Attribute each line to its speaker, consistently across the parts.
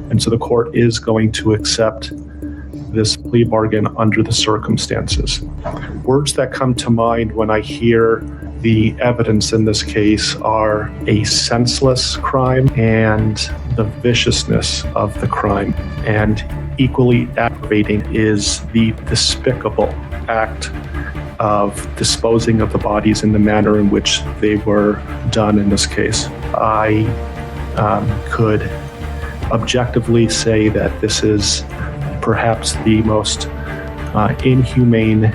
Speaker 1: And so the court is going to accept this plea bargain under the circumstances. Words that come to mind when I hear the evidence in this case are a senseless crime and the viciousness of the crime. And equally aggravating is the despicable act of disposing of the bodies in the manner in which they were done in this case. I could objectively say that this is perhaps the most inhumane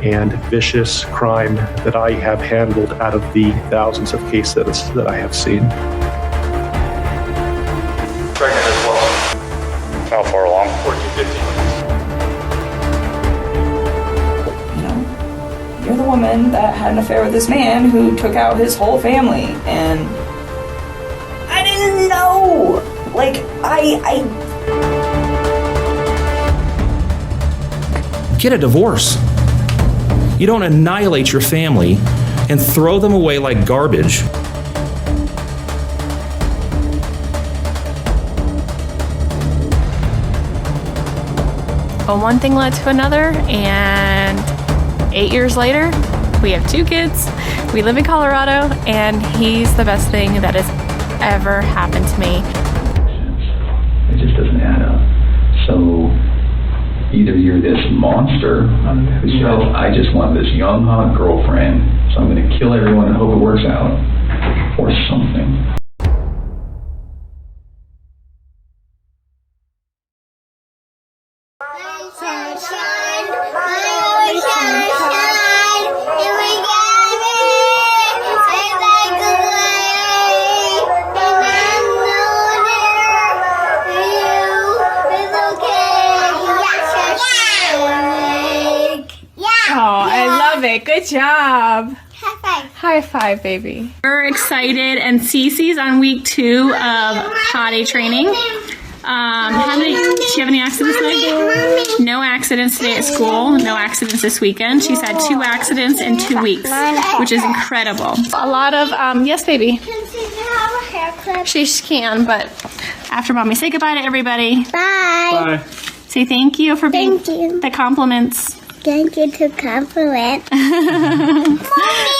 Speaker 1: and vicious crime that I have handled out of the thousands of cases that I have seen.
Speaker 2: Pregnant as well.
Speaker 3: How far along?
Speaker 2: 14, 15 weeks.
Speaker 4: You know, you're the woman that had an affair with this man who took out his whole family, and I didn't know. Like, I
Speaker 5: Get a divorce. You don't annihilate your family and throw them away like garbage.
Speaker 6: Well, one thing led to another, and 8 years later, we have 2 kids. We live in Colorado, and he's the best thing that has ever happened to me.
Speaker 7: It just doesn't add up. So either you're this monster who says, I just want this young, hot girlfriend, so I'm going to kill everyone and hope it works out, or something.
Speaker 6: Good job.
Speaker 8: High five.
Speaker 6: High five, baby. We're excited, and Cece's on week 2 of potty training. How many? Do you have any accidents today? No accidents today at school. No accidents this weekend. She's had 2 accidents in 2 weeks, which is incredible. A lot of yes, baby.
Speaker 8: Can she have a haircut?
Speaker 6: She can, but after mommy, say goodbye to everybody.
Speaker 8: Bye.
Speaker 1: Bye.
Speaker 6: Say thank you for being
Speaker 8: Thank you.
Speaker 6: the compliments.
Speaker 8: Thank you to compliment.
Speaker 6: All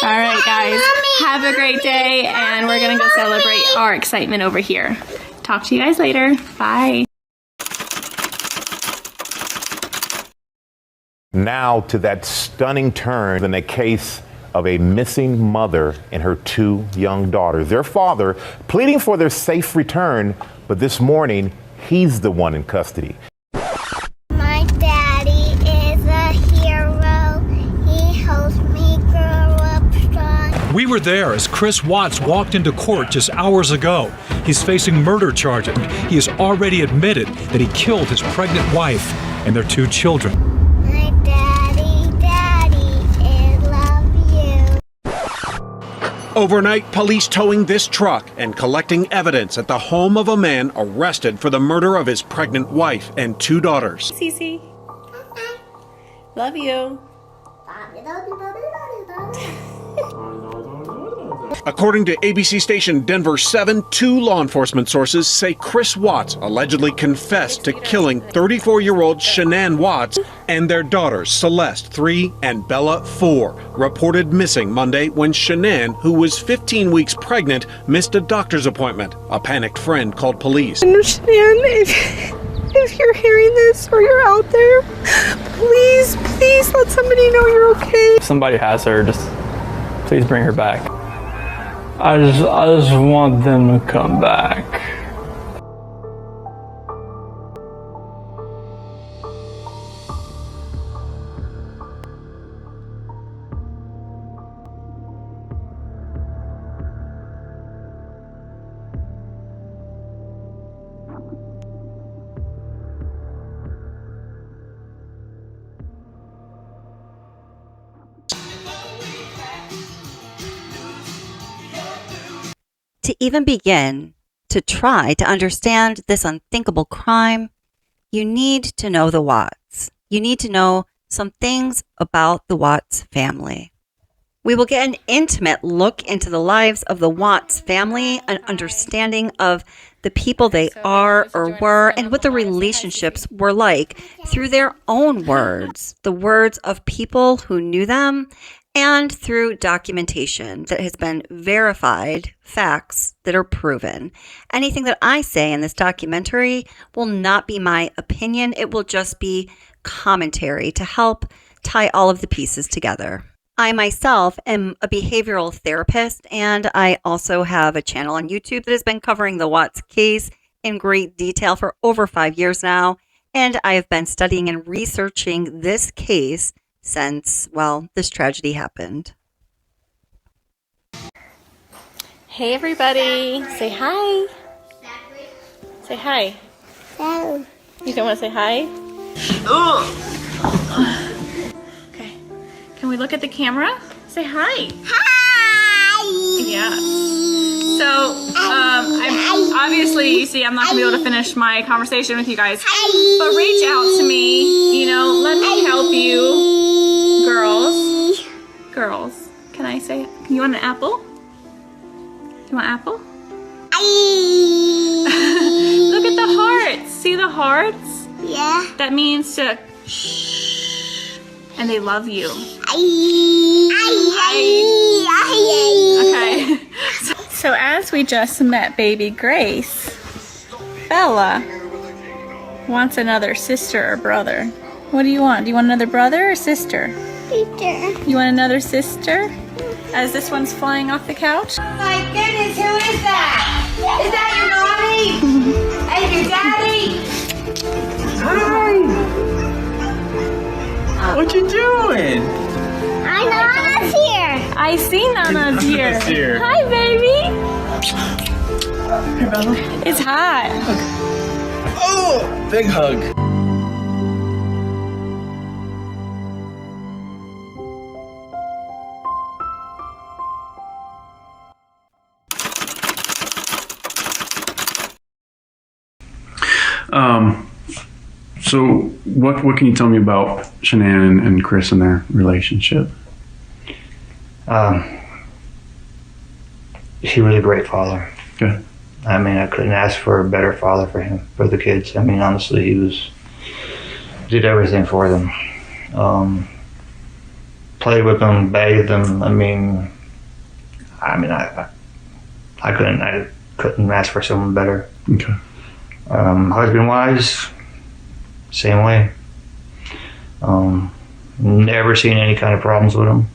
Speaker 6: right, guys. Have a great day, and we're going to go celebrate our excitement over here. Talk to you guys later. Bye.
Speaker 3: Now to that stunning turn in the case of a missing mother and her 2 young daughters. Their father pleading for their safe return, but this morning, he's the one in custody.
Speaker 8: My daddy is a hero. He helps me grow up strong.
Speaker 9: We were there as Chris Watts walked into court just hours ago. He's facing murder charges. He has already admitted that he killed his pregnant wife and their 2 children.
Speaker 8: My daddy, I love you.
Speaker 10: Overnight, police towing this truck and collecting evidence at the home of a man arrested for the murder of his pregnant wife and 2 daughters.
Speaker 6: Cece. Love you.
Speaker 10: According to ABC station Denver 7, 2 law enforcement sources say Chris Watts allegedly confessed to killing 34-year-old Shanann Watts and their daughters Celeste, 3, and Bella, 4, reported missing Monday when Shanann, who was 15 weeks pregnant, missed a doctor's appointment. A panicked friend called police.
Speaker 4: Shanann, if you're hearing this or you're out there, please let somebody know you're okay.
Speaker 11: If somebody has her, just please bring her back. I just want them to come back.
Speaker 12: To even begin to try to understand this unthinkable crime, you need to know the Watts. You need to know some things about the Watts family. We will get an intimate look into the lives of the Watts family, an understanding of the people they are or were, and what the relationships were like through their own words, the words of people who knew them, and through documentation that has been verified, facts that are proven. Anything that I say in this documentary will not be my opinion. It will just be commentary to help tie all of the pieces together. I myself am a behavioral therapist, and I also have a channel on YouTube that has been covering the Watts case in great detail for over 5 years now. And I have been studying and researching this case since, well, this tragedy happened.
Speaker 6: Hey everybody, say hi. Say hi. You don't want to say hi? Okay. Can we look at the camera? Say hi. Hi. Yeah. So, I'm obviously, you see, I'm not gonna be able to finish my conversation with you guys, but reach out to me. You know, let me help you, girls. Girls, can I say? You want an apple? You want apple? Look at the hearts. See the hearts? Yeah. That means to shh. And they love you. Okay. So as we just met baby Grace, Bella wants another sister or brother. What do you want? Do you want another brother or sister? Sister. You want another sister? As this one's flying off the couch?
Speaker 8: Oh my goodness, who is that? Is that your mommy? And your daddy?
Speaker 13: Hi! What you doing?
Speaker 8: I Nana's here.
Speaker 6: I see Nana's here.
Speaker 13: Nana's here.
Speaker 6: Hi, baby.
Speaker 13: Hey, Bella.
Speaker 6: It's hot.
Speaker 13: Oh, big hug.
Speaker 14: So what can you tell me about Shanann and Chris and their relationship?
Speaker 15: He was a great father.
Speaker 14: Okay.
Speaker 15: I mean, I couldn't ask for a better father for him, for the kids. I mean, honestly, he did everything for them. Played with them, bathed them. I couldn't ask for someone better.
Speaker 14: Okay.
Speaker 15: Husband-wise, same way. Never seen any kind of problems with him.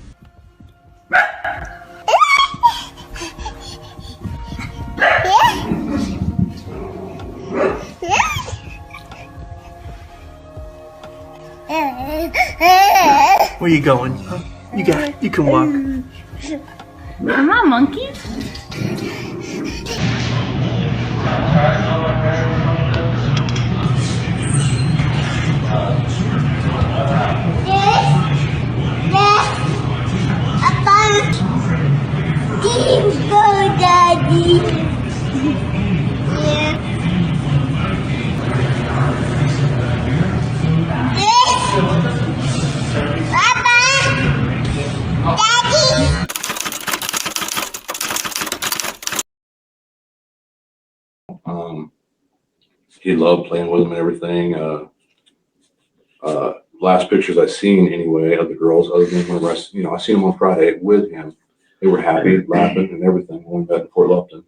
Speaker 13: Where you going? You can walk.
Speaker 6: I'm not a monkey.
Speaker 8: Daddy.
Speaker 16: He loved playing with him and everything. Last pictures I've seen anyway of the girls, other than when I seen them on Friday with him. They were happy, laughing, and everything when we met in Fort Lupton.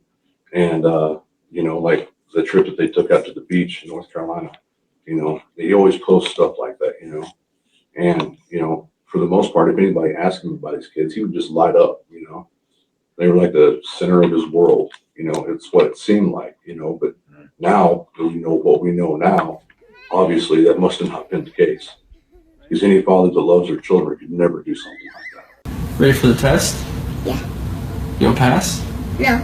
Speaker 16: And like the trip that they took out to the beach in North Carolina. He always posts stuff like that. And for the most part, if anybody asked him about his kids, he would just light up. They were like the center of his world. It's what it seemed like. But now that we know what we know now, obviously that must have not been the case. Because any father that loves their children could never do something like that.
Speaker 13: Ready for the test?
Speaker 8: Yeah.
Speaker 13: You want to pass?
Speaker 8: No.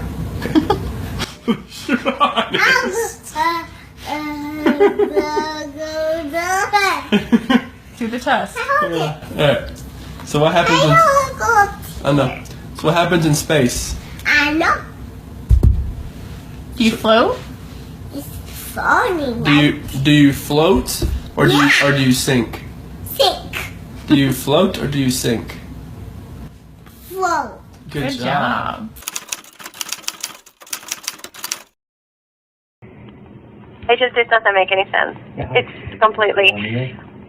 Speaker 6: Do the test.
Speaker 13: Alright. So what happens I know. So what happens in space?
Speaker 8: I know.
Speaker 6: Do you float?
Speaker 8: It's funny.
Speaker 13: Do you float or do you sink?
Speaker 8: Sink.
Speaker 13: Do you float or do you sink? Good job.
Speaker 17: This doesn't make any sense. It's completely.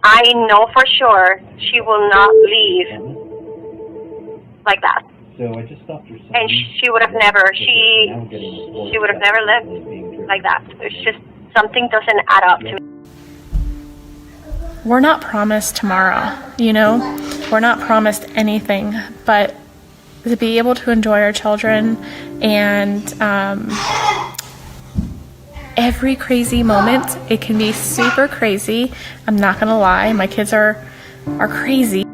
Speaker 17: I know for sure she will not leave like that.
Speaker 18: So I just stopped her.
Speaker 17: And she would have never. She would have never lived like that. It's just something doesn't add up to me.
Speaker 6: We're not promised tomorrow, you know? We're not promised anything, but to be able to enjoy our children and every crazy moment, it can be super crazy. I'm not gonna lie, my kids are crazy.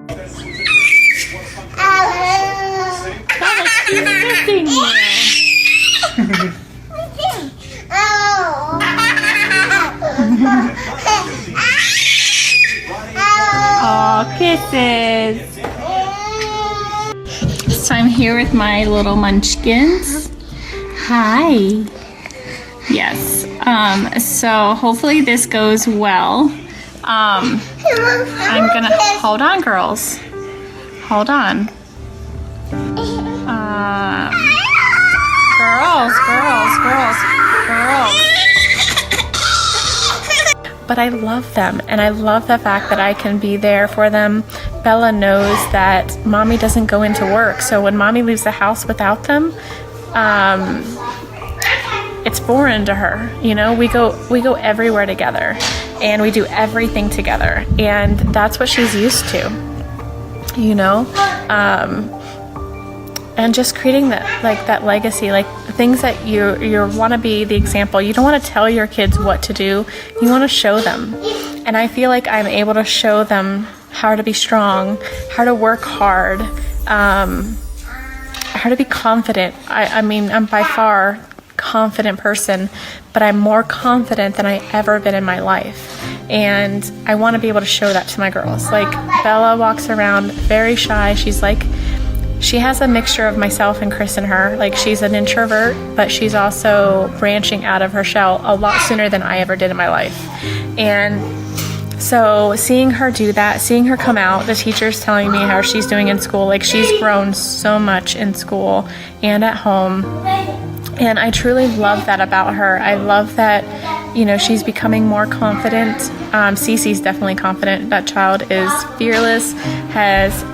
Speaker 6: Aw, kisses. So I'm here with my little munchkins. Hi. Yes. So hopefully this goes well. I'm gonna hold on, girls. Hold on. Girls. But I love them, and I love the fact that I can be there for them. Bella knows that mommy doesn't go into work, so when mommy leaves the house without them, it's foreign to her. You know, we go everywhere together, and we do everything together, and that's what she's used to. You know, and just creating that legacy, like things that you want to be the example. You don't want to tell your kids what to do. You want to show them. And I feel like I'm able to show them how to be strong, how to work hard, how to be confident. I mean, I'm by far confident person, but I'm more confident than I ever been in my life. And I want to be able to show that to my girls. Like Bella walks around very shy. She has a mixture of myself and Chris in her. Like she's an introvert, but she's also branching out of her shell a lot sooner than I ever did in my life. And so seeing her do that, seeing her come out, the teacher's telling me how she's doing in school. Like she's grown so much in school and at home. And I truly love that about her. I love that, you know, she's becoming more confident. Cece's definitely confident. That child is fearless, has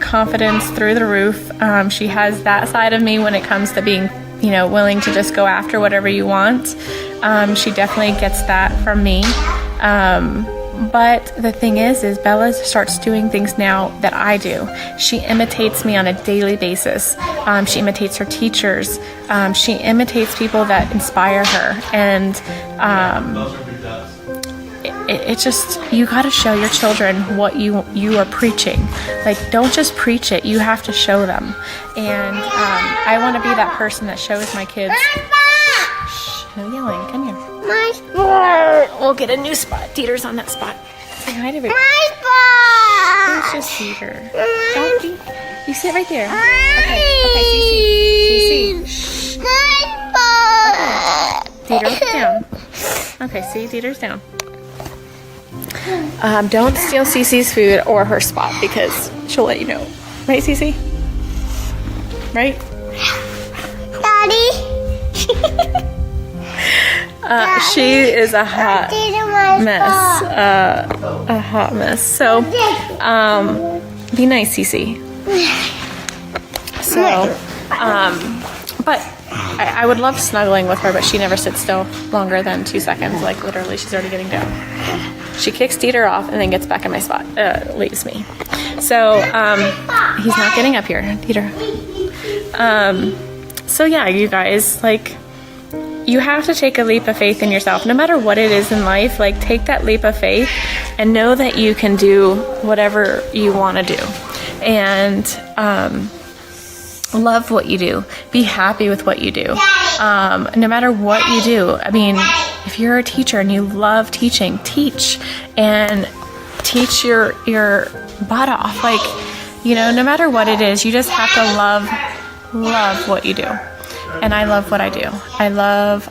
Speaker 6: confidence through the roof. She has that side of me when it comes to being, you know, willing to just go after whatever you want. She definitely gets that from me. But the thing is Bella starts doing things now that I do. She imitates me on a daily basis. She imitates her teachers. She imitates people that inspire her. And it just, you got to show your children what you are preaching. Like, don't just preach it. You have to show them. And I want to be that person that shows my kids. Shh, no yelling. Come here. My spot. We'll get a new spot. Dieter's on that spot. Say hi to everybody. My spot. It's just Dieter. Don't be. You sit right there. Okay, Cece. Shh. My spot. Dieter, look down. Okay, see, Dieter's down. Don't steal Cece's food or her spot because she'll let you know. Right, Cece? Right?
Speaker 8: Daddy.
Speaker 6: She is a hot mess. A hot mess. So, be nice, Cece. So, but I would love snuggling with her, but she never sits still longer than 2 seconds. Like, literally, she's already getting down. She kicks Dieter off and then gets back in my spot. Leaves me. So, he's not getting up here. Dieter. So, yeah, you guys, like, you have to take a leap of faith in yourself. No matter what it is in life, like, take that leap of faith and know that you can do whatever you want to do. And love what you do. Be happy with what you do. No matter what you do. I mean, if you're a teacher and you love teaching, teach. And teach your butt off. Like, you know, no matter what it is, you just have to love what you do. And I love what I do. I love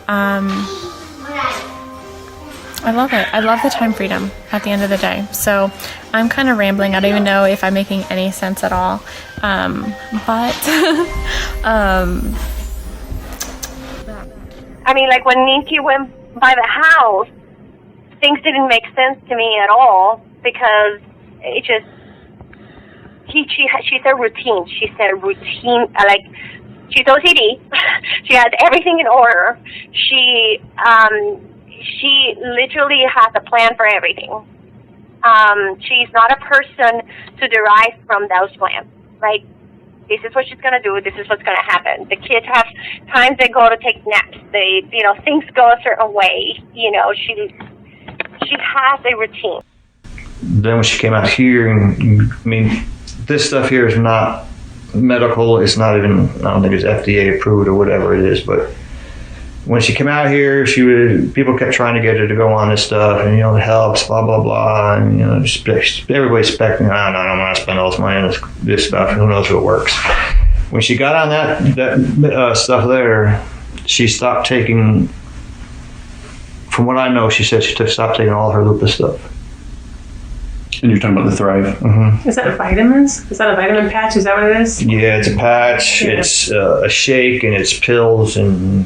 Speaker 6: I love it. I love the time freedom at the end of the day. So I'm kind of rambling. I don't even know if I'm making any sense at all. But
Speaker 17: I mean, like when Nikki went by the house, things didn't make sense to me at all because it just, she said routine. She said routine, like, she's OCD. She has everything in order. She literally has a plan for everything. She's not a person to derive from those plans. Like, this is what she's going to do. This is what's going to happen. The kids have times they go to take naps. They, things go a certain way. She has a routine.
Speaker 15: Then when she came out here, and I mean, this stuff here is not medical. It's not even, I don't think it's FDA approved or whatever it is. But when she came out here, people kept trying to get her to go on this stuff, and it helps, blah blah blah, and everybody's expecting, I don't know, I'm gonna spend all this money on this stuff. Who knows if it works? When she got on that stuff there, she stopped taking. From what I know, she said she stopped taking all her lupus stuff.
Speaker 14: And you're talking about the Thrive?
Speaker 15: Mm-hmm.
Speaker 18: Is that vitamins? Is that a vitamin patch? Is that what it is?
Speaker 15: Yeah, it's a patch. Yeah. It's a shake, and it's pills, and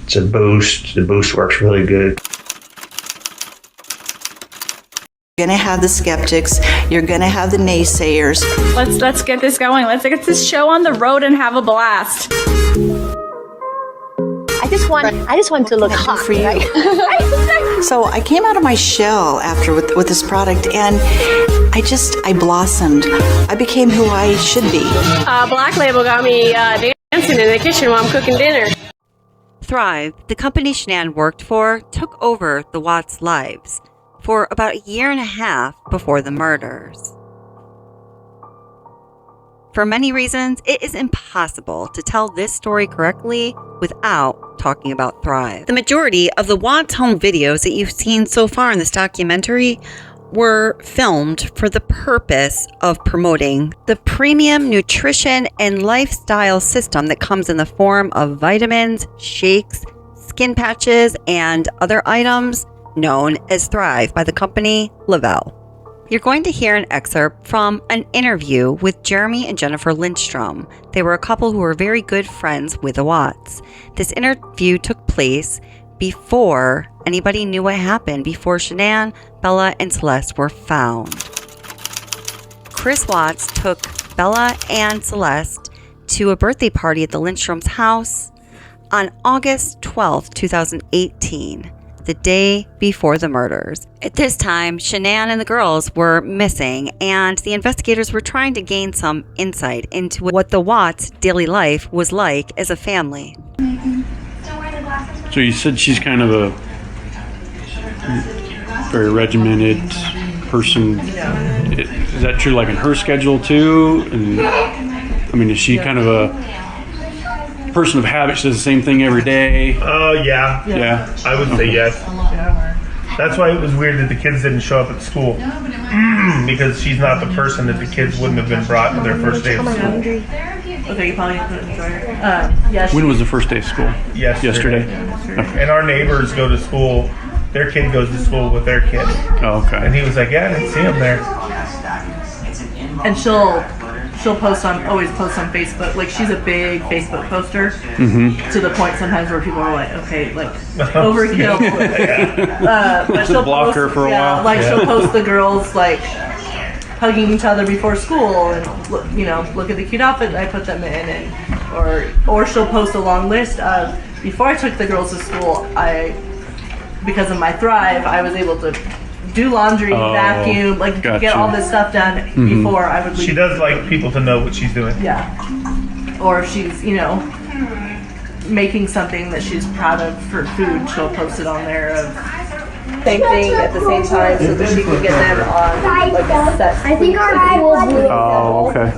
Speaker 15: it's a boost. The boost works really good.
Speaker 19: You're going to have the skeptics. You're going to have the naysayers.
Speaker 6: Let's get this going. Let's get this show on the road and have a blast.
Speaker 20: I just want to look hot
Speaker 19: for you. Right? So I came out of my shell after with this product, and I blossomed. I became who I should be.
Speaker 20: Black Label got me dancing in the kitchen while I'm cooking dinner.
Speaker 12: Thrive, the company Shanann worked for, took over the Watts' lives for about a year and a half before the murders. For many reasons, it is impossible to tell this story correctly without talking about Thrive. The majority of the Watts home videos that you've seen so far in this documentary were filmed for the purpose of promoting the premium nutrition and lifestyle system that comes in the form of vitamins, shakes, skin patches, and other items known as Thrive by the company Lavelle. You're going to hear an excerpt from an interview with Jeremy and Jennifer Lindstrom. They were a couple who were very good friends with the Watts. This interview took place before anybody knew what happened, before Shanann, Bella, and Celeste were found. Chris Watts took Bella and Celeste to a birthday party at the Lindstrom's house on August 12, 2018. The day before the murders. At this time, Shanann and the girls were missing, and the investigators were trying to gain some insight into what the Watts' daily life was like as a family.
Speaker 14: So you said she's kind of a very regimented person. Is that true, like in her schedule too? And I mean, is she kind of a person of habit? She does the same thing every day?
Speaker 21: Yeah. I would say yes. That's why it was weird that the kids didn't show up at school. Because she's not the person that the kids wouldn't have been brought to their first day of school.
Speaker 18: Okay, you probably put it in the drawer.
Speaker 14: When was the first day of school?
Speaker 21: Yesterday.
Speaker 14: Okay.
Speaker 21: And our neighbors go to school. Their kid goes to school with their kid.
Speaker 14: Oh, okay.
Speaker 21: And he was like, yeah, I didn't see him there.
Speaker 18: And she'll always post on Facebook. Like, she's a big Facebook poster, to the point sometimes where people are like, okay, like, overkill. But she'll
Speaker 14: block her for a while.
Speaker 18: Like, she'll post the girls like hugging each other before school, and look at the cute outfit I put them in, and or she'll post a long list of, before I took the girls to school, because of my Thrive, I was able to do laundry, vacuum, get all this stuff done before I would leave.
Speaker 21: She does like people to know what she's doing.
Speaker 18: Yeah. Or if she's, making something that she's proud of for food, she'll post it on there of same thing at the same time so that she can get them on like a set. I think our
Speaker 14: Oh, okay.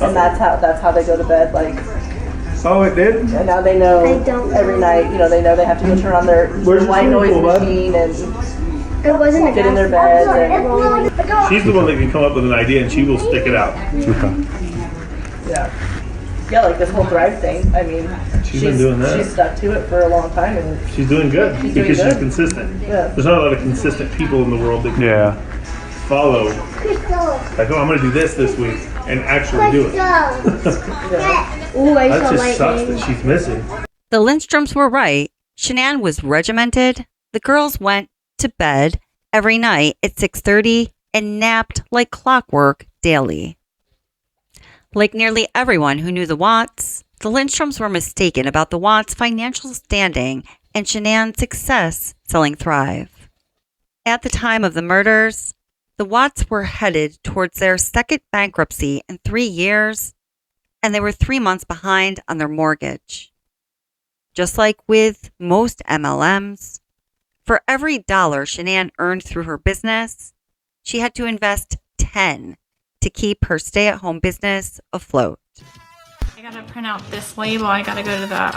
Speaker 18: And that's how they go to bed, like.
Speaker 21: Oh, it did?
Speaker 18: And now they know every night, they know they have to go turn on their white noise machine and get in their bed.
Speaker 21: She's the one that can come up with an idea and she will stick it out.
Speaker 14: Okay.
Speaker 18: Yeah, like this whole Thrive thing. I mean,
Speaker 21: She's been doing that.
Speaker 18: She's stuck to it for a long time, and
Speaker 21: She's doing good
Speaker 18: She's doing
Speaker 21: because she's
Speaker 18: good.
Speaker 21: consistent.
Speaker 18: Yeah.
Speaker 21: There's not a lot of consistent people in the world that can follow. Like, oh, I'm going to do this week and actually do it. That just sucks that she's missing.
Speaker 12: The Lindstroms were right. Shanann was regimented. The girls went to bed every night at 6:30 and napped like clockwork daily. Like nearly everyone who knew the Watts, the Lindstroms were mistaken about the Watts' financial standing and Shanann's success selling Thrive. At the time of the murders, the Watts were headed towards their second bankruptcy in 3 years, and they were 3 months behind on their mortgage. Just like with most MLMs, for every dollar Shanann earned through her business, she had to invest 10 to keep her stay-at-home business afloat.
Speaker 6: I gotta print out this label. I gotta go to the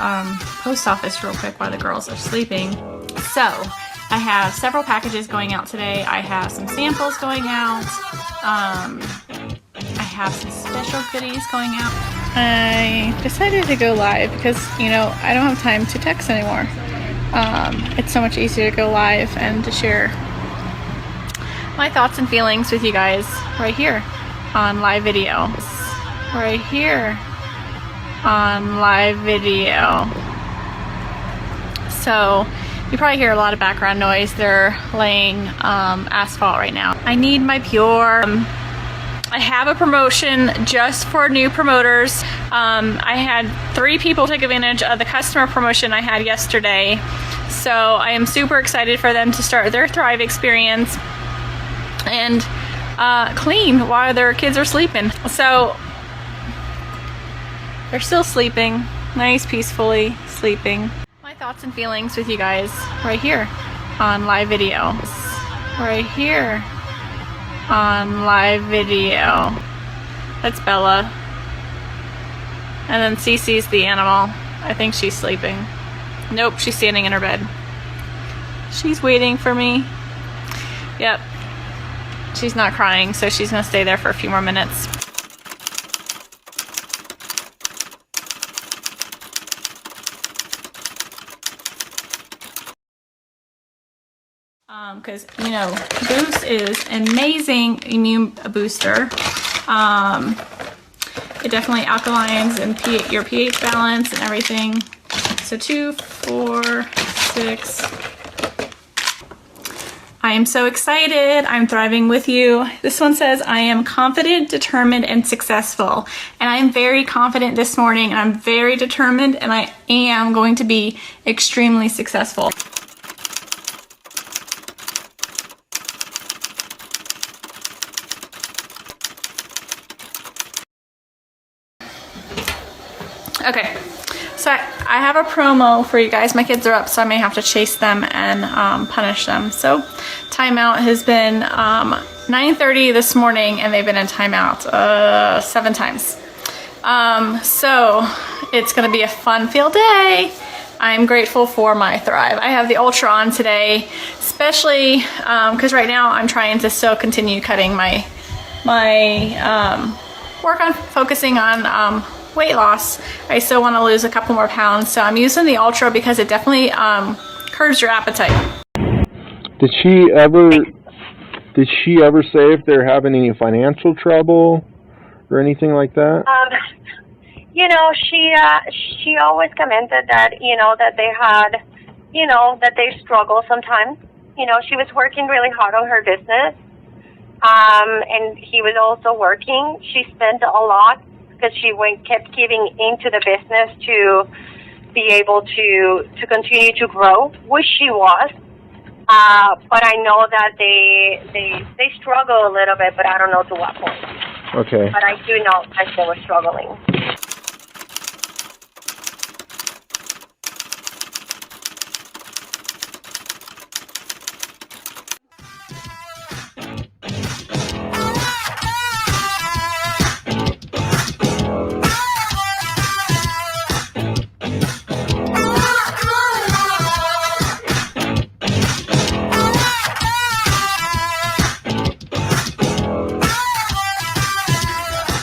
Speaker 6: post office real quick while the girls are sleeping. So, I have several packages going out today. I have some samples going out. I have some special goodies going out. I decided to go live because, you know, I don't have time to text anymore. It's so much easier to go live and to share my thoughts and feelings with you guys right here on live video. Right here on live video. So you probably hear a lot of background noise. They're laying asphalt right now. I need my Pure. I have a promotion just for new promoters. I had 3 people take advantage of the customer promotion I had yesterday. So I am super excited for them to start their Thrive experience and clean while their kids are sleeping. So they're still sleeping, nice, peacefully sleeping. My thoughts and feelings with you guys right here on live video. Right here on live video. That's Bella. And then Cece's the animal. I think she's sleeping. Nope, she's standing in her bed. She's waiting for me. Yep. She's not crying, so she's gonna stay there for a few more minutes. Because, you know, Boost is an amazing immune booster. It definitely alkalines and your pH balance and everything. So 2, 4, 6. I am so excited. I'm thriving with you. This one says, I am confident, determined, and successful. And I am very confident this morning. And I'm very determined, and I am going to be extremely successful. Okay, so I have a promo for you guys. My kids are up, so I may have to chase them and punish them. So timeout has been 9:30 this morning, and they've been in timeout 7 times. So it's gonna be a fun-filled day. I'm grateful for my Thrive. I have the Ultra on today, especially because right now I'm trying to still continue cutting my work on focusing on weight loss. I still want to lose a couple more pounds, so I'm using the Ultra because it definitely curbs your appetite.
Speaker 2: Did she ever say if they're having any financial trouble or anything like that?
Speaker 17: You know, she always commented that, you know, that they had, you know, that they struggle sometimes. You know, she was working really hard on her business, and he was also working. She spent a lot because she kept giving into the business to be able to continue to grow, which she was. But I know that they struggle a little bit, but I don't know to what point.
Speaker 2: Okay.
Speaker 17: But I do know that they were struggling.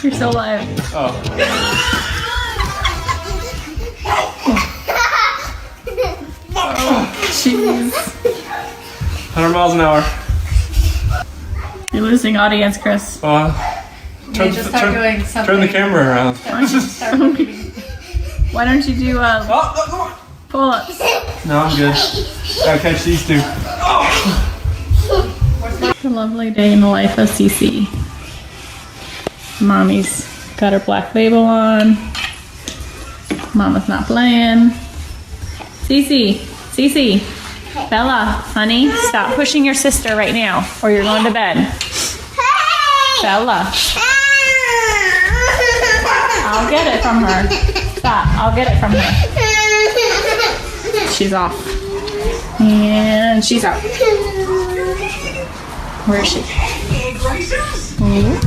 Speaker 6: You're still alive.
Speaker 13: Oh.
Speaker 6: Jeez.
Speaker 13: 100 miles an hour.
Speaker 6: You're losing audience, Chris.
Speaker 13: Turn the camera around.
Speaker 6: Why don't you do pull-ups?
Speaker 13: No, I'm good. Gotta catch these two.
Speaker 6: A lovely day in the life of Cece. Mommy's got her black label on. Mama's not playing. Cece, Bella, honey, stop pushing your sister right now, or you're going to bed. Bella, I'll get it from her. Stop, I'll get it from her. She's off. And she's out. Where is she? Ooh,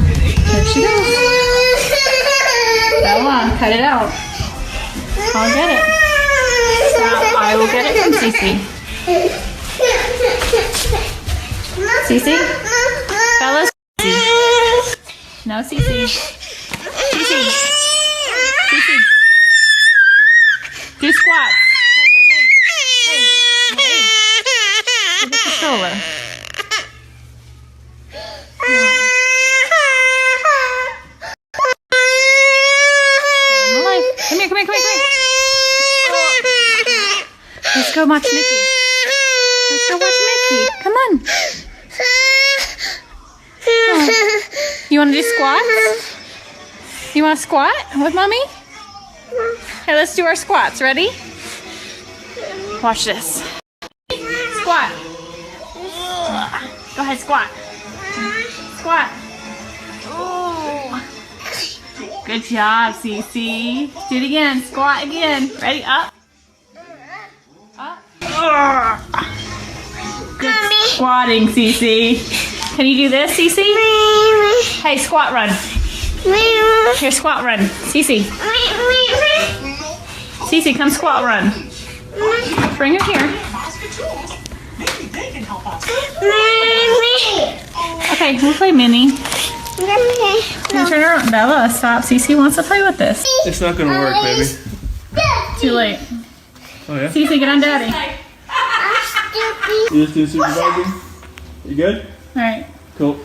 Speaker 6: there she goes. Bella, cut it out. I'll get it. Stop, I will get it from Cece. Cece? Bella's No, Cece. Cece. Do squats. Hey. Look at the stroller. Come here. Let's go watch Mickey. Come on. Oh. You want to do squats? You want to squat with mommy? Okay, let's do our squats. Ready? Watch this. Squat. Go ahead, squat. Squat. Oh. Good job, Cece. Do it again. Squat again. Ready? Up. Good squatting, Cece. Can you do this, Cece? Hey, squat run. Here, squat run. Cece. Cece, come squat run. Bring her here. Okay, we'll play Minnie. Turn her around. Bella, stop. Cece wants to play with this.
Speaker 13: It's not gonna work, baby.
Speaker 6: Too late.
Speaker 13: Oh yeah?
Speaker 6: Cece, get on Daddy.
Speaker 13: You just do supervising? You good?
Speaker 6: Alright.
Speaker 13: Cool.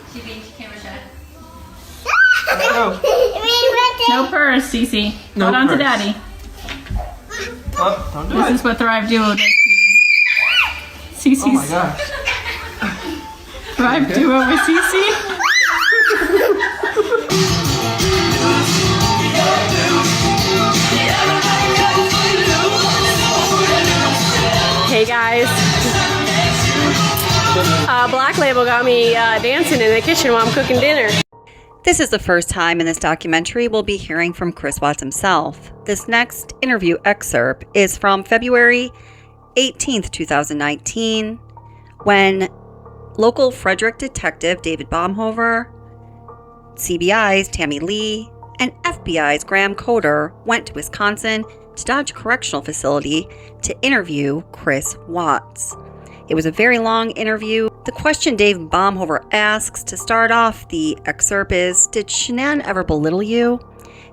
Speaker 6: No purse, Cece.
Speaker 13: No
Speaker 6: Hold on to
Speaker 13: purse.
Speaker 6: Daddy.
Speaker 13: Oh, don't do
Speaker 6: This
Speaker 13: it.
Speaker 6: is what Thrive Duo does to you. Cece's
Speaker 13: Oh my gosh.
Speaker 6: Thrive Duo with Cece.
Speaker 20: Hey guys. Black Label got me dancing in the kitchen while I'm cooking dinner.
Speaker 12: This is the first time in this documentary we'll be hearing from Chris Watts himself. This next interview excerpt is from February 18th, 2019, when local Frederick detective David Baumhover, CBI's Tammy Lee, and FBI's Graham Coder went to Wisconsin to Dodge Correctional Facility to interview Chris Watts. It was a very long interview. The question Dave Baumhover asks to start off the excerpt is, did Shanann ever belittle you?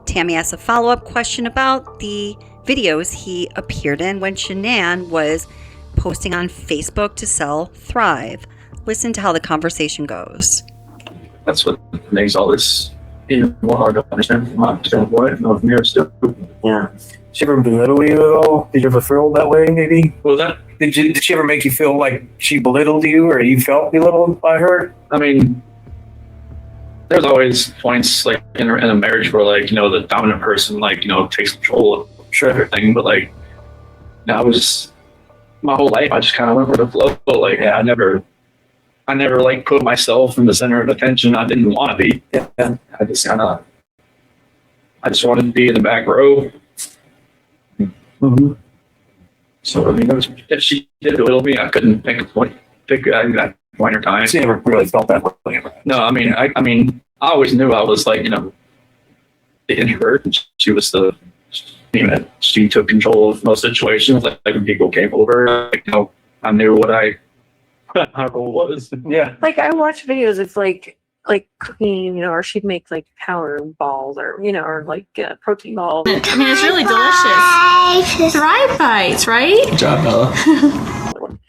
Speaker 12: Tammy asks a follow-up question about the videos he appeared in when Shanann was posting on Facebook to sell Thrive. Listen to how the conversation goes.
Speaker 5: That's what makes all this even more hard to understand from my standpoint. No, from your still. Yeah.
Speaker 22: She ever belittle you at all? Did you ever feel that way, maybe?
Speaker 5: Well, that
Speaker 22: Did she ever make you feel like she belittled you, or you felt belittled by her?
Speaker 5: I mean, there's always points like in a marriage where like, you know, the dominant person like, you know, takes control of everything. But like, I was my whole life I just kind of went with the flow. But like, yeah, I never like put myself in the center of attention. I didn't want to be. Yeah. I just wanted to be in the back row.
Speaker 22: Mm-hmm.
Speaker 5: So I mean, if she did belittle me, I couldn't pick a point or time.
Speaker 22: She never really felt that way.
Speaker 5: No, I mean, I always knew I was like, you know, the introvert. And she was the, you know, she took control of most situations. Like when people came over, like, you know, I knew what our role was.
Speaker 22: Yeah.
Speaker 23: Like I watch videos of like cooking, you know, or she'd make like powder balls or, you know, or like protein balls.
Speaker 6: I mean, it's really delicious. Thrive Bites, right?
Speaker 5: Good job, Bella.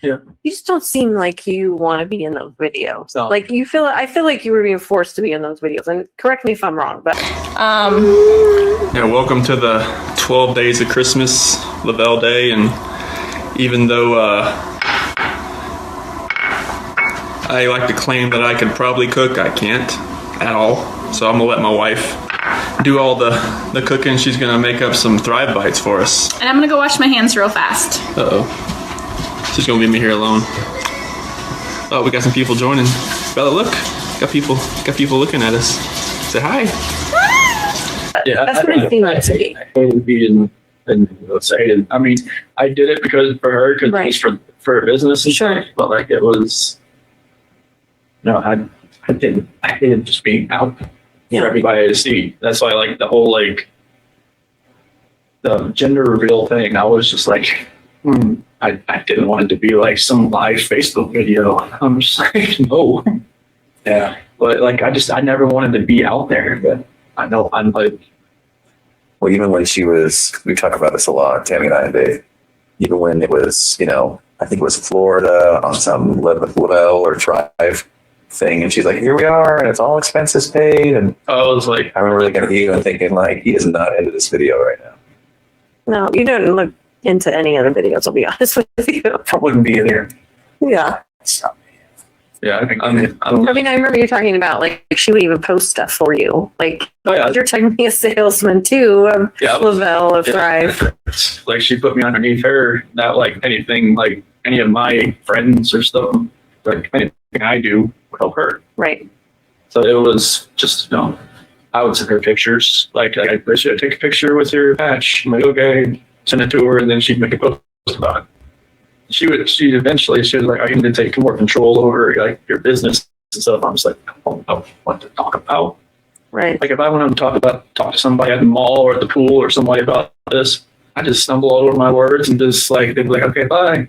Speaker 5: Yeah.
Speaker 23: You just don't seem like you want to be in those videos.
Speaker 5: No.
Speaker 23: Like I feel like you were being forced to be in those videos. And correct me if I'm wrong, but
Speaker 13: Yeah, welcome to the 12 days of Christmas, Lavelle Day, and even though I like to claim that I could probably cook, I can't at all. So I'm gonna let my wife do all the cooking. She's gonna make up some Thrive Bites for us.
Speaker 6: And I'm gonna go wash my hands real fast.
Speaker 13: Uh-oh. She's gonna leave me here alone. Oh, we got some people joining. Bella, look. Got people looking at us. Say hi.
Speaker 5: Yeah,
Speaker 23: that's what I think I'd say.
Speaker 5: I hated being excited. I mean, I did it because for her, because it was for her business and stuff. But like, it was. No, I didn't. I hated just being out for everybody to see. That's why, like, the whole like the gender reveal thing. I was just like, I didn't want it to be like some live Facebook video. I'm just like, no. Yeah, but like, I never wanted to be out there. But I know I'm like.
Speaker 1: Well, even when we talk about this a lot, Tammy and I and Dave, even when it was, I think it was Florida on some Lavelle or Thrive thing, and she's like, here we are, and it's all expenses paid, and
Speaker 5: I was like,
Speaker 1: I remember looking at you and thinking, like, he is not into this video right now.
Speaker 23: no, you don't look into any other videos, I'll be honest with you.
Speaker 5: I wouldn't be there.
Speaker 23: Yeah.
Speaker 5: Yeah, I
Speaker 23: mean, I remember you talking about, like, she would even post stuff for you. Like, you're technically a salesman, too, of Lavelle, of Thrive.
Speaker 5: Like, she put me underneath her, not like anything, like any of my friends or stuff. Like, anything I do would help her.
Speaker 23: Right.
Speaker 5: So it was just, I would send her pictures. Like, I should take a picture with your patch. I'm like, okay, send it to her, and then she'd make a post about it. She eventually was like, I need to take more control over like your business and stuff. I'm just like, I don't know what to talk about.
Speaker 23: Right.
Speaker 5: Like if I want to talk to somebody at the mall or at the pool or somebody about this, I just stumble all over my words and just like, they'd be like, okay, bye.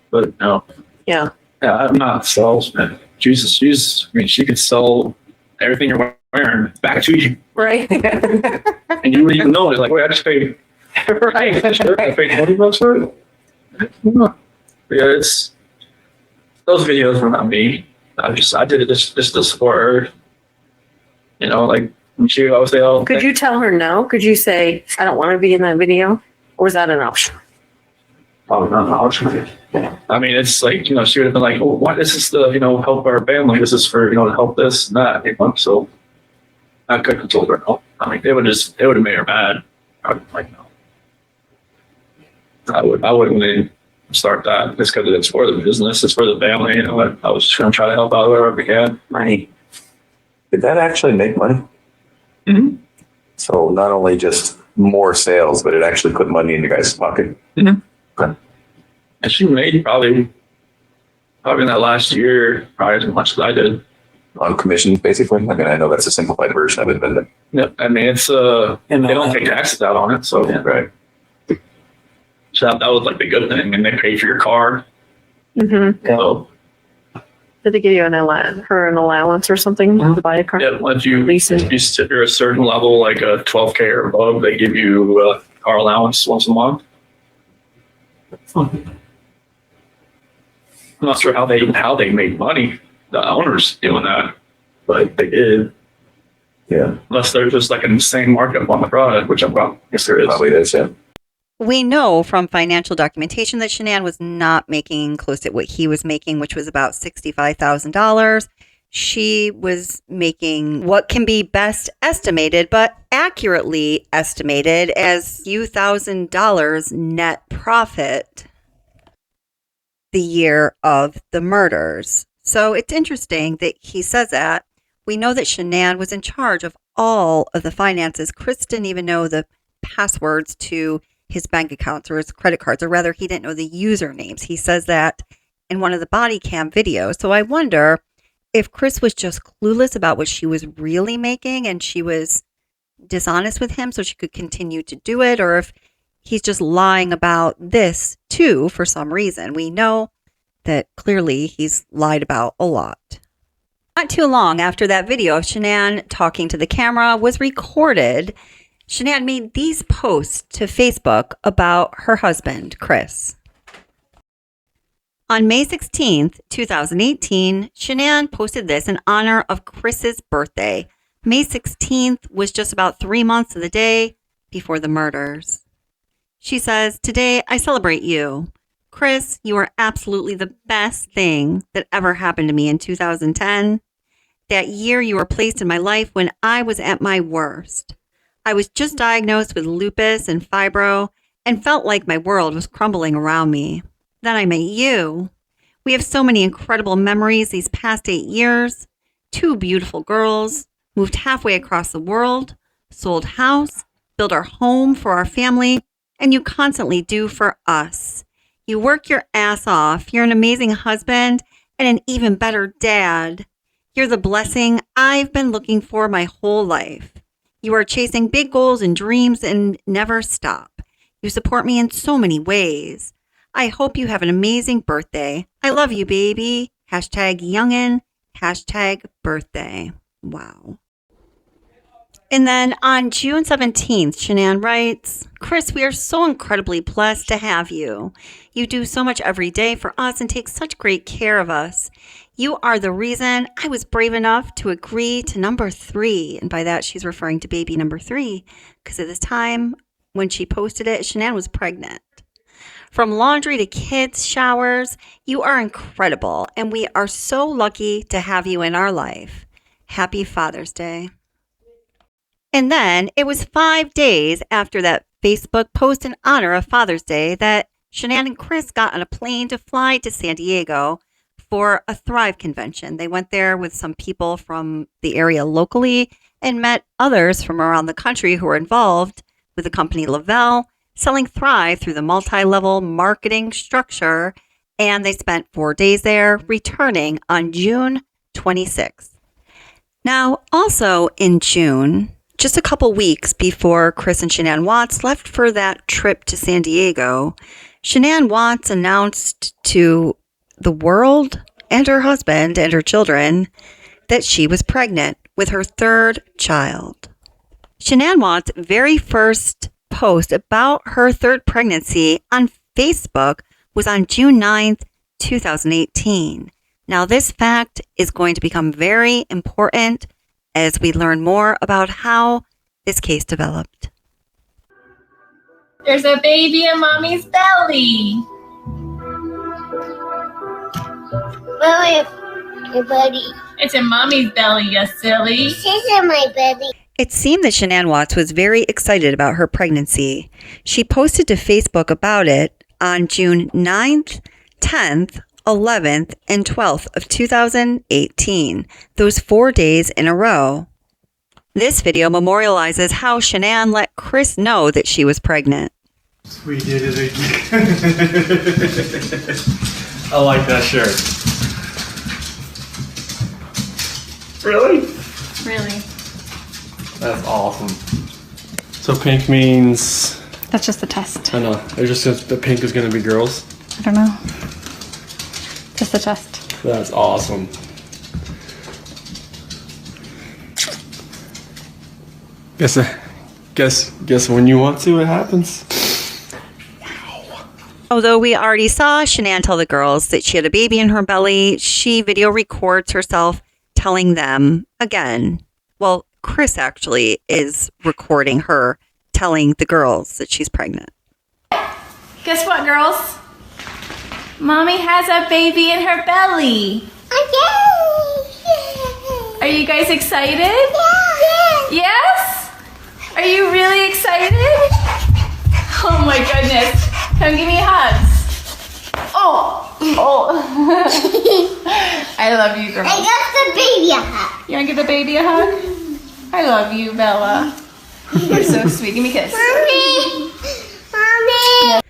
Speaker 5: But no.
Speaker 23: Yeah.
Speaker 5: Yeah, I'm not a salesman. Jesus. I mean, she could sell everything you're wearing back to you.
Speaker 23: Right.
Speaker 5: And you wouldn't even know it. Like, wait, I just paid. Right. I paid $20 for it. Yeah, it's those videos were not me. I did it just to support her. Like she always say, "Oh."
Speaker 23: Could you tell her no? Could you say, "I don't want to be in that video," or was that an option?
Speaker 5: Probably not an option. I mean, it's like she would have been like, "Oh, what? This is to help our family. This is for to help this and that." So I couldn't have told her no. I mean, it would have made her mad. I'd be like, no. I wouldn't even start that. It's because it's for the business, it's for the family. I was just going to try to help out wherever I can.
Speaker 1: Right. Did that actually make money?
Speaker 5: Mm-hmm.
Speaker 1: So not only just more sales, but it actually put money in your guys' pocket.
Speaker 5: Mm-hmm. Okay. And she made probably in that last year, probably as much as I did.
Speaker 1: On commission, basically? I mean, I know that's a simplified version of it, but...
Speaker 5: Yeah, I mean, it's, they don't take taxes out on it, so...
Speaker 1: Yeah, right.
Speaker 5: So that was like the good thing, and they pay for your car.
Speaker 23: Mm-hmm.
Speaker 5: So,
Speaker 23: did they give you an allowance or something to buy a car?
Speaker 5: Yeah, once you're a certain level, like a 12K or above, they give you a car allowance once a month. I'm not sure how they made money. The owners doing that, but they did.
Speaker 1: Yeah.
Speaker 5: Unless there's just like an insane markup on the product, which I guess there is.
Speaker 1: Probably is, yeah.
Speaker 12: We know from financial documentation that Shanann was not making close to what he was making, which was about $65,000. She was making what can be best estimated, but accurately estimated as few $1,000s net profit the year of the murders. So it's interesting that he says that. We know that Shanann was in charge of all of the finances. Chris didn't even know the passwords to his bank accounts or his credit cards, or rather he didn't know the usernames. He says that in one of the body cam videos. So I wonder if Chris was just clueless about what she was really making and she was dishonest with him so she could continue to do it, or if he's just lying about this too for some reason. We know that clearly he's lied about a lot. Not too long after that video of Shanann talking to the camera was recorded, Shanann made these posts to Facebook about her husband, Chris. On May 16th, 2018, Shanann posted this in honor of Chris's birthday. May 16th was just about 3 months to the day before the murders. She says, "Today I celebrate you. Chris, you are absolutely the best thing that ever happened to me in 2010. That year you were placed in my life when I was at my worst. I was just diagnosed with lupus and fibro and felt like my world was crumbling around me. Then I met you. We have so many incredible memories these past 8 years. 2 beautiful girls, moved halfway across the world, sold house, built our home for our family, and you constantly do for us. You work your ass off. You're an amazing husband and an even better dad. You're the blessing I've been looking for my whole life. You are chasing big goals and dreams and never stop. You support me in so many ways. I hope you have an amazing birthday. I love you, baby. #youngin, #birthday. Wow. And then on June 17th, Shanann writes, "Chris, we are so incredibly blessed to have you. You do so much every day for us and take such great care of us. You are the reason I was brave enough to agree to number 3. And by that, she's referring to baby number 3, because at this time when she posted it, Shanann was pregnant. From laundry to kids' showers, you are incredible, and we are so lucky to have you in our life. Happy Father's Day." And then it was 5 days after that Facebook post in honor of Father's Day that Shanann and Chris got on a plane to fly to San Diego for a Thrive convention. They went there with some people from the area locally and met others from around the country who were involved with the company Lavelle, selling Thrive through the multi-level marketing structure. And they spent 4 days there, returning on June 26th. Now, also in June, just a couple weeks before Chris and Shanann Watts left for that trip to San Diego, Shanann Watts announced to the world and her husband and her children that she was pregnant with her 3rd child. Shanann Watts' very first post about her 3rd pregnancy on Facebook was on June 9th, 2018. Now, this fact is going to become very important as we learn more about how this case developed.
Speaker 6: There's a baby in mommy's belly.
Speaker 8: Mommy, your buddy.
Speaker 6: It's in mommy's belly, you silly.
Speaker 8: She's in my belly.
Speaker 12: It seemed that Shanann Watts was very excited about her pregnancy. She posted to Facebook about it on June 9th, 10th, 11th, and 12th of 2018, those 4 days in a row. This video memorializes how Shanann let Chris know that she was pregnant.
Speaker 13: We did it again. I like that shirt. Really?
Speaker 6: Really?
Speaker 13: That's awesome. So pink means...
Speaker 6: That's just the test.
Speaker 13: I know. It just says the pink is going to be girls.
Speaker 6: I don't know. Just the test.
Speaker 13: That's awesome. Guess when you want to, it happens.
Speaker 12: Although we already saw Shanann tell the girls that she had a baby in her belly, she video records herself telling them again. Well, Chris actually is recording her telling the girls that she's pregnant.
Speaker 6: Guess what, girls? Mommy has a baby in her belly. Are you guys excited? Yes? Are you really excited? Oh my goodness. Come give me hugs. Oh. I love you, girls.
Speaker 8: I got the baby a hug.
Speaker 6: You want to give the baby a hug? I love you, Bella. You're so sweet. Give me a kiss.
Speaker 8: Mommy. Mommy.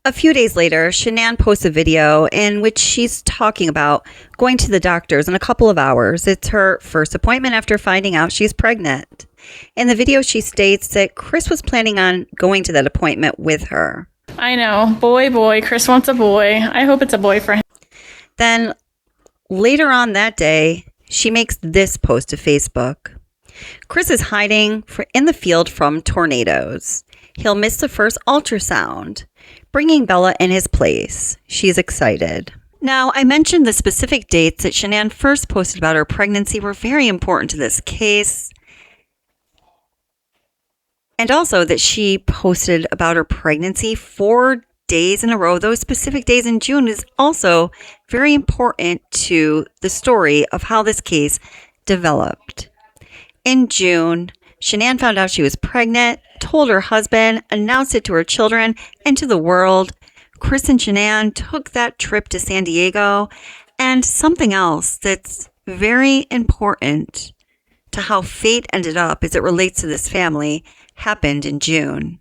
Speaker 12: A few days later, Shanann posts a video in which she's talking about going to the doctors in a couple of hours. It's her first appointment after finding out she's pregnant. In the video, she states that Chris was planning on going to that appointment with her.
Speaker 6: I know. Boy. Chris wants a boy. I hope it's a boy for him.
Speaker 12: Then later on that day, she makes this post to Facebook. Chris is hiding in the field from tornadoes. He'll miss the first ultrasound. bringing Bella in his place. She's excited. Now, I mentioned the specific dates that Shanann first posted about her pregnancy were very important to this case. And also that she posted about her pregnancy 4 days in a row. Those specific days in June is also very important to the story of how this case developed. In June, Shanann found out she was pregnant, told her husband, announced it to her children and to the world. Chris and Shanann took that trip to San Diego. And something else that's very important to how fate ended up as it relates to this family happened in June.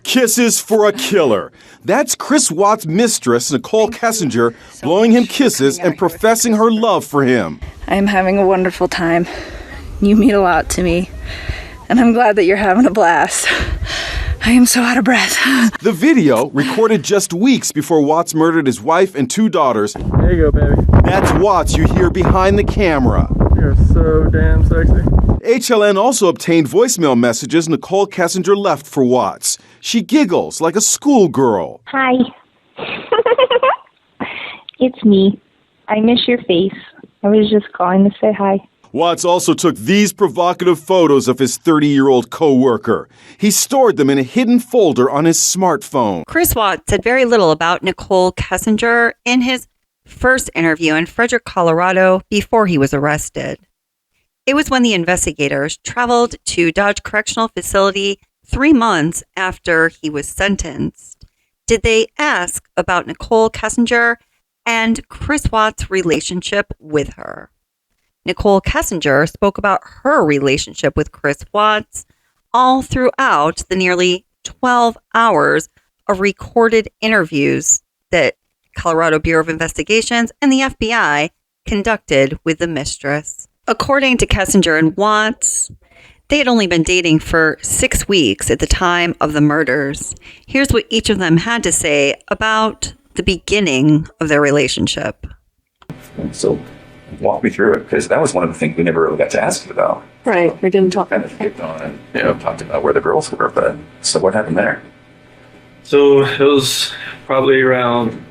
Speaker 3: Kisses for a killer. That's Chris Watts' mistress, Nichol Kessinger, blowing him kisses and professing her love for him.
Speaker 7: I'm having a wonderful time. You mean a lot to me, and I'm glad that you're having a blast. I am so out of breath.
Speaker 3: The video, recorded just weeks before Watts murdered his wife and 2 daughters.
Speaker 11: There you go, baby.
Speaker 3: That's Watts you hear behind the camera.
Speaker 11: You're so damn sexy.
Speaker 3: HLN also obtained voicemail messages Nichol Kessinger left for Watts. She giggles like a schoolgirl.
Speaker 9: Hi. It's me. I miss your face. I was just calling to say hi.
Speaker 3: Watts also took these provocative photos of his 30-year-old co-worker. He stored them in a hidden folder on his smartphone.
Speaker 12: Chris Watts said very little about Nichol Kessinger in his first interview in Frederick, Colorado, before he was arrested. It was when the investigators traveled to Dodge Correctional Facility 3 months after he was sentenced. Did they ask about Nichol Kessinger and Chris Watts' relationship with her? Nichol Kessinger spoke about her relationship with Chris Watts all throughout the nearly 12 hours of recorded interviews that Colorado Bureau of Investigations and the FBI conducted with the Mistress. According to Kessinger and Watts, they had only been dating for 6 weeks at the time of the murders. Here's what each of them had to say about the beginning of their relationship.
Speaker 1: So walk me through it, because that was one of the things we never really got to ask you about.
Speaker 23: Right, we didn't talk.
Speaker 1: Kind of picked on and talked about where the girls were, but so what happened there?
Speaker 5: So it was probably around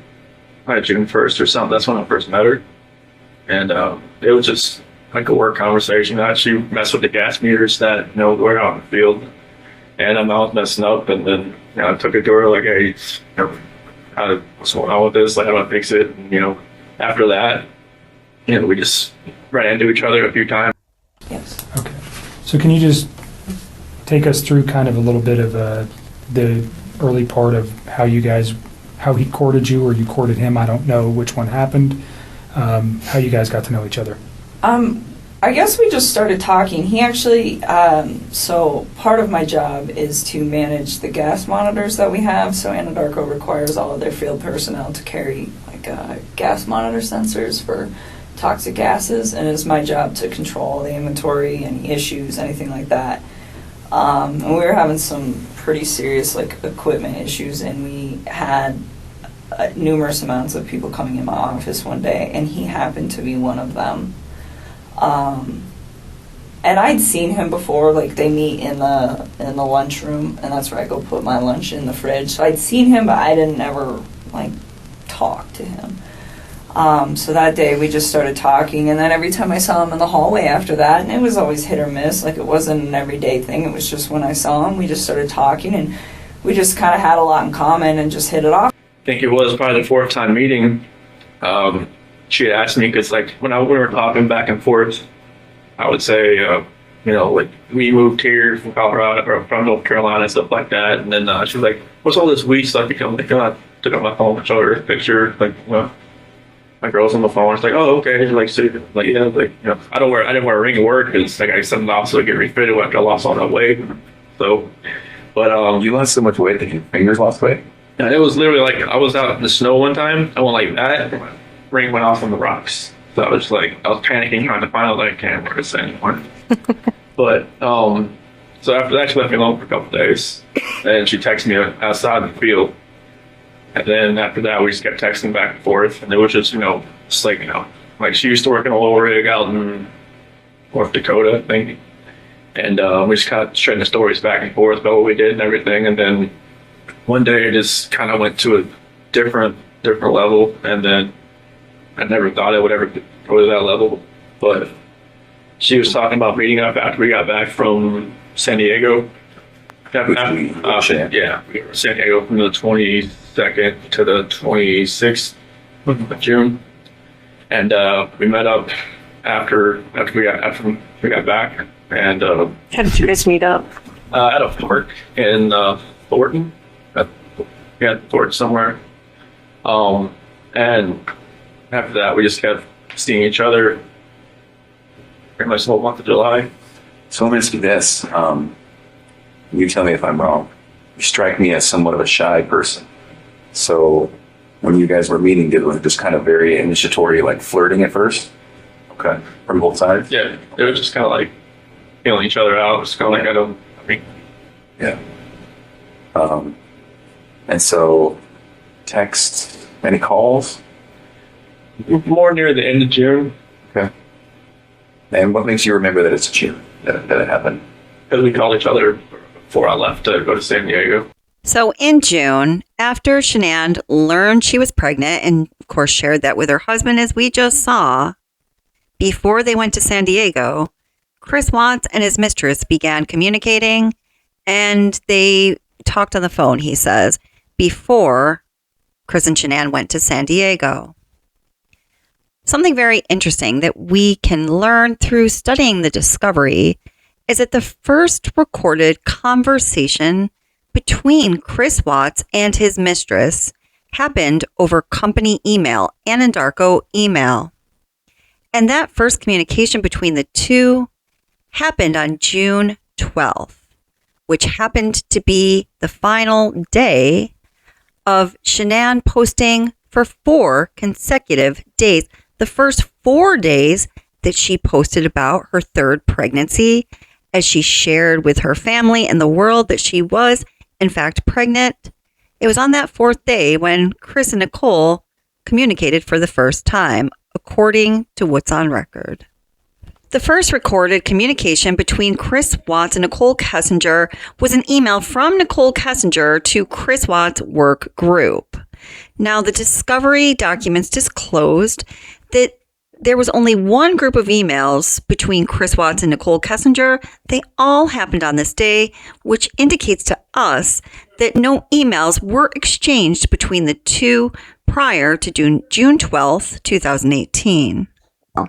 Speaker 5: June 1st or something. That's when I first met her. And it was just like a work conversation. She messed with the gas meters that, were out in the field. And I was messing up, and then, I took it to her like, hey, what's going on with this? Like, how do I fix it? And, after that, we just ran into each other a few times.
Speaker 4: Yes.
Speaker 24: Okay. So can you just take us through kind of a little bit of the early part of how he courted you or you courted him? I don't know which one happened. How you guys got to know each other?
Speaker 4: I guess we just started talking. He actually, so part of my job is to manage the gas monitors that we have. So Anadarko requires all of their field personnel to carry gas monitor sensors for toxic gases, and it's my job to control the inventory, any issues, anything like that. And we were having some pretty serious equipment issues, and we had numerous amounts of people coming in my office one day, and he happened to be one of them. And I'd seen him before, they meet in the lunchroom, and that's where I go put my lunch in the fridge. So I'd seen him, but I didn't ever talk to him. So that day we just started talking, and then every time I saw him in the hallway after that, and it was always hit or miss, it wasn't an everyday thing, it was just when I saw him, we just started talking, and we just kind of had a lot in common and just hit it off.
Speaker 5: I think it was probably the 4th time meeting. She had asked me, because when we were talking back and forth, I would say, we moved here from Colorado or from North Carolina and stuff like that, and then she was like, "What's all this weed stuff?" Because I took out my phone and showed her a picture, my girl's on the phone. It's like, "Oh, okay." She's yeah, I didn't wear a ring of work because I sent it off so to get refitted after I lost all that weight. So, but
Speaker 1: you lost so much weight that your fingers lost weight.
Speaker 5: Yeah, it was literally I was out in the snow one time. I went like that. My ring went off on the rocks. So I was panicking, trying to find out I can't wear this anymore. But so after that, she left me alone for a couple days, and she texted me outside the field. And then after that, we just kept texting back and forth, and it was just she used to work in a little rig out in North Dakota, I think. And we just kind of trading the stories back and forth about what we did and everything. And then one day it just kind of went to a different level. And then I never thought it would ever go to that level. But she was talking about meeting up after we got back from San Diego. Yeah, we were in San Diego from the 22nd to the 26th of June. And we met up after we got back. And
Speaker 23: how did you guys meet up?
Speaker 5: At a park in Thornton. Thornton somewhere. And after that, we just kept seeing each other pretty much the whole month of July.
Speaker 1: So let me ask you this. You tell me if I'm wrong. You strike me as somewhat of a shy person. So when you guys were meeting, did it was just kind of very initiatory, like flirting at first? Okay. From both sides?
Speaker 5: Yeah. It was just kind of like feeling each other out. It was kind of like,
Speaker 1: Yeah. And so text, any calls?
Speaker 5: More near the end of June.
Speaker 1: Okay. And what makes you remember that it's June, that it happened?
Speaker 5: Because we called each other before I left to go to San Diego.
Speaker 12: So in June, after Shanann learned she was pregnant and, of course, shared that with her husband, as we just saw, before they went to San Diego, Chris Watts and his mistress began communicating, and they talked on the phone, he says, before Chris and Shanann went to San Diego. Something very interesting that we can learn through studying the discovery is that the first recorded conversation between Chris Watts and his mistress happened over company email, Anadarko email. And that first communication between the two happened on June 12th, which happened to be the final day of Shanann posting for 4 consecutive days. The first 4 days that she posted about her third pregnancy, as she shared with her family and the world that she was, in fact, pregnant. It was on that 4th day when Chris and Nichol communicated for the first time, according to what's on record. The first recorded communication between Chris Watts and Nichol Kessinger was an email from Nichol Kessinger to Chris Watts' work group. Now, the discovery documents disclosed that there was only one group of emails between Chris Watts and Nichol Kessinger. They all happened on this day, which indicates to us that no emails were exchanged between the two prior to June 12th, 2018.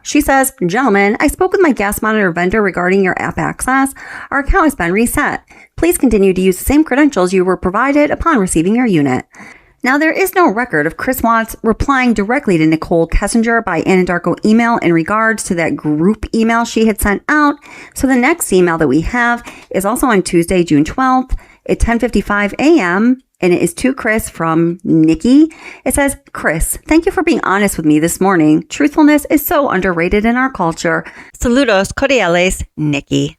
Speaker 10: She says, "Gentlemen, I spoke with my gas monitor vendor regarding your app access. Our account has been reset. Please continue to use the same credentials you were provided upon receiving your unit." Now, there is no record of Chris Watts replying directly to Nichol Kessinger by Anadarko email in regards to that group email she had sent out. So the next email that we have is also on Tuesday, June 12th at 10:55 a.m., and it is to Chris from Nikki. It says, "Chris, thank you for being honest with me this morning. Truthfulness is so underrated in our culture.
Speaker 12: Saludos cordiales, Nikki."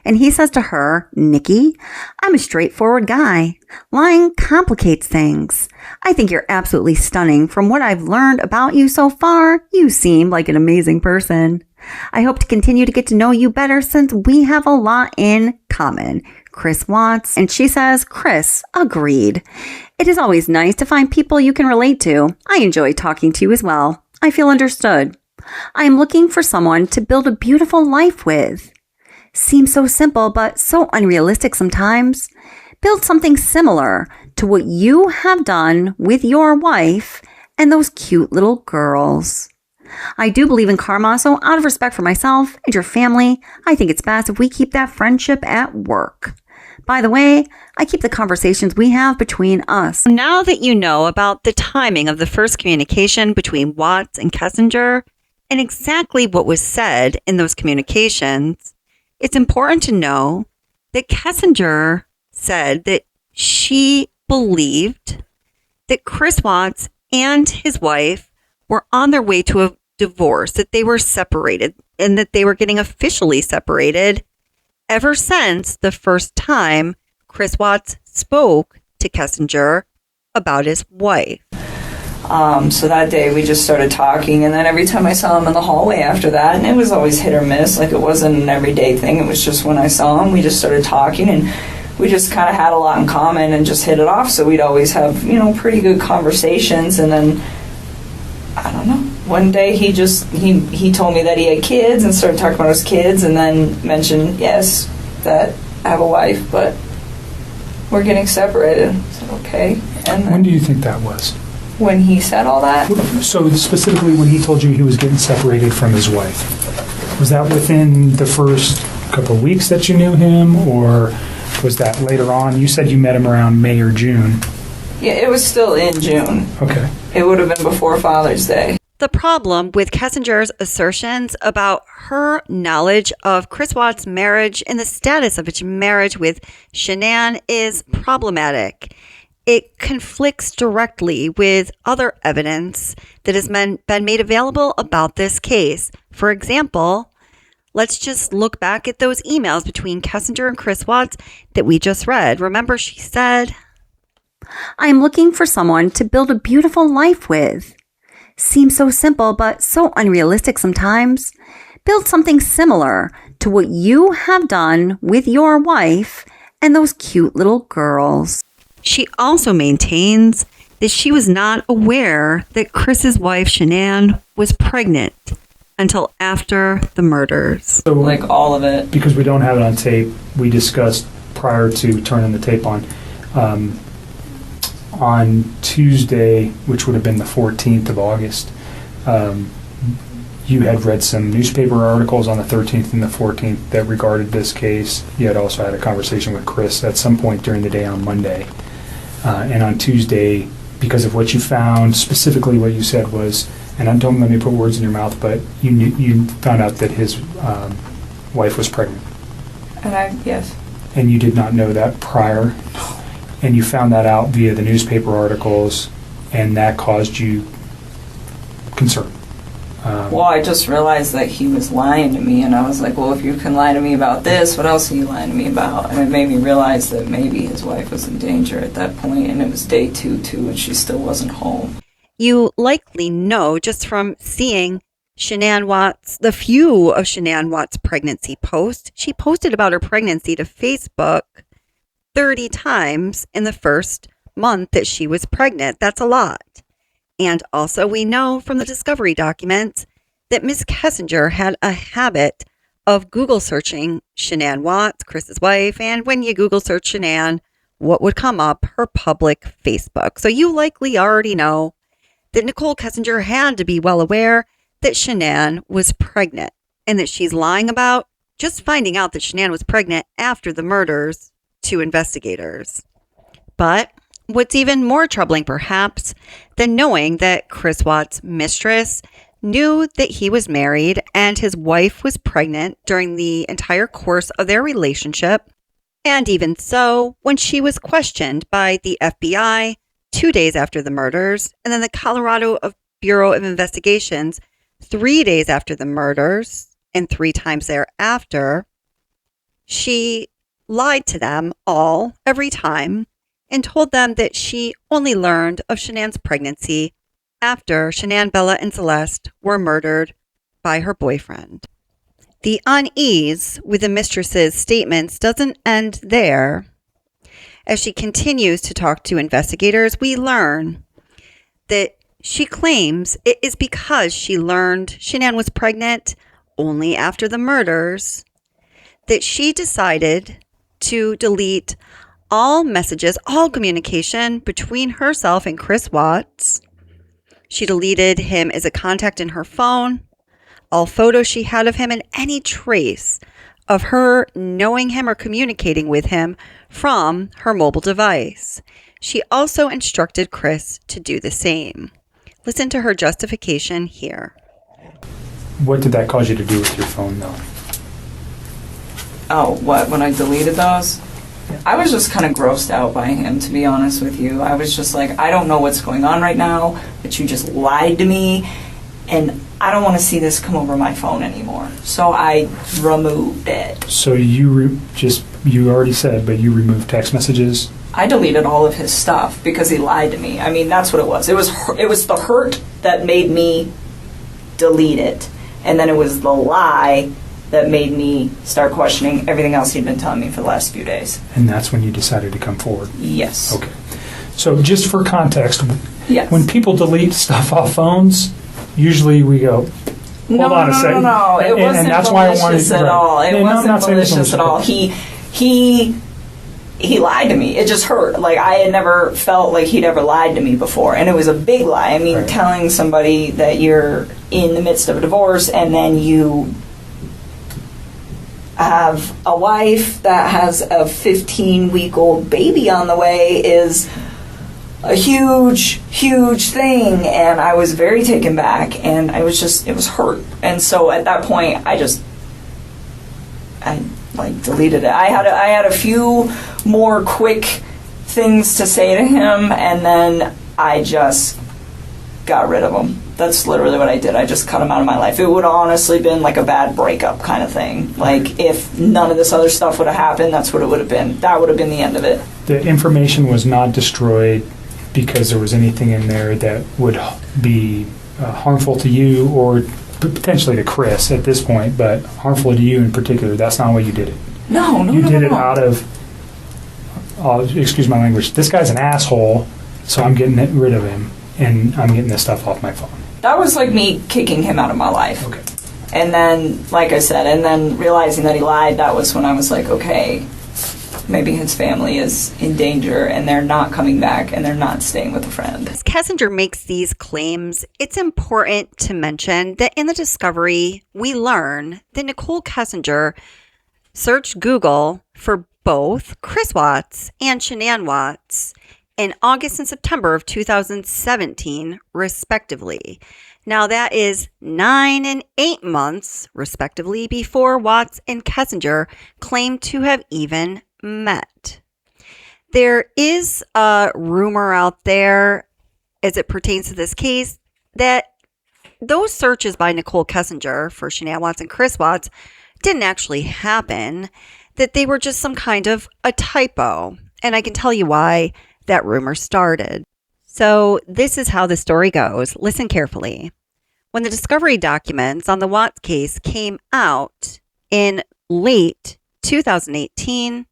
Speaker 10: And he says to her, "Nikki, I'm a straightforward guy. Lying complicates things. I think you're absolutely stunning. From what I've learned about you so far, you seem like an amazing person. I hope to continue to get to know you better since we have a lot in common. Chris Watts." And she says, "Chris, agreed. It is always nice to find people you can relate to. I enjoy talking to you as well. I feel understood. I am looking for someone to build a beautiful life with. Seems so simple, but so unrealistic sometimes. Build something similar to what you have done with your wife and those cute little girls. I do believe in karma, so out of respect for myself and your family, I think it's best if we keep that friendship at work. By the way, I keep the conversations we have between us."
Speaker 12: Now that you know about the timing of the first communication between Watts and Kessinger and exactly what was said in those communications, it's important to know that Kessinger said that she believed that Chris Watts and his wife were on their way to a divorce, that they were separated, and that they were getting officially separated ever since the first time Chris Watts spoke to Kessinger about his wife.
Speaker 4: So that day we just started talking, and then every time I saw him in the hallway after that, and it was always hit or miss, like it wasn't an everyday thing, it was just when I saw him, we just started talking, and we just kind of had a lot in common and just hit it off, so we'd always have, pretty good conversations. And then, I don't know, one day he told me that he had kids and started talking about his kids, and then mentioned, yes, that I have a wife, but we're getting separated. I said, okay. And
Speaker 24: When do you think that was?
Speaker 4: When he said all that?
Speaker 24: So specifically when he told you he was getting separated from his wife, was that within the first couple of weeks that you knew him, or was that later on? You said you met him around May or June.
Speaker 4: Yeah, it was still in June.
Speaker 24: Okay.
Speaker 4: It would have been before Father's Day.
Speaker 12: The problem with Kessinger's assertions about her knowledge of Chris Watts' marriage and the status of his marriage with Shanann is problematic. It conflicts directly with other evidence that has been made available about this case. For example, let's just look back at those emails between Kessinger and Chris Watts that we just read. Remember, she said,
Speaker 10: I am looking for someone to build a beautiful life with. Seems so simple, but so unrealistic sometimes. Build something similar to what you have done with your wife and those cute little girls.
Speaker 12: She also maintains that she was not aware that Chris's wife, Shanann, was pregnant until after the murders.
Speaker 24: So,
Speaker 4: like all of it.
Speaker 24: Because we don't have it on tape, we discussed prior to turning the tape on Tuesday, which would have been the 14th of August, you had read some newspaper articles on the 13th and the 14th that regarded this case. You had also had a conversation with Chris at some point during the day on Monday. And on Tuesday, because of what you found, specifically what you said was, and don't let me put words in your mouth, but you found out that his wife was pregnant.
Speaker 4: Yes.
Speaker 24: And you did not know that prior. And you found that out via the newspaper articles, and that caused you concern.
Speaker 4: Well, I just realized that he was lying to me, and I was like, well, if you can lie to me about this, what else are you lying to me about? And it made me realize that maybe his wife was in danger at that point, and it was day 2, too, and she still wasn't home.
Speaker 12: You likely know just from seeing Shanann Watts, the few of Shanann Watts' pregnancy posts. She posted about her pregnancy to Facebook 30 times in the first month that she was pregnant. That's a lot. And also we know from the discovery documents that Miss Kessinger had a habit of Google searching Shanann Watts, Chris's wife, and when you Google search Shanann, what would come up? Her public Facebook. So you likely already know that Nichol Kessinger had to be well aware that Shanann was pregnant and that she's lying about just finding out that Shanann was pregnant after the murders to investigators. But what's even more troubling, perhaps, than knowing that Chris Watts' mistress knew that he was married and his wife was pregnant during the entire course of their relationship, and even so, when she was questioned by the FBI 2 days after the murders, and then the Colorado Bureau of Investigations 3 days after the murders, and 3 times thereafter, she lied to them all every time and told them that she only learned of Shanann's pregnancy after Shanann, Bella, and Celeste were murdered by her boyfriend. The unease with the mistress's statements doesn't end there. As she continues to talk to investigators, we learn that she claims it is because she learned Shanann was pregnant only after the murders that she decided to delete all messages, all communication between herself and Chris Watts. She deleted him as a contact in her phone, all photos she had of him, and any trace of her knowing him or communicating with him from her mobile device. She also instructed Chris to do the same. Listen to her justification here.
Speaker 24: What did that cause you to do with your phone, though?
Speaker 4: Oh, what? When I deleted those? I was just kind of grossed out by him, to be honest with you. I was just like, I don't know what's going on right now, but you just lied to me, and I don't want to see this come over my phone anymore. So I removed it.
Speaker 24: So you already said, but you removed text messages?
Speaker 4: I deleted all of his stuff because he lied to me. I mean, that's what it was. It was the hurt that made me delete it, and then it was the lie that made me start questioning everything else he'd been telling me for the last few days.
Speaker 24: And that's when you decided to come forward?
Speaker 4: Yes.
Speaker 24: Okay. So just for context,
Speaker 4: yes.
Speaker 24: When people delete stuff off phones, usually we go, hold on a second.
Speaker 4: No. It wasn't malicious at all. It wasn't malicious at all. He lied to me. It just hurt. Like, I had never felt like he'd ever lied to me before. And it was a big lie. I mean, telling somebody that you're in the midst of a divorce and then you have a wife that has a 15-week-old baby on the way is a huge, huge thing. And I was very taken back, and it was hurt. And so at that point, I deleted it. I had a few more quick things to say to him, and then I just got rid of him. That's literally what I did. I just cut him out of my life. It would have honestly been like a bad breakup kind of thing. Like, if none of this other stuff would have happened, that's what it would have been. That would have been the end of it.
Speaker 24: The information was not destroyed because there was anything in there that would be harmful to you or potentially to Chris at this point, but harmful to you in particular. That's not why you did it.
Speaker 4: No.
Speaker 24: You did it out of, excuse my language, this guy's an asshole, so I'm getting rid of him, and I'm getting this stuff off my phone.
Speaker 4: That was like me kicking him out of my life.
Speaker 24: Okay.
Speaker 4: And then, like I said, and then realizing that he lied, that was when I was like, okay, maybe his family is in danger and they're not coming back and they're not staying with a friend.
Speaker 12: As Kessinger makes these claims, it's important to mention that in the discovery, we learn that Nichol Kessinger searched Google for both Chris Watts and Shanann Watts in August and September of 2017, respectively. Now, that is 9 and 8 months, respectively, before Watts and Kessinger claim to have even met. There is a rumor out there, as it pertains to this case, that those searches by Nichol Kessinger for Shanann Watts and Chris Watts didn't actually happen, that they were just some kind of a typo. And I can tell you why that rumor started. So this is how the story goes. Listen carefully. When the discovery documents on the Watts case came out in late 2018,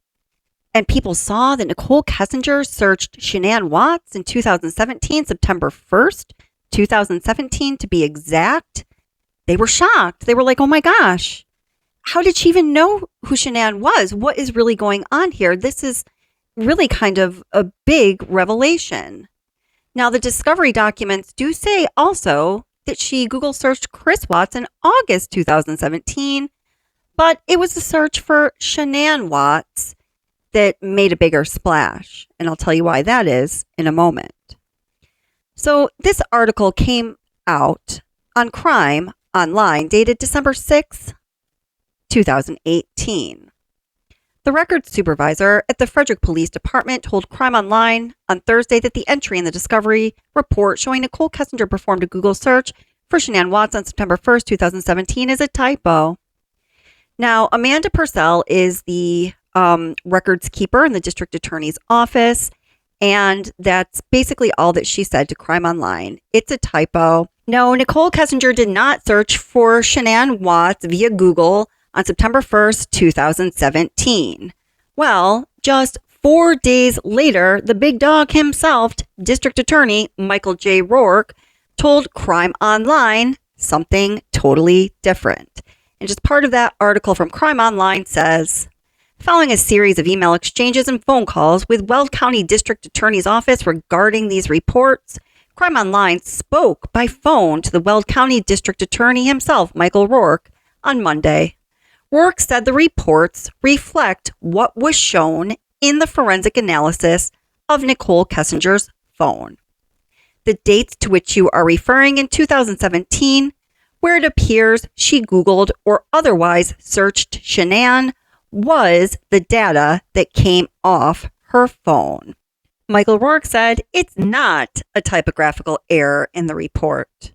Speaker 12: and people saw that Nichol Kessinger searched Shanann Watts in 2017, September 1st, 2017 to be exact, they were shocked. They were like, oh my gosh, how did she even know who Shanann was? What is really going on here? This is really kind of a big revelation. Now, the discovery documents do say also that she Google searched Chris Watts in August 2017, but it was a search for Shanann Watts that made a bigger splash. And I'll tell you why that is in a moment. So this article came out on Crime Online, dated December 6, 2018. The records supervisor at the Frederick Police Department told Crime Online on Thursday that the entry in the discovery report showing Nichol Kessinger performed a Google search for Shanann Watts on September 1st, 2017 is a typo. Now, Amanda Purcell is the records keeper in the district attorney's office, and that's basically all that she said to Crime Online. It's a typo. No, Nichol Kessinger did not search for Shanann Watts via Google on September 1st, 2017. Well, just 4 days later, the big dog himself, District Attorney Michael J. Rourke, told Crime Online something totally different. And just part of that article from Crime Online says, following a series of email exchanges and phone calls with Weld County District Attorney's Office regarding these reports, Crime Online spoke by phone to the Weld County District Attorney himself, Michael Rourke, on Monday. Rourke said the reports reflect what was shown in the forensic analysis of Nichol Kessinger's phone. The dates to which you are referring in 2017, where it appears she Googled or otherwise searched Shanann, was the data that came off her phone. Michael Rourke said it's not a typographical error in the report.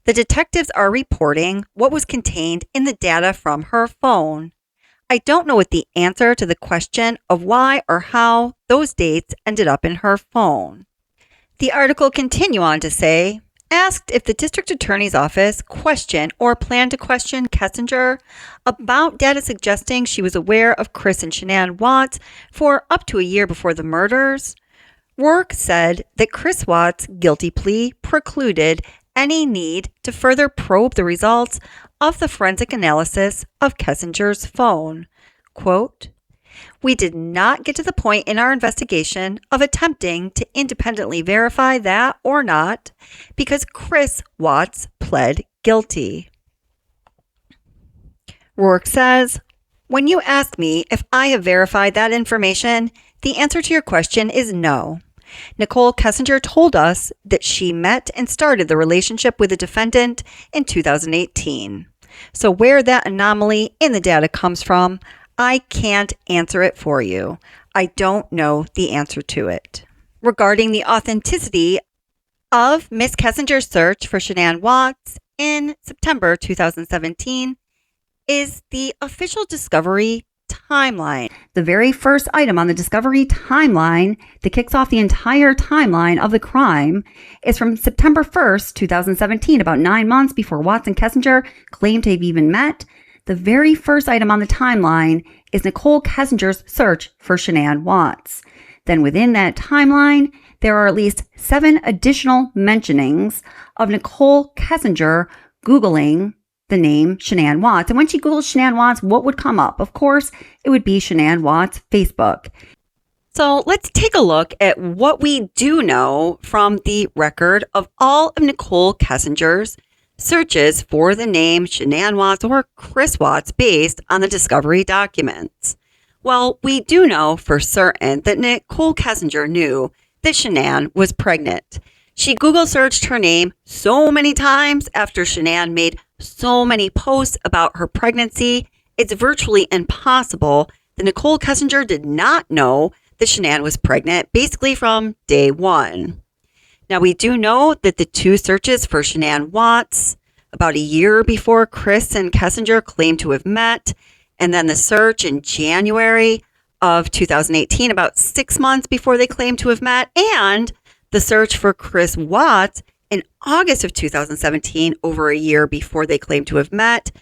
Speaker 12: The detectives are reporting what was contained in the data from her phone. I don't know what the answer to the question of why or how those dates ended up in her phone. The article continued on to say, asked if the district attorney's office questioned or planned to question Kessinger about data suggesting she was aware of Chris and Shanann Watts for up to a year before the murders, Rourke said that Chris Watts' guilty plea precluded any need to further probe the results of the forensic analysis of Kessinger's phone. Quote, "We did not get to the point in our investigation of attempting to independently verify that or not because Chris Watts pled guilty." Rourke says, "When you ask me if I have verified that information, the answer to your question is no. Nichol Kessinger told us that she met and started the relationship with the defendant in 2018. So where that anomaly in the data comes from, I can't answer it for you. I don't know the answer to it." Regarding the authenticity of Miss Kessinger's search for Shanann Watts in September 2017 is the official discovery timeline.
Speaker 10: The very first item on the discovery timeline that kicks off the entire timeline of the crime is from September 1st, 2017, about 9 months before Watts and Kessinger claimed to have even met. The very first item on the timeline is Nichol Kessinger's search for Shanann Watts. Then within that timeline, there are at least 7 additional mentionings of Nichol Kessinger Googling the name Shanann Watts. And when she Googled Shanann Watts, what would come up? Of course, it would be Shanann Watts' Facebook.
Speaker 12: So let's take a look at what we do know from the record of all of Nichol Kessinger's searches for the name Shanann Watts or Chris Watts based on the discovery documents. Well, we do know for certain that Nichol Kessinger knew that Shanann was pregnant. She Google searched her name so many times after Shanann made so many posts about her pregnancy, it's virtually impossible that Nichol Kessinger did not know that Shanann was pregnant basically from day one. Now, we do know that the 2 searches for Shanann Watts, about a year before Chris and Kessinger claimed to have met, and then the search in January of 2018, about 6 months before they claimed to have met, and the search for Chris Watts in August of 2017, over a year before they claimed to have met.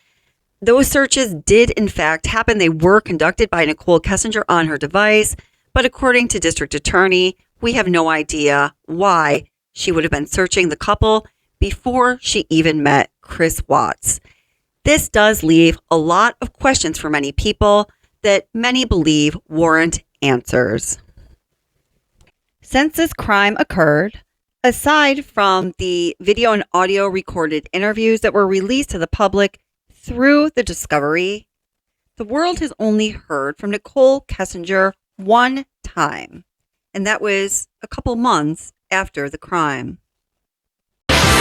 Speaker 12: Those searches did in fact happen. They were conducted by Nichol Kessinger on her device, but according to District Attorney, we have no idea why she would have been searching the couple before she even met Chris Watts. This does leave a lot of questions for many people that many believe warrant answers. Since this crime occurred, aside from the video and audio recorded interviews that were released to the public through the discovery, the world has only heard from Nichol Kessinger one time, and that was a couple months after the crime.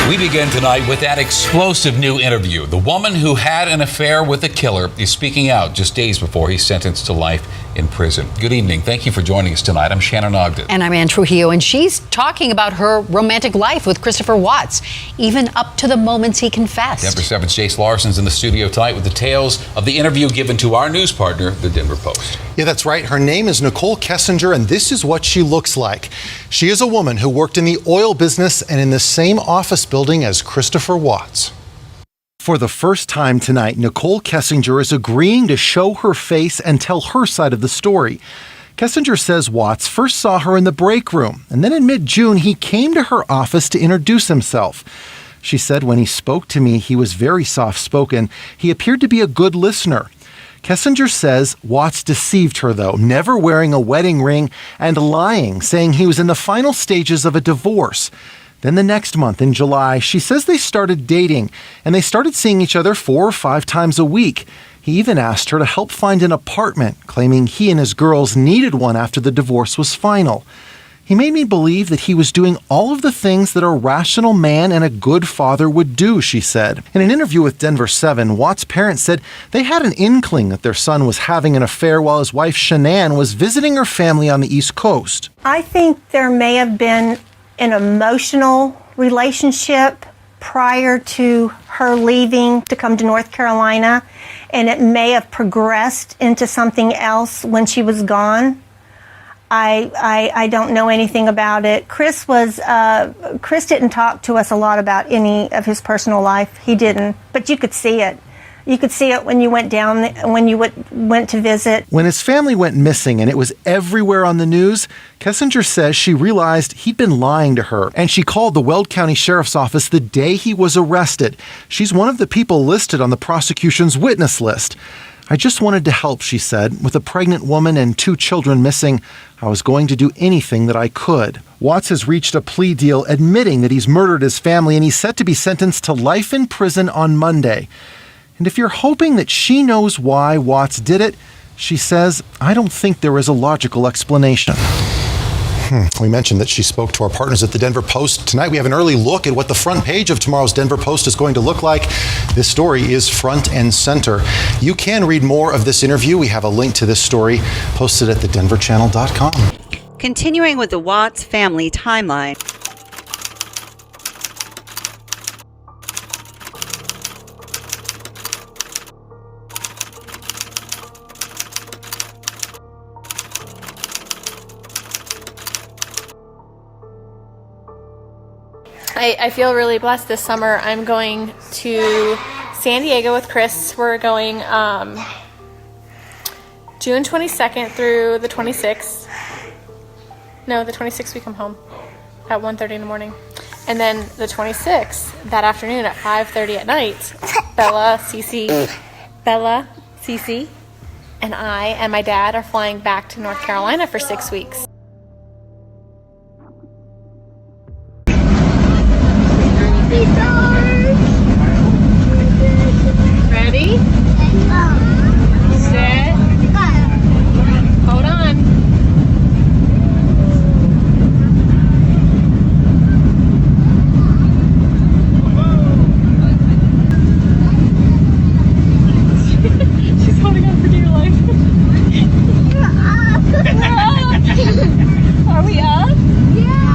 Speaker 14: We begin tonight with that explosive new interview. The woman who had an affair with the killer is speaking out just days before he's sentenced to life in prison. Good evening. Thank you for joining us tonight. I'm Shanann Ogden.
Speaker 15: And I'm Ann Trujillo, and she's talking about her romantic life with Christopher Watts, even up to the moments he confessed.
Speaker 14: Denver 7's Jace Larson's in the studio tonight with details of the interview given to our news partner, the Denver Post.
Speaker 16: Yeah, that's right. Her name is Nichol Kessinger, and this is what she looks like. She is a woman who worked in the oil business and in the same office building as Christopher Watts. For the first time tonight, Nichol Kessinger is agreeing to show her face and tell her side of the story. Kessinger says Watts first saw her in the break room, and then in mid-June, he came to her office to introduce himself. She said when he spoke to me, he was very soft-spoken. He appeared to be a good listener. Kessinger says Watts deceived her, though, never wearing a wedding ring and lying, saying he was in the final stages of a divorce. Then the next month, in July, she says they started dating, and they started seeing each other 4 or 5 times a week. He even asked her to help find an apartment, claiming he and his girls needed one after the divorce was final. He made me believe that he was doing all of the things that a rational man and a good father would do, she said. In an interview with Denver 7, Watts' parents said they had an inkling that their son was having an affair while his wife Shanann was visiting her family on the East Coast.
Speaker 19: I think there may have been an emotional relationship prior to her leaving to come to North Carolina. and it may have progressed into something else when she was gone. I don't know anything about it. Chris didn't talk to us a lot about any of his personal life. He didn't, but you could see it. You could see it when you went down, when you went to visit.
Speaker 16: When his family went missing and it was everywhere on the news, Kessinger says she realized he'd been lying to her, and she called the Weld County Sheriff's Office the day he was arrested. She's one of the people listed on the prosecution's witness list. I just wanted to help, she said. With a pregnant woman and 2 children missing, I was going to do anything that I could. Watts has reached a plea deal admitting that he's murdered his family, and he's set to be sentenced to life in prison on Monday. And if you're hoping that she knows why Watts did it, she says, I don't think there is a logical explanation. We mentioned that she spoke to our partners at the Denver Post. Tonight we have an early look at what the front page of tomorrow's Denver Post is going to look like. This story is front and center. You can read more of this interview. We have a link to this story posted at thedenverchannel.com.
Speaker 12: Continuing with the Watts family timeline.
Speaker 6: I feel really blessed this summer. I'm going to San Diego with Chris. We're going June 22nd through the 26th. No, the 26th we come home at 1:30 in the morning. And then the 26th, that afternoon at 5:30 at night, Bella, Cece, and I and my dad are flying back to North Carolina for 6 weeks. Ready? Set. Hold on. She's holding on for dear life. Are we up? Yeah.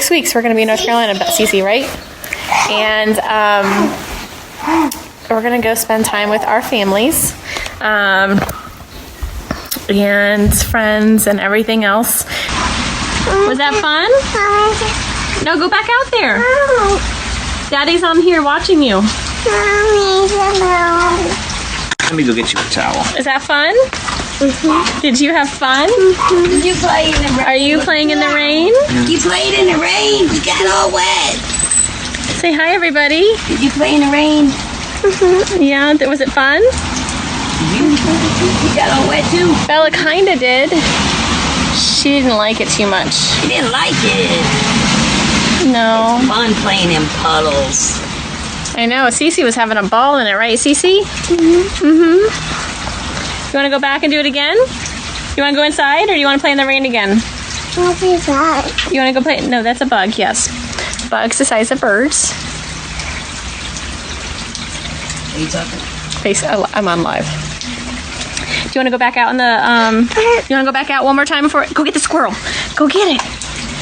Speaker 6: Weeks we're going to be in North Carolina, Cece, right? And we're going to go spend time with our families and friends and everything else. Was that fun? No, go back out there. Daddy's on here watching you.
Speaker 22: Let me go get you a towel.
Speaker 6: Is that fun? Mm-hmm. Did you have fun?
Speaker 8: Mm-hmm. Did you play in the rain?
Speaker 6: Are you playing in the rain?
Speaker 8: You played in the rain. You got all wet.
Speaker 6: Say hi, everybody.
Speaker 8: Did you play in the rain?
Speaker 6: Mm-hmm. Yeah, was it fun?
Speaker 8: You got all wet too.
Speaker 6: Bella kind of did. She didn't like it too much.
Speaker 8: She didn't like it.
Speaker 6: No.
Speaker 8: It's fun playing in puddles.
Speaker 6: I know. Cece was having a ball in it, right, Cece? Mm-hmm. Mm-hmm. You want to go back and do it again? You want to go inside, or do you want to play in the rain again?
Speaker 8: I'll play inside.
Speaker 6: You want to go play? No, that's a bug, yes. Bugs the size of birds.
Speaker 8: Are you talking?
Speaker 6: I'm on live. Do you want to go back out in the, you want to go back out one more time before, go get the squirrel. Go get it.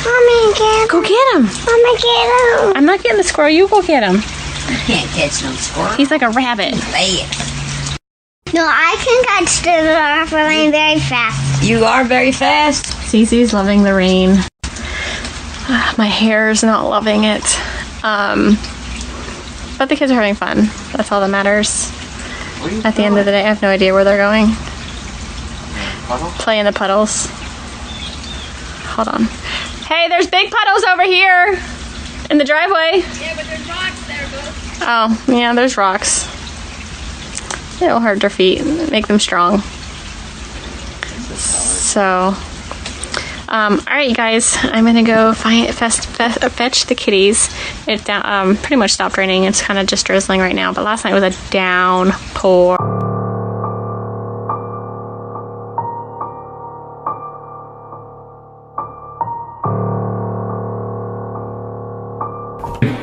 Speaker 8: Mommy, get him.
Speaker 6: Go get him.
Speaker 8: Mommy, get him.
Speaker 6: I'm not getting the squirrel, you go get him.
Speaker 8: You can't catch no squirrel.
Speaker 6: He's like a rabbit.
Speaker 8: Bad. No, I can catch the rain very fast. You are very fast?
Speaker 6: Cece's loving the rain. My hair's not loving it. But the kids are having fun. That's all that matters. At the end of the day, I have no idea where they're going. Play in the puddles. Hold on. Hey, there's big puddles over here in the driveway.
Speaker 8: Yeah, but there's rocks there, boo.
Speaker 6: Oh, yeah, there's rocks. It'll hurt their feet, make them strong. So, all right, you guys, I'm gonna go fetch the kitties. It pretty much stopped raining. It's kind of just drizzling right now, but last night was a downpour.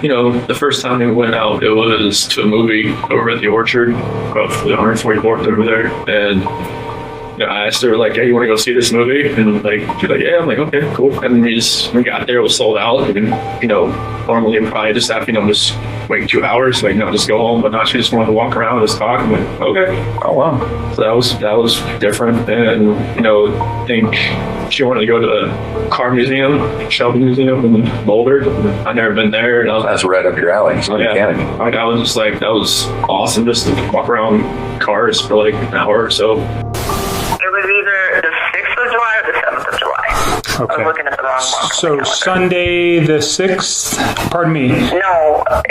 Speaker 5: You know, the first time we went out, it was to a movie over at the Orchard, about the 144th over there, and you know, I asked her, like, hey, you want to go see this movie? And like, she's like, yeah. I'm like, okay, cool. And we got there, it was sold out. And, you know, normally we probably just have, you know, just wait 2 hours, like, you know, just go home. But now she just wanted to walk around and just talk. I'm like, okay. Oh, wow. So that was different. And, you know, I think she wanted to go to the car museum, Shelby Museum in Boulder. I've never been there. And
Speaker 1: That's right up your alley.
Speaker 5: Yeah, I was just like, that was awesome just to walk around cars for like an hour or so.
Speaker 2: It was either the 6th of July or the 7th of July. I was looking at the wrong one.
Speaker 24: So Sunday the 6th? Pardon me.
Speaker 2: No, I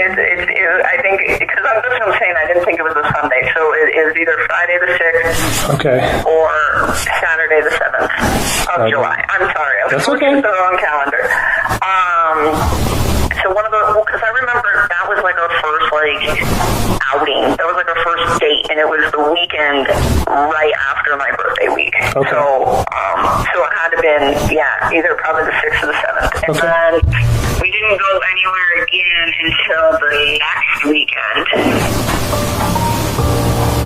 Speaker 2: think, because that's what I'm saying, I didn't think it was a Sunday. So it is either Friday the 6th or Saturday the 7th of July. I'm sorry, I was looking at the wrong calendar. So because I remember that was like our first outing. That was like our first date, and it was the weekend right after my birthday week. Okay. So it had to have been, either probably the 6th or the 7th. And then we didn't go anywhere again until the next weekend.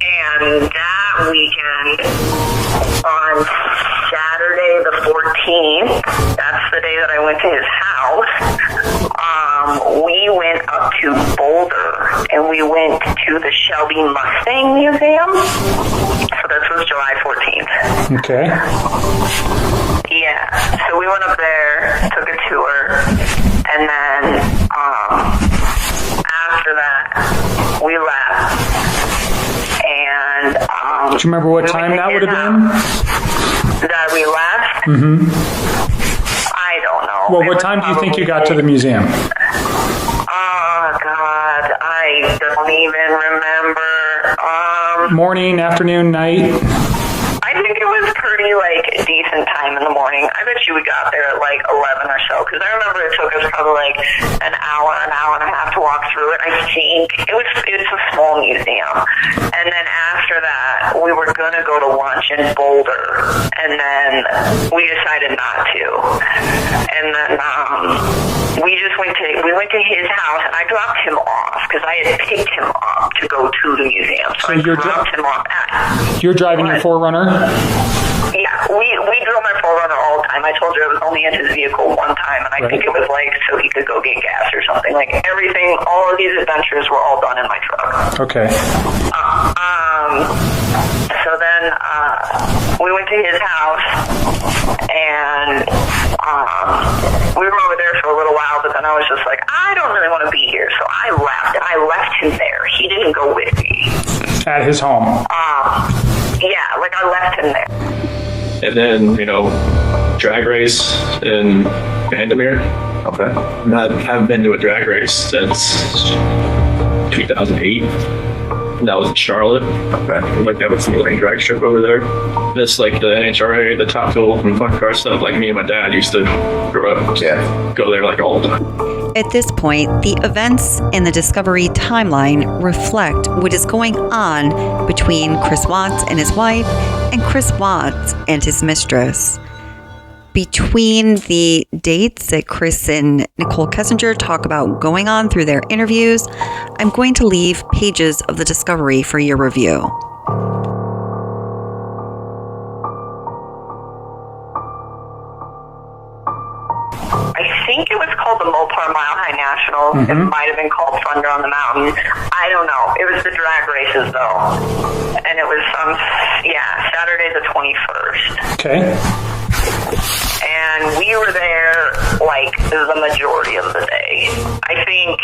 Speaker 2: And that weekend, on Saturday the 14th, that's the day that I went to his house, we went up to Boulder and we went to the Shelby Mustang Museum. So this was July 14th.
Speaker 24: Okay.
Speaker 2: Yeah, so we went up there, took a tour, and then after that, we left. And
Speaker 24: do you remember what time that would have been?
Speaker 2: That we left?
Speaker 24: Mm-hmm.
Speaker 2: I don't know.
Speaker 24: Well, what time do you think you got to the museum?
Speaker 2: Oh, God, I don't even remember.
Speaker 24: Morning, afternoon, night?
Speaker 2: I think it was pretty, decent time in the morning. I bet you we got there at, 11 or so, because I remember it took us probably, an hour and a half to walk through it. I think it's a small museum. And then after that, we were going to go to lunch in Boulder, and then we decided not to. And then we went to his house, and I dropped him off, because I had picked him up to go to the museum. So I dropped him off at...
Speaker 24: You're driving your 4Runner?
Speaker 2: Yeah, we drove my 4Runner all the time. I told you I was only in his vehicle one time, and I think it was so he could go get gas or something. Everything, all of these adventures were all done in my truck.
Speaker 24: Okay.
Speaker 2: So then we went to his house, and we were over there for a little while, but then I was just like, I don't really want to be here, so I left, and I left him there. He didn't go with me.
Speaker 24: At his home?
Speaker 2: Yeah, I left him there.
Speaker 5: And then, drag race in Vandermeer.
Speaker 1: Okay.
Speaker 5: I haven't been to a drag race since 2008. And that was in Charlotte. Okay. That was the drag strip over there. This the NHRA, the Top Fuel and Fun Car stuff. Me and my dad used to grow up. Yeah. Go there all the time.
Speaker 12: At this point, the events in the Discovery timeline reflect what is going on between Chris Watts and his wife and Chris Watts and his mistress. Between the dates that Chris and Nichol Kessinger talk about going on through their interviews, I'm going to leave pages of the Discovery for your review.
Speaker 2: I think it was called the Mopar Mile High National.
Speaker 24: Mm-hmm.
Speaker 2: It might have been called Thunder on the Mountain. I don't know. It was the drag races, though. And it was Saturday the 21st.
Speaker 24: Okay.
Speaker 2: And we were there, the majority of the day. I think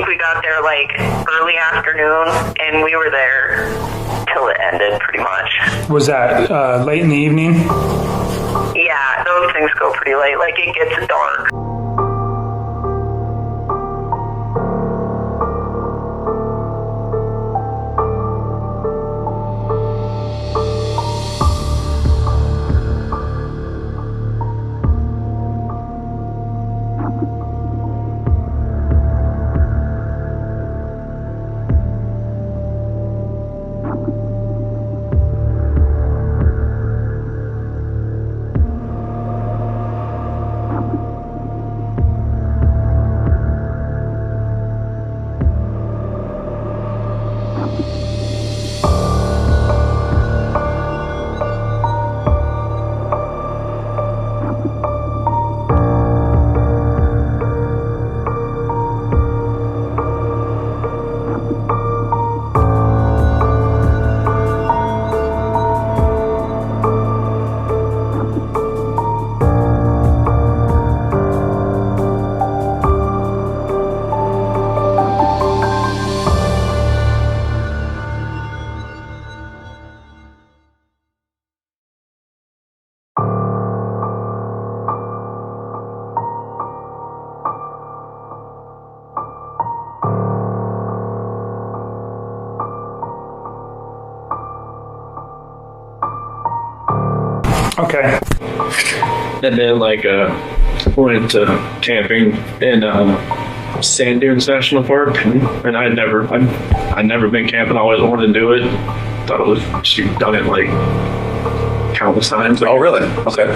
Speaker 2: we got there, early afternoon, and we were there till it ended, pretty much.
Speaker 24: Was that late in the evening?
Speaker 2: Yeah, those things go pretty late. It gets dark.
Speaker 24: Okay.
Speaker 5: And then like went camping in Sand Dunes National Park, and I'd never been camping. I always wanted to do it. Thought she'd done it like countless times.
Speaker 1: Oh, really? Okay.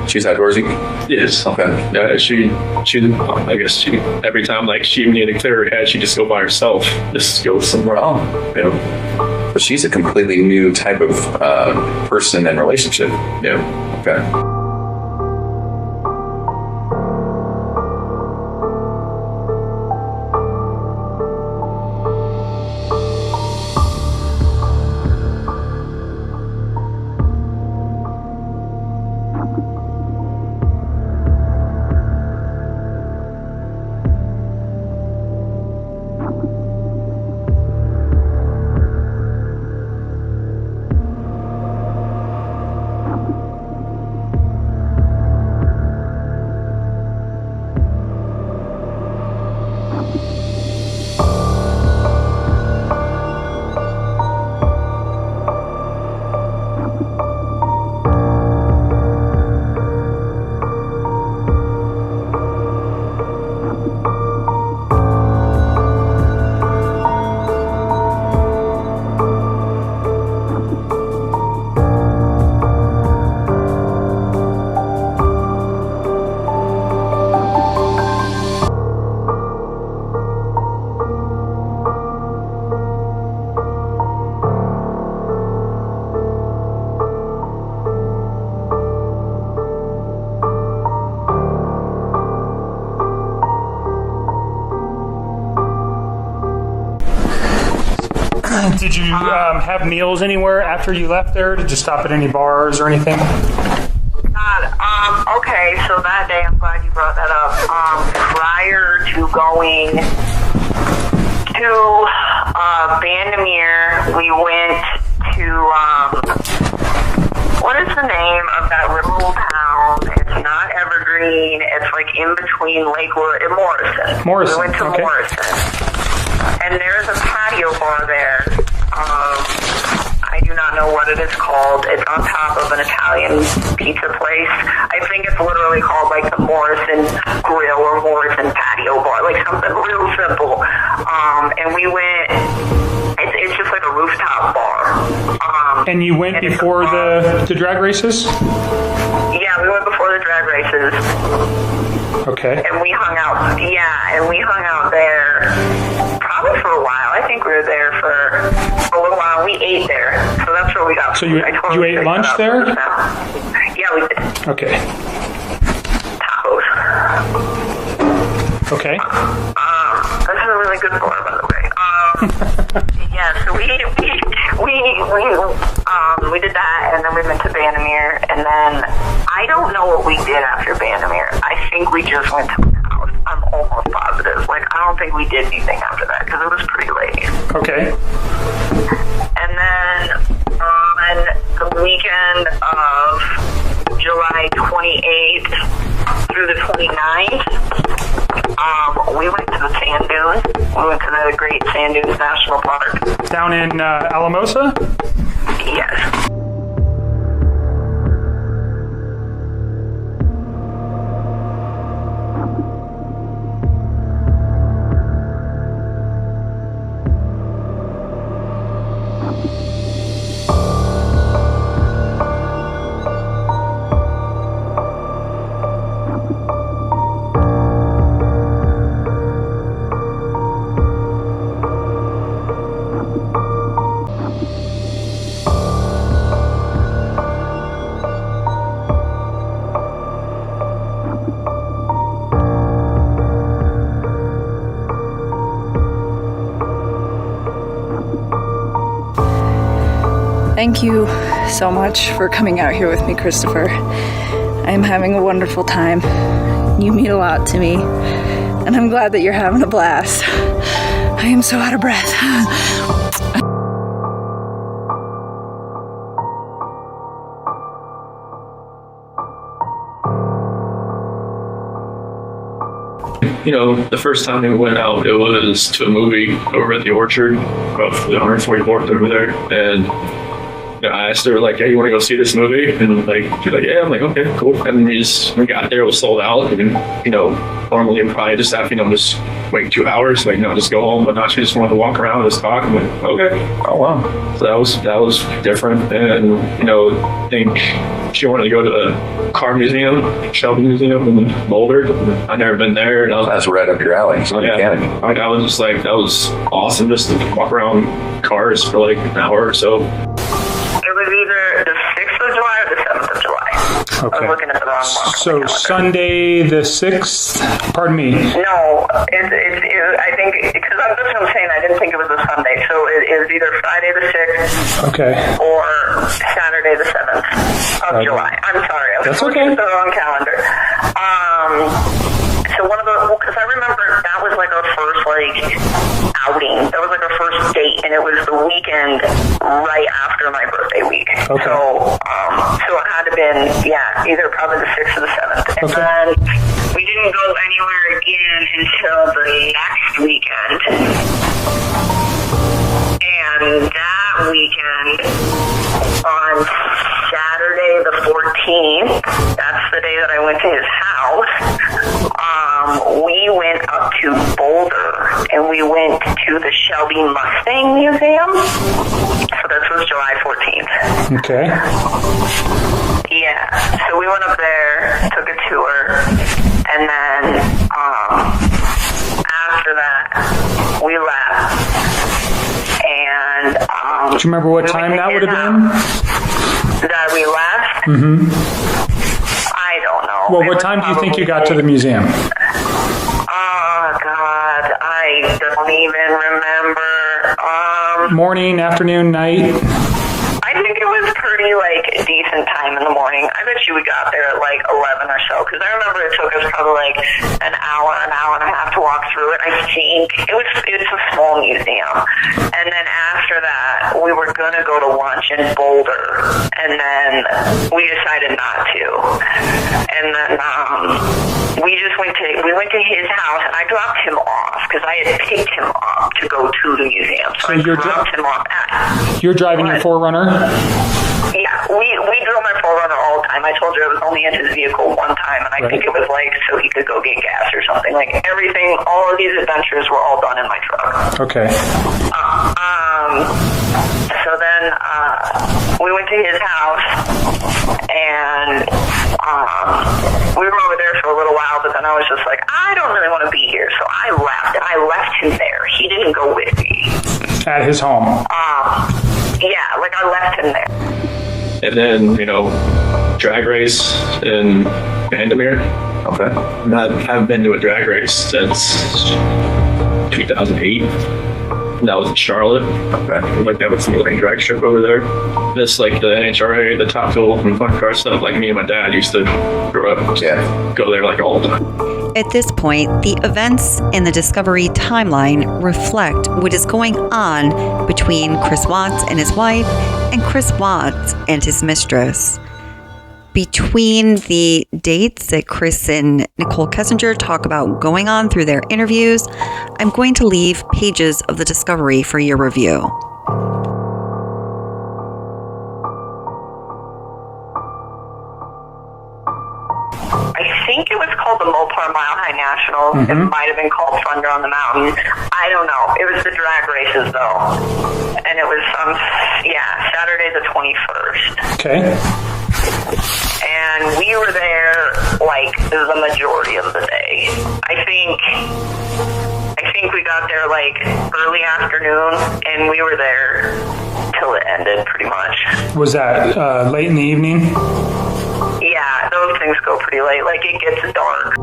Speaker 1: She's outdoorsy?
Speaker 5: Yes.
Speaker 1: Okay.
Speaker 5: Yeah, she I guess she every time like she needed to clear her head, she'd just go by herself, just go somewhere.
Speaker 1: Oh.
Speaker 5: Yeah.
Speaker 1: But she's a completely new type of person and relationship.
Speaker 5: Yeah.
Speaker 1: Okay.
Speaker 24: Did you have meals anywhere after you left there? Did you stop at any bars or anything?
Speaker 2: Okay, so that day, I'm glad you brought that up. Prior to going to Vandermeer, we went to, what is the name of that little town? It's not Evergreen. It's like in between Lakewood and Morrison.
Speaker 24: Morrison,
Speaker 2: We went to
Speaker 24: okay.
Speaker 2: Morrison. And there's a patio bar there. I do not know what it is called. It's on top of an Italian pizza place. I think it's literally called like the Morrison Grill or Morrison Patio Bar, like something real simple. And we went, it's just like a rooftop bar.
Speaker 24: And you went before the drag races?
Speaker 2: Yeah, we went before the drag races.
Speaker 24: Okay.
Speaker 2: And we hung out, there probably for a while. I think we were there for a little while. We ate there. So that's where we got
Speaker 24: So
Speaker 2: food.
Speaker 24: you ate lunch there?
Speaker 2: Yeah, we did.
Speaker 24: Okay.
Speaker 2: Tacos.
Speaker 24: Okay.
Speaker 2: This is a really good bar, by the way. Yeah, so we did that, and then we went to Vandermeer, and then I don't know what we did after Vandermeer. I think we just went to his house. I'm almost positive. Like, I don't think we did anything after that, because it was pretty late.
Speaker 24: Okay.
Speaker 2: And then on the weekend of July 28th through the 29th, we went to the sand dunes. We went to the Great Sand Dunes National Park.
Speaker 24: Down in Alamosa?
Speaker 2: Yes.
Speaker 7: Thank you so much for coming out here with me, Christopher. I am having a wonderful time. You mean a lot to me, and I'm glad that you're having a blast. I am so out of breath.
Speaker 5: You know, the first time we went out, it was to a movie over at the Orchard, off the 144th over there, and I asked her, like, hey, you want to go see this movie? And, like, she's like, yeah. I'm like, okay, cool. And we got there, it was sold out. And, normally I'm probably just have, just wait 2 hours, like, just go home. But now she just wanted to walk around and just talk. I'm like, okay. Oh, wow. So that was different. And, I think she wanted to go to the car museum, Shelby Museum in Boulder. I've never been there. And
Speaker 1: that's right up your alley. So
Speaker 5: yeah, I was just like, that was awesome just to walk around cars for like an hour or so.
Speaker 2: It was either the 6th of July or the 7th of July. I was looking at the wrong one.
Speaker 24: So Sunday the 6th? Pardon me.
Speaker 2: No, I think, because that's what I'm saying, I didn't think it was a Sunday. So it is either Friday the 6th or Saturday the 7th of July. I'm sorry. I was looking at the wrong calendar. So one of the, because I remember that was like our first outing. That was like our first date, and it was the weekend right after my birthday week. Okay. So it had to been either probably the 6th or the 7th, and then we didn't go anywhere again until the next weekend. And that weekend on Saturday the 14th, that's the day that I went to his house. We went up to Boulder and we went to the Shelby Mustang Museum. So this was July 14th.
Speaker 24: Okay.
Speaker 2: Yeah. So we went up there, took a tour, and then after that, we left. And
Speaker 24: do you remember what time that would have been?
Speaker 2: That we left?
Speaker 24: Mm-hmm.
Speaker 2: I don't know.
Speaker 24: Well, what time do you think you got to the museum?
Speaker 2: Oh, God. I don't even remember.
Speaker 24: Morning, afternoon, night?
Speaker 2: I think it was pretty, decent time in the morning. I bet you we got there at, 11 or so, because I remember it took us probably, an hour and a half to walk through it. I think it's a small museum. And then after that, we were going to go to lunch in Boulder, and then we decided not to. And then we went to his house, and I dropped him off, because I had picked him up to go to the museum. So I dropped him off at...
Speaker 24: You're driving your 4Runner?
Speaker 2: Yeah, we drove my 4Runner all the time. I told you I was only in his vehicle one time, and I think it was so he could go get gas or something. Everything, all of these adventures were all done in my truck.
Speaker 24: Okay.
Speaker 2: So then we went to his house, and we were over there for a little while, but then I was just like, I don't really want to be here, so I left, and I left him there. He didn't go with me.
Speaker 24: At his home?
Speaker 2: Yeah, I left him there.
Speaker 5: And then, drag race in Vandermeer. Okay. I haven't been to a drag race since 2008. That was in Charlotte. Okay. That was some drag strip over there. This the NHRA, the Top Fuel and fun car stuff. Me and my dad used to grow up. Yeah. Go there all the time.
Speaker 12: At this point, the events in the Discovery timeline reflect what is going on between Chris Watts and his wife and Chris Watts and his mistress. Between the dates that Chris and Nichol Kessinger talk about going on through their interviews, I'm going to leave pages of the Discovery for your review.
Speaker 2: I think it was called the Mopar Mile High Nationals. Mm-hmm. It might have been called Thunder on the Mountain. I don't know. It was the drag races, though. And it was, Saturday the 21st.
Speaker 24: Okay.
Speaker 2: And we were there, the majority of the day. I think we got there, early afternoon, and we were there till it ended, pretty much.
Speaker 24: Was that late in the evening?
Speaker 2: Yeah, those things go pretty late. It gets dark.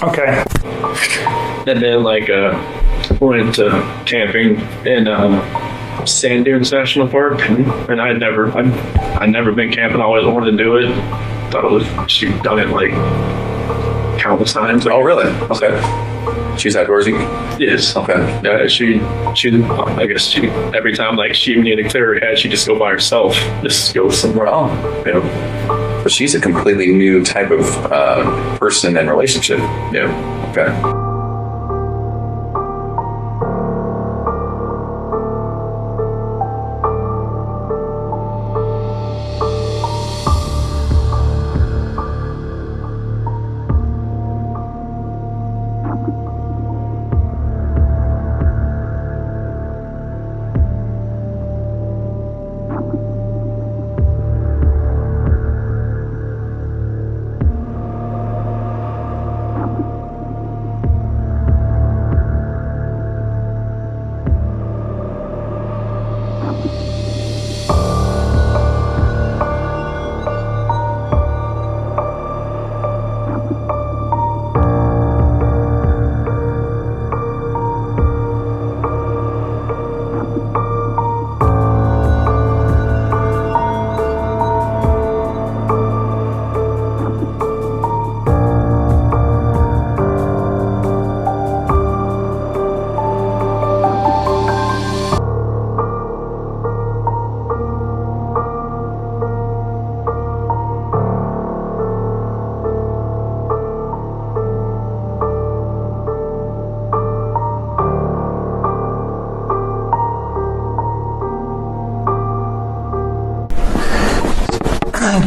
Speaker 24: Okay.
Speaker 5: And then went to camping in Sand Dunes National Park, and I'd never been camping. I always wanted to do it. She'd done it like countless times.
Speaker 1: Oh, really? Okay. She's outdoorsy?
Speaker 5: Yes.
Speaker 1: Okay.
Speaker 5: Yeah, she I guess she every time she needed to clear her head, she'd just go by herself, just go somewhere.
Speaker 1: Oh.
Speaker 5: Yeah.
Speaker 1: But she's a completely new type of person and relationship.
Speaker 5: Yeah.
Speaker 1: Okay.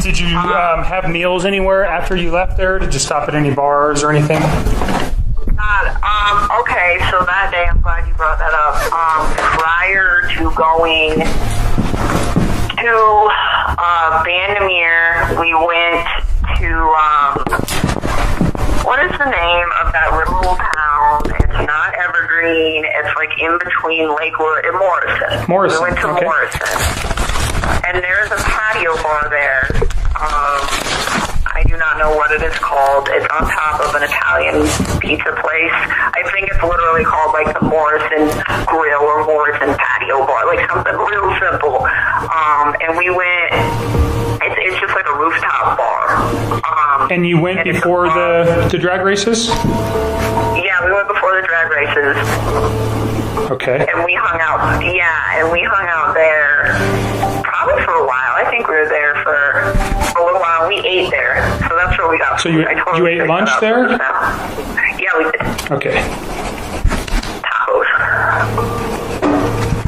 Speaker 24: Did you have meals anywhere after you left there? Did you stop at any bars or anything?
Speaker 2: Okay, so that day, I'm glad you brought that up. Prior to going to Vandermeer, we went to, what is the name of that little town? It's not Evergreen. It's in between Lakewood and Morrison.
Speaker 24: Morrison,
Speaker 2: We went to
Speaker 24: okay.
Speaker 2: Morrison. And there's a patio bar there. I do not know what it is called. It's on top of an Italian pizza place. I think it's literally called the Morrison Grill or Morrison Patio Bar, something real simple. And we went, it's just a rooftop bar.
Speaker 24: And you went before the drag races?
Speaker 2: Yeah, we went before the drag races.
Speaker 24: Okay.
Speaker 2: And we hung out, there probably for a while. I think we were there for a little while. We ate there, so that's where we got
Speaker 24: So
Speaker 2: food.
Speaker 24: you ate lunch there?
Speaker 2: Yeah, we did.
Speaker 24: Okay.
Speaker 2: Tacos.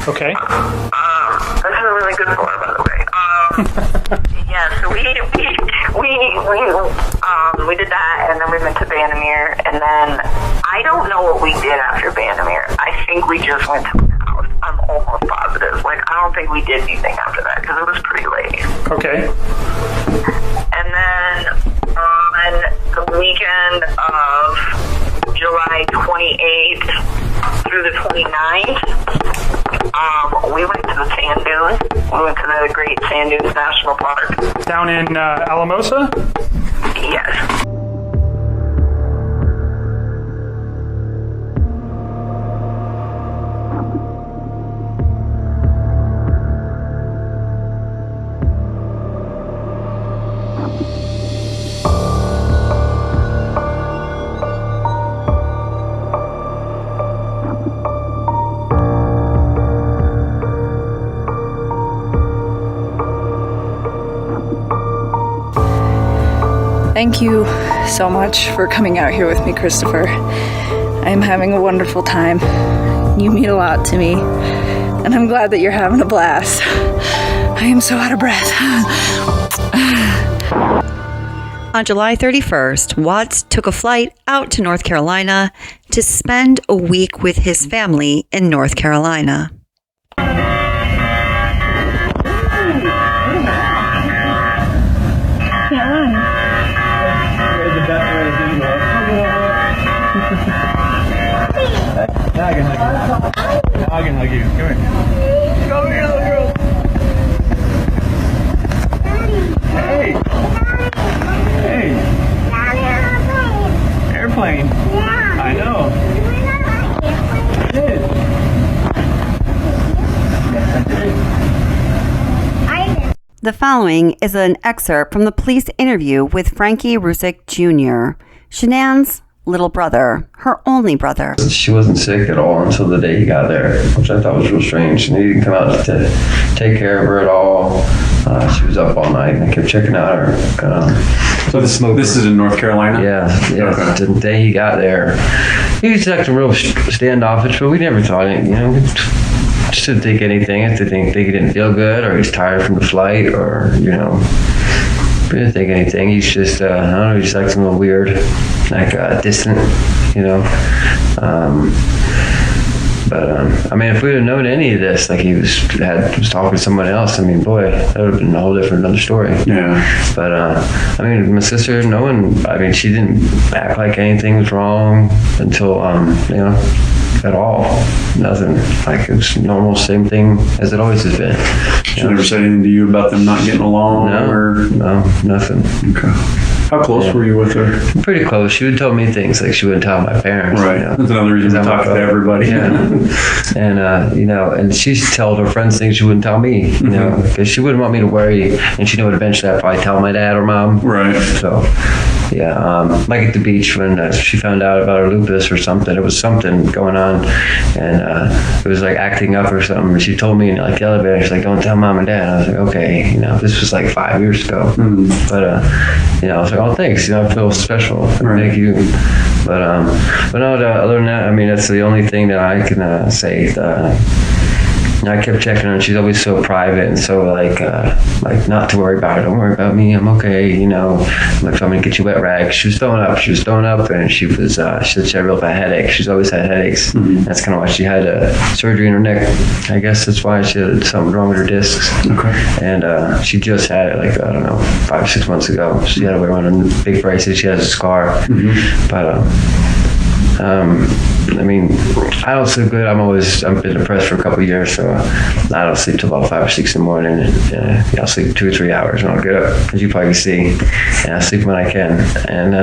Speaker 24: Okay.
Speaker 2: This is a really good bar, by the way. Yeah, so we did that, and then we went to Vandermeer, and then I don't know what we did after Vandermeer. I think we just went to my house. I'm almost positive. I don't think we did anything after that because it was pretty late.
Speaker 24: Okay.
Speaker 2: And then on the weekend of July 28th through the 29th, we went to the sand dunes. We went to the Great Sand Dunes National Park.
Speaker 24: Down in Alamosa?
Speaker 2: Yes.
Speaker 7: Thank you so much for coming out here with me, Christopher. I'm having a wonderful time. You mean a lot to me, and I'm glad that you're having a blast. I am so out of breath.
Speaker 12: On July 31st, Watts took a flight out to North Carolina to spend a week with his family in North Carolina.
Speaker 11: Now I can hug you. Come here. Come here, little girl. Hey. Hey. Airplane.
Speaker 10: The following is an excerpt from the police interview with Frankie Rusick Jr., Shanann's little brother, her only brother.
Speaker 17: She wasn't sick at all until the day he got there, which I thought was real strange. And he didn't come out to take care of her at all. She was up all night, and I kept checking out her.
Speaker 18: So this is in North Carolina?
Speaker 17: Yeah. Okay. The day he got there, he was acting real standoffish, but we never thought it, just didn't think anything. I didn't think he didn't feel good, or he's tired from the flight, or, we didn't think anything. He's just, I don't know, he's acting a little weird, distant, But if we'd have known any of this, like he was talking to someone else, boy, that would have been a whole different another story.
Speaker 18: Yeah.
Speaker 17: But my sister, she didn't act like anything was wrong until at all. Nothing. Like it was normal, same thing as it always has been.
Speaker 18: She never said anything to you about them not getting along?
Speaker 17: No, nothing.
Speaker 18: Okay. How close were you with her?
Speaker 17: Pretty close. She would tell me things like she wouldn't tell my parents.
Speaker 18: Right. That's another reason to talk to everybody.
Speaker 17: Yeah. And she told her friends things she wouldn't tell me, because she wouldn't want me to worry, and she knew eventually I'd probably tell my dad or mom.
Speaker 18: Right.
Speaker 17: So, like at the beach when she found out about her lupus or something, it was something going on, and it was like acting up or something. And she told me in the elevator, she's like, "Don't tell mom and dad." And I was like, "Okay," this was like 5 years ago.
Speaker 18: Mm-hmm.
Speaker 17: But I was like, "Oh, thanks." I feel special. Right. Thank you. But no. Other than that, that's the only thing that I can say. I kept checking on her. She's always so private and so like not to worry about her. Don't worry about me. I'm okay. I'm gonna get you wet rags. She was throwing up, and she said she had real bad headaches. She's always had headaches. Mm-hmm. That's kind of why she had a surgery in her neck. I guess that's why she had something wrong with her discs.
Speaker 18: Okay.
Speaker 17: And she just had it 5 or 6 months ago. She had to wear one of the big braces. She has a scar. Mm-hmm. But I don't sleep good. I've been depressed for a couple of years, so I don't sleep till about 5 or 6 in the morning. And I'll sleep 2 or 3 hours and I'll get up, as you probably see, and I sleep when I can. And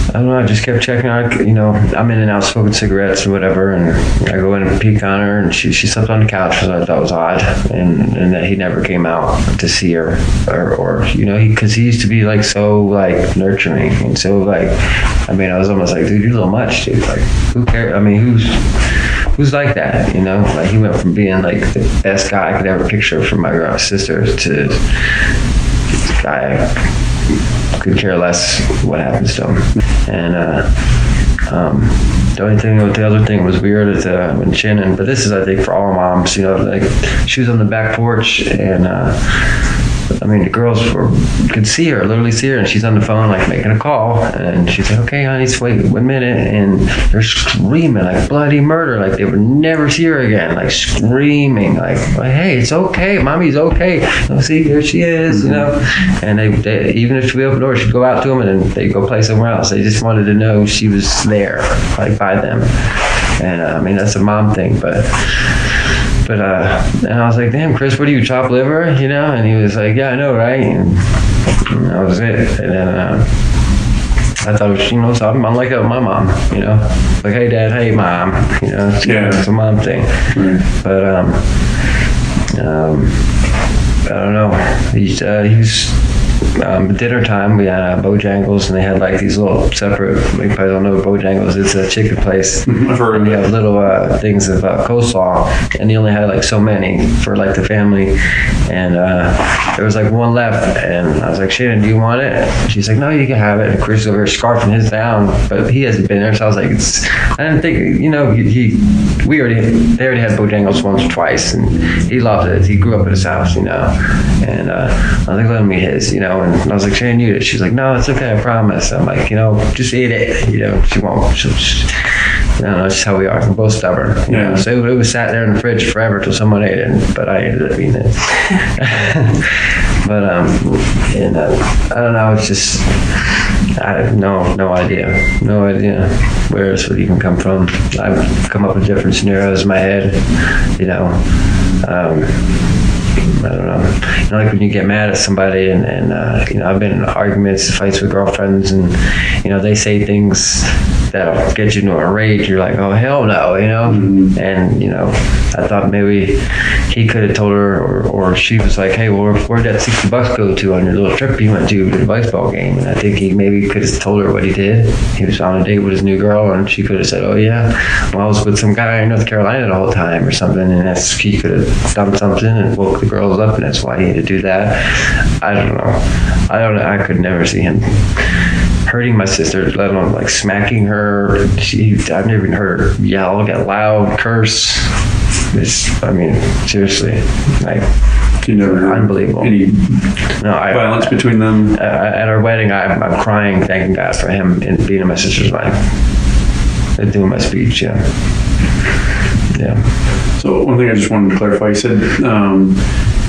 Speaker 17: I don't know, I just kept checking out, I'm in and out smoking cigarettes and whatever, and I go in and peek on her, and she slept on the couch, which I thought was odd, and that he never came out to see her, or because he used to be so nurturing, and so I was almost like, dude, you're a little much, dude, who cares, who's like that, he went from being the best guy I could ever picture for my sister to this guy could care less what happens to him. And the other thing was weird is when Shanann, but this is I think for all moms, she was on the back porch, and the girls could see her, literally see her, and she's on the phone making a call, and she said, "Okay, honey, just wait 1 minute," and they're screaming bloody murder, they would never see her again, screaming, "Hey, it's okay, mommy's okay." See, here she is, and they even if she opened the door, she'd go out to them, and then they'd go play somewhere else. They just wanted to know she was there, by them, and that's a mom thing, but and I was like, "Damn, Chris, what do you, chop liver?" And he was like, "Yeah, I know, right?" And that was it. And then I thought it was, something like my mom, "Hey, Dad, hey, Mom," it's a mom thing. Mm-hmm. But I don't know. He's dinner time, we had Bojangles, and they had these little separate, you probably don't know what Bojangles is, a chicken place. I've heard of it. They have little things of coleslaw, and they only had so many for the family, and there was one left, and I was like, "Shanann, do you want it?" And she's like, "No, you can have it." And Chris is over here scarfing his down, but he hasn't been there, so I was like, I didn't think, they already had Bojangles once or twice, and he loved it. He grew up at his house, and I was like, "Let me his," and I was like, "Shanann, you eat it." She's like, "No, it's okay, I promise." I'm like, "Just eat it." She won't. She'll just, that's just how we are. We're both stubborn. So it was sat there in the fridge forever till someone ate it, but I ended up eating it. But I don't know. It's just I have no idea where this would even come from. I've come up with different scenarios in my head. I don't know. When you get mad at somebody, and I've been in arguments, fights with girlfriends, and they say things that'll get you into a rage. You're like, "Oh, hell no," Mm-hmm. And I thought maybe he could have told her, or she was like, hey, well, where'd that $60 go to on your little trip you went to the baseball game? And I think he maybe could have told her what he did. He was on a date with his new girl, and she could have said, oh yeah, well, I was with some guy in North Carolina the whole time or something, and he could have done something and woke the girls up, and that's why he had to do that. I don't know. I could never see him hurting my sister, let alone like smacking her. I've never even heard her yell, get loud, curse. Seriously, like,
Speaker 18: you never
Speaker 17: unbelievable.
Speaker 18: Any violence between them?
Speaker 17: At our wedding, I'm crying, thanking God for him and being in my sister's life. And doing my speech, yeah.
Speaker 18: So one thing I just wanted to clarify, you said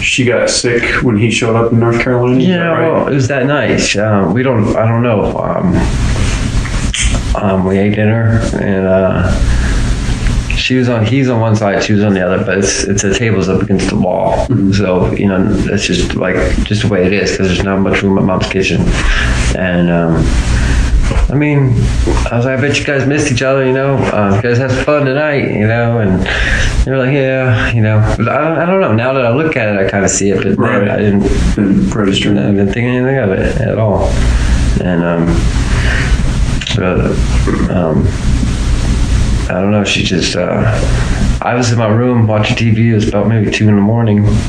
Speaker 18: she got sick when he showed up in North Carolina?
Speaker 17: Yeah, right? Well, it was that night. I don't know. We ate dinner, and he's on one side, she was on the other, but it's the table's up against the wall. Mm-hmm. So, it's just the way it is, because there's not much room at Mom's kitchen. And, I was like, I bet you guys missed each other, you guys had fun tonight, and they were like, yeah, but I don't know. Now that I look at it, I kind of see it, but right. Then I didn't register. I didn't think anything of it at all. And, I don't know, she just, I was in my room watching TV. It was about maybe 2 a.m,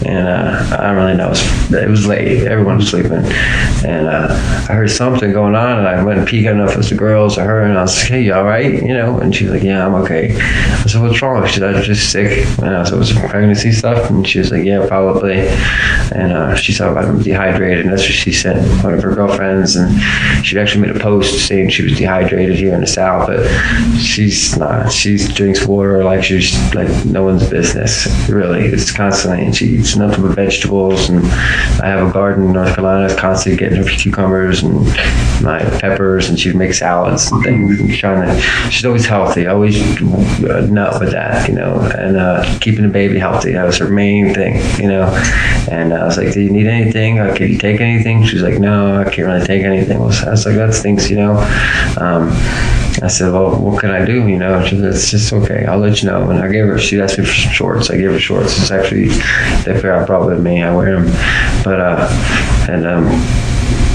Speaker 17: and I don't really know. It was late. Everyone was sleeping, and I heard something going on, and I went and peeked. I don't know if it was the girls or her, and I was like, "Hey, you all right?" And she's like, "Yeah, I'm okay." I said, "What's wrong?" She said, "I was just sick." And I said, "Was it pregnancy stuff?" And she was like, "Yeah, probably." And she said I'm dehydrated, and that's what she sent one of her girlfriends, and she actually made a post saying she was dehydrated here in the South, but she's not. She drinks water like she's like no one's business, really. It's constantly, and she eats nothing but vegetables, and I have a garden in North Carolina, constantly getting her cucumbers and my peppers, and she'd make salads and things, and she's always healthy, always nut with that, and keeping the baby healthy. That was her main thing, and I was like, do you need anything? Can you take anything? She was like, no, I can't really take anything. I was like, that stinks, I said, well, what can I do? She said, it's just okay. I'll let you know. And I gave her, she asked me for some shorts. I gave her shorts. It's actually, they fit out probably with me. I wear them. But,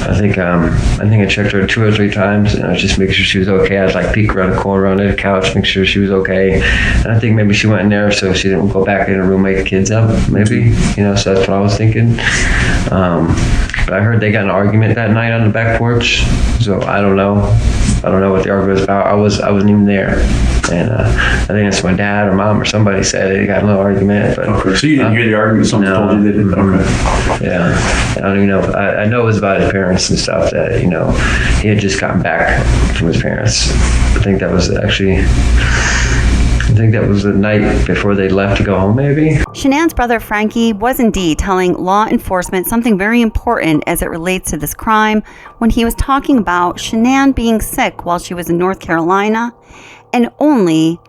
Speaker 17: I think I checked her 2 or 3 times, and I was just making sure she was okay. I'd like peek around the corner under the couch, make sure she was okay. And I think maybe she went in there so she didn't go back in her room, wake the kids up, maybe. So that's what I was thinking. But I heard they got in an argument that night on the back porch. So I don't know. I don't know what the argument was about. I wasn't even there. And I think it's my dad or mom or somebody said they got in a little argument. But,
Speaker 18: okay, so you didn't hear the argument? Someone told you they did? Okay.
Speaker 17: Yeah. I don't even know. I know it was about his parents and stuff that, he had just gotten back from his parents. I think that was the night before they left to go home, maybe.
Speaker 10: Shanann's brother Frankie was indeed telling law enforcement something very important as it relates to this crime when he was talking about Shanann being sick while she was in North Carolina, and only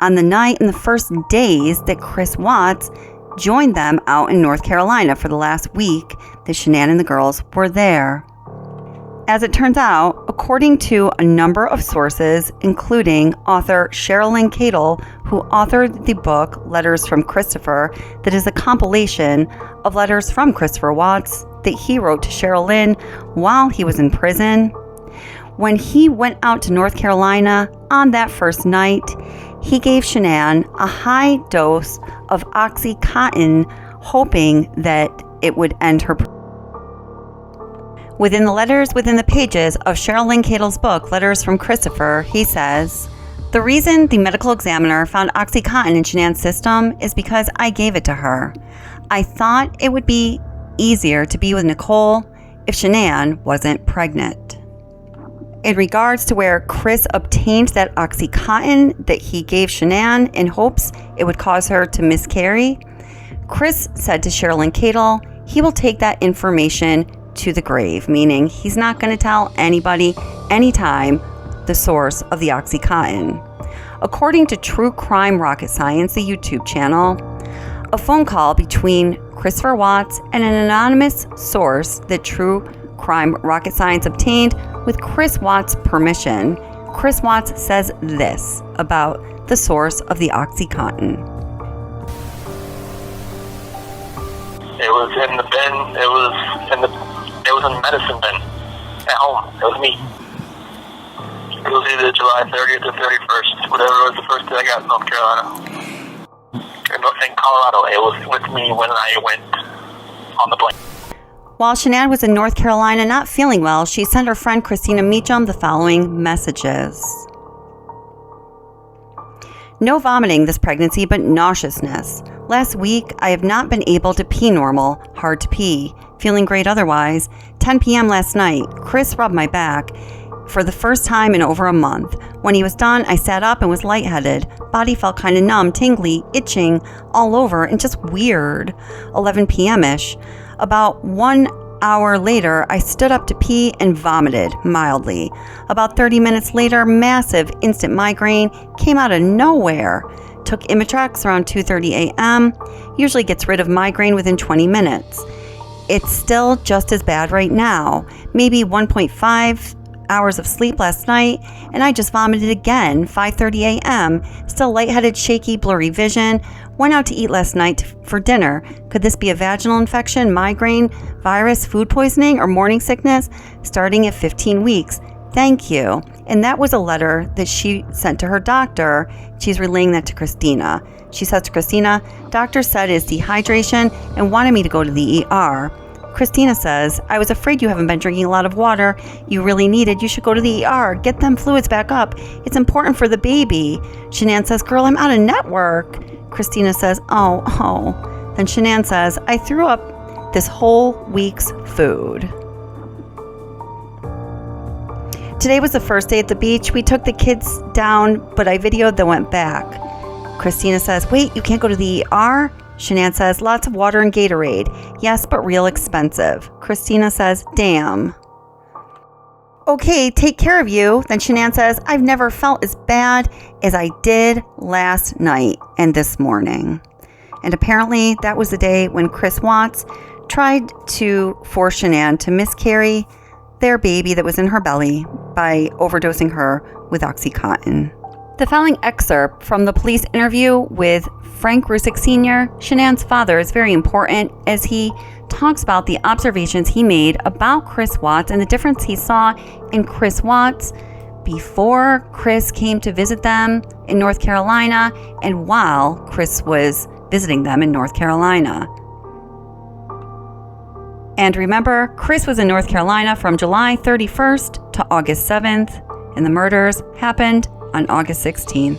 Speaker 10: on the night and the first days that Chris Watts joined them out in North Carolina for the last week that Shanann and the girls were there. As it turns out, according to a number of sources, including author Shanann Nichol, who authored the book Letters from Christopher, that is a compilation of letters from Christopher Watts that he wrote to Shanann while he was in prison. When he went out to North Carolina on that first night, he gave Shanann a high dose of Oxycontin, hoping that it would end her. Within the pages of Shanann Nichol's book, Letters from Christopher, he says, "The reason the medical examiner found Oxycontin in Shanann's system is because I gave it to her. I thought it would be easier to be with Nichol if Shanann wasn't pregnant." In regards to where Chris obtained that Oxycontin that he gave Shanann in hopes it would cause her to miscarry, Chris said to Shanann Nichol he will take that information to the grave, meaning he's not going to tell anybody anytime the source of the Oxycontin. According to True Crime Rocket Science, the YouTube channel, a phone call between Christopher Watts and an anonymous source that True Crime Rocket Science obtained with Chris Watts' permission. Chris Watts says this about the source of the Oxycontin.
Speaker 9: It was in the bin. It was in the medicine bin at home. It was me. It was either July 30th or 31st, whatever was the first day I got in North Carolina. In Colorado, it was with me when I went on the plane.
Speaker 12: While Shanann was in North Carolina not feeling well, she sent her friend Christina Meacham the following messages. No vomiting this pregnancy, but nauseousness. Last week, I have not been able to pee normal, hard to pee. Feeling great otherwise. 10 p.m. last night, Chris rubbed my back for the first time in over a month. When he was done, I sat up and was lightheaded. Body felt kind of numb, tingly, itching all over, and just weird. 11 p.m.-ish. About 1 hour later, I stood up to pee and vomited mildly. About 30 minutes later, massive instant migraine came out of nowhere. Took Imitrex around 2:30 a.m. Usually gets rid of migraine within 20 minutes. It's still just as bad right now. Maybe 1.5 hours of sleep last night, and I just vomited again, 5:30 a.m. Still lightheaded, shaky, blurry vision. Went out to eat last night for dinner. Could this be a vaginal infection, migraine, virus, food poisoning, or morning sickness? Starting at 15 weeks. Thank you. And that was a letter that she sent to her doctor. She's relaying that to Christina. She says to Christina, doctor said it's dehydration and wanted me to go to the ER. Christina says, I was afraid you haven't been drinking a lot of water you really needed. You should go to the ER. Get them fluids back up. It's important for the baby. Shanann says, girl, I'm out of network. Christina says, oh. Then Shanann says, I threw up this whole week's food. Today was the first day at the beach. We took the kids down, but I videoed then went back. Christina says, wait, you can't go to the ER? Shanann says, lots of water and Gatorade. Yes, but real expensive. Christina says, damn. Okay, take care of you. Then Shanann says, I've never felt as bad as I did last night and this morning. And apparently that was the day when Chris Watts tried to force Shanann to miscarry their baby that was in her belly by overdosing her with Oxycontin. The following excerpt from the police interview with Frank Rusick Sr., Shanann's father, is very important as he talks about the observations he made about Chris Watts and the difference he saw in Chris Watts before Chris came to visit them in North Carolina and while Chris was visiting them in North Carolina. And remember, Chris was in North Carolina from July 31st to August 7th, and the murders happened on August 16th.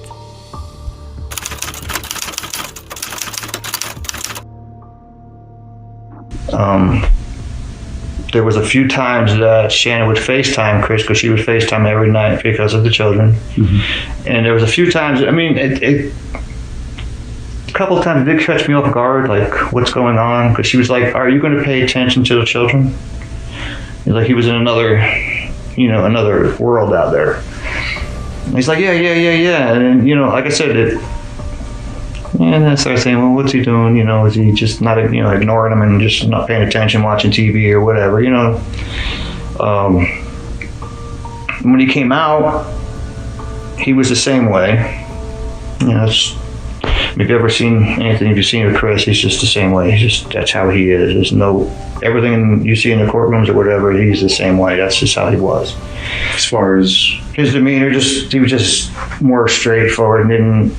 Speaker 13: There was a few times that Shannon would FaceTime Chris because she would FaceTime every night because of the children. Mm-hmm. And there was a few times, a couple of times it did catch me off guard, like, what's going on? Because she was like, are you going to pay attention to the children? Like he was in another world out there. And he's like, yeah. And, like I said, and then I started saying, well, what's he doing? Is he just not, ignoring him and just not paying attention, watching TV or whatever, when he came out, he was the same way. If you've ever seen anything, if you've seen with Chris, he's just the same way. That's how he is. There's everything you see in the courtrooms or whatever, he's the same way. That's just how he was.
Speaker 18: As far as
Speaker 13: his demeanor, he was just more straightforward and didn't,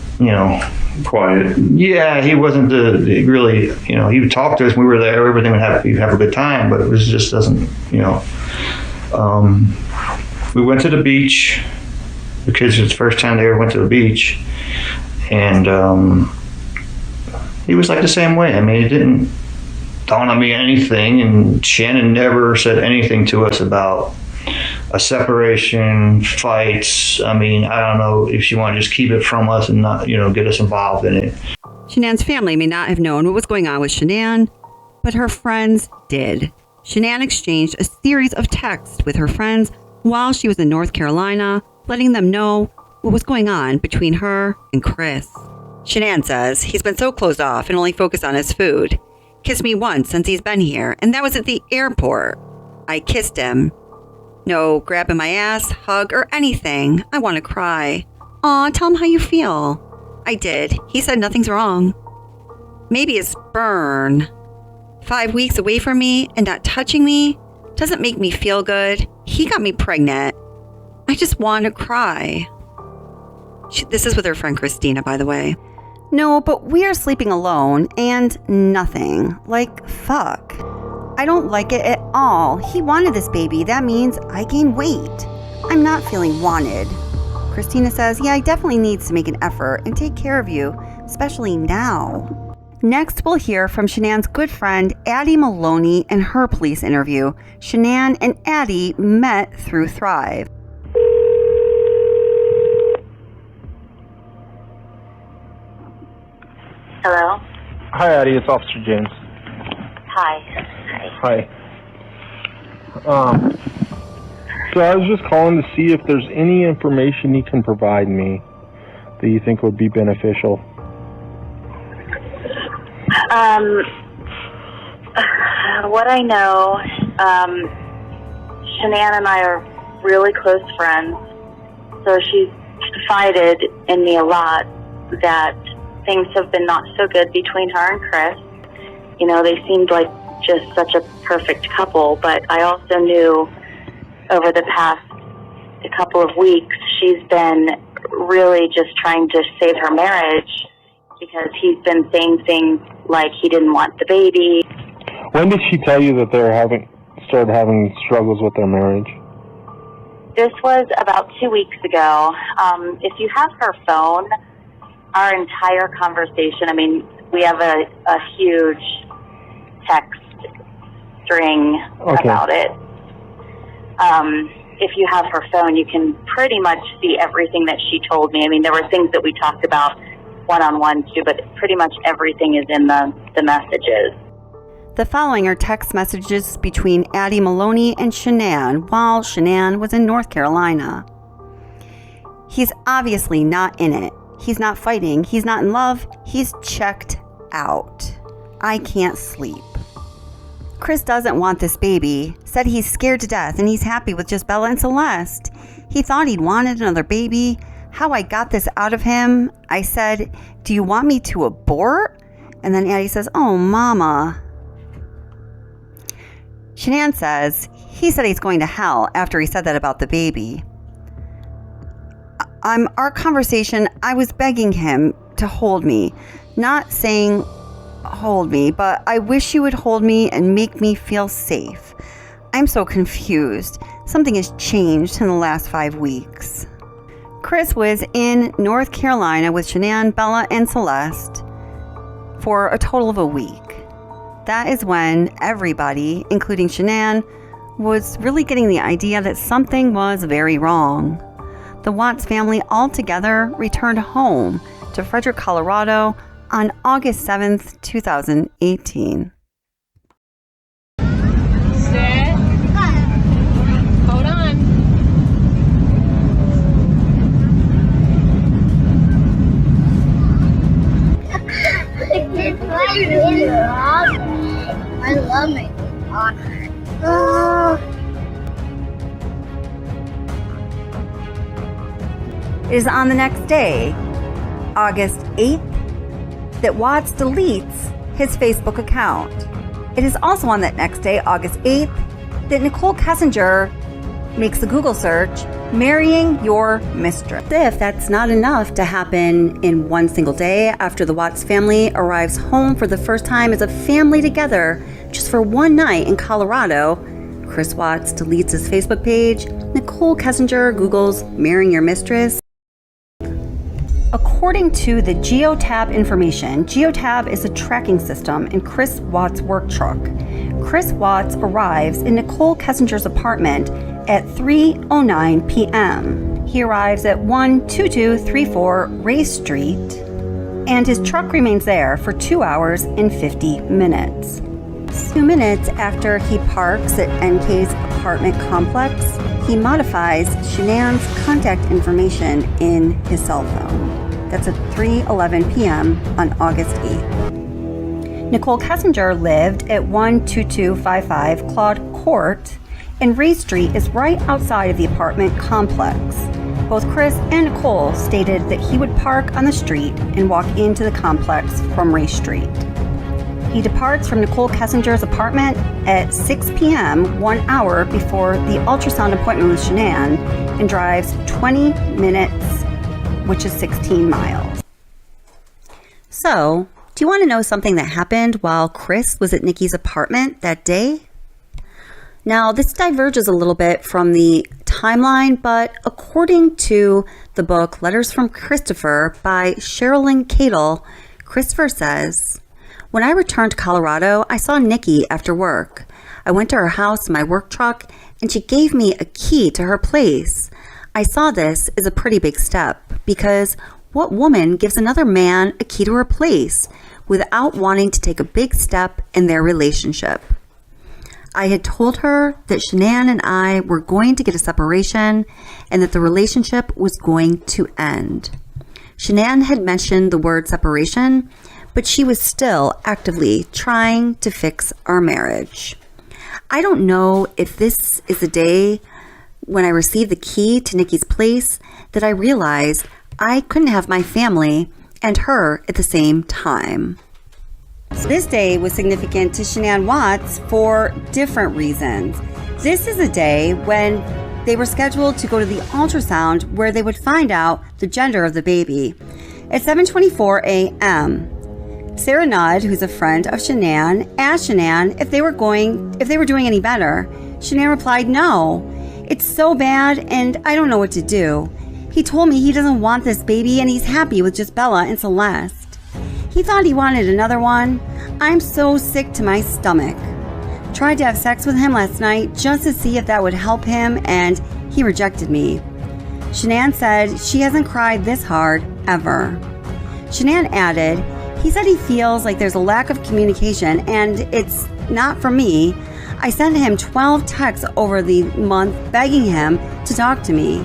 Speaker 18: quiet.
Speaker 13: Yeah, he wasn't really, he would talk to us when we were there, everything would have a good time, but it just doesn't, we went to the beach. The kids, it was the first time they ever went to the beach. And he was like the same way. It didn't dawn on me anything, and Shannon never said anything to us about a separation, fights. I don't know if she wanted to just keep it from us and not, get us involved in it.
Speaker 12: Shanann's family may not have known what was going on with Shanann, but her friends did. Shanann exchanged a series of texts with her friends while she was in North Carolina, letting them know what was going on between her and Chris. Shanann says he's been so closed off and only focused on his food. Kissed me once since he's been here, and that was at the airport. I kissed him. No grabbing my ass, hug, or anything. I want to cry. Aw, tell him how you feel. I did. He said nothing's wrong. Maybe it's burn.
Speaker 10: 5 weeks away from me and not touching me doesn't make me feel good. He got me pregnant. I just want to cry. This is with her friend Christina, by the way. No, but we are sleeping alone and nothing. Like, fuck. I don't like it at all. He wanted this baby. That means I gain weight. I'm not feeling wanted. Christina says, yeah, I definitely need to make an effort and take care of you, especially now. Next, we'll hear from Shanann's good friend, Addie Maloney, and her police interview. Shanann and Addie met through Thrive.
Speaker 2: Hello?
Speaker 3: Hi, Addie. It's Officer James.
Speaker 2: Hi.
Speaker 3: So I was just calling to see if there's any information you can provide me that you think would be beneficial.
Speaker 2: What I know, Shanann and I are really close friends, so she's confided in me a lot that things have been not so good between her and Chris. You know, they seemed like just such a perfect couple, but I also knew over the past couple of weeks she's been really just trying to save her marriage because he's been saying things like he didn't want the baby.
Speaker 3: When did she tell you that they're started having struggles with their marriage?
Speaker 2: This was about 2 weeks ago. If you have her phone, our entire conversation, I mean, we have a huge text string about it. If you have her phone, you can pretty much see everything that she told me. I mean, there were things that we talked about one-on-one too, but pretty much everything is in the messages.
Speaker 10: The following are text messages between Addie Maloney and Shanann while Shanann was in North Carolina. He's obviously not in it. He's not fighting. He's not in love. He's checked out. I can't sleep. Chris doesn't want this baby. Said he's scared to death and he's happy with just Bella and Celeste. He thought he'd wanted another baby. How I got this out of him, I said, do you want me to abort? And then Addie says, oh, mama. Shanann says, he said he's going to hell after he said that about the baby. Our conversation, I was begging him to hold me. Not saying hold me, but I wish you would hold me and make me feel safe. I'm so confused. Something has changed in the last 5 weeks. Chris was in North Carolina with Shanann, Bella, and Celeste for a total of a week. That is when everybody, including Shanann, was really getting the idea that something was very wrong. The Watts family altogether returned home to Frederick, Colorado on August 7th, 2018.
Speaker 6: Sit. Hold on.
Speaker 8: I love it.
Speaker 10: It is on the next day, August 8th, that Watts deletes his Facebook account. It is also on that next day, August 8th, that Nichol Kessinger makes a Google search, marrying your mistress. If that's not enough to happen in one single day after the Watts family arrives home for the first time as a family together just for one night in Colorado, Chris Watts deletes his Facebook page, Nichol Kessinger Googles marrying your mistress. According to the Geotab information, Geotab is a tracking system in Chris Watts' work truck. Chris Watts arrives in Nichol Kessinger's apartment at 3:09 p.m. He arrives at 12234 Ray Street, and his truck remains there for 2 hours and 50 minutes. 2 minutes after he parks at NK's apartment complex, he modifies Shanann's contact information in his cell phone. That's at 3:11 p.m. on August 8th. Nichol Kessinger lived at 12255 Claude Court, and Ray Street is right outside of the apartment complex. Both Chris and Nichol stated that he would park on the street and walk into the complex from Ray Street. He departs from Nichol Kessinger's apartment at 6 p.m., 1 hour before the ultrasound appointment with Shanann, and drives 20 minutes, which is 16 miles. So, do you want to know something that happened while Chris was at Nikki's apartment that day? Now, this diverges a little bit from the timeline, but according to the book Letters from Christopher by Sherilyn Cadle, Christopher says, "When I returned to Colorado, I saw Nikki after work. I went to her house in my work truck, and she gave me a key to her place. I saw this as a pretty big step, because what woman gives another man a key to her place without wanting to take a big step in their relationship? I had told her that Shanann and I were going to get a separation and that the relationship was going to end. Shanann had mentioned the word separation, but she was still actively trying to fix our marriage. I don't know if this is the day when I received the key to Nikki's place that I realized I couldn't have my family and her at the same time." This day was significant to Shanann Watts for different reasons. This is a day when they were scheduled to go to the ultrasound where they would find out the gender of the baby. At 7:24 a.m., Sarah Nudd, who's a friend of Shanann, asked Shanann if they were doing any better. Shanann replied, "No, it's so bad and I don't know what to do. He told me he doesn't want this baby and he's happy with just Bella and Celeste. He thought he wanted another one. I'm so sick to my stomach. Tried to have sex with him last night just to see if that would help him, and he rejected me." Shanann said she hasn't cried this hard ever. Shanann added, "He said he feels like there's a lack of communication and it's not for me. I sent him 12 texts over the month begging him to talk to me.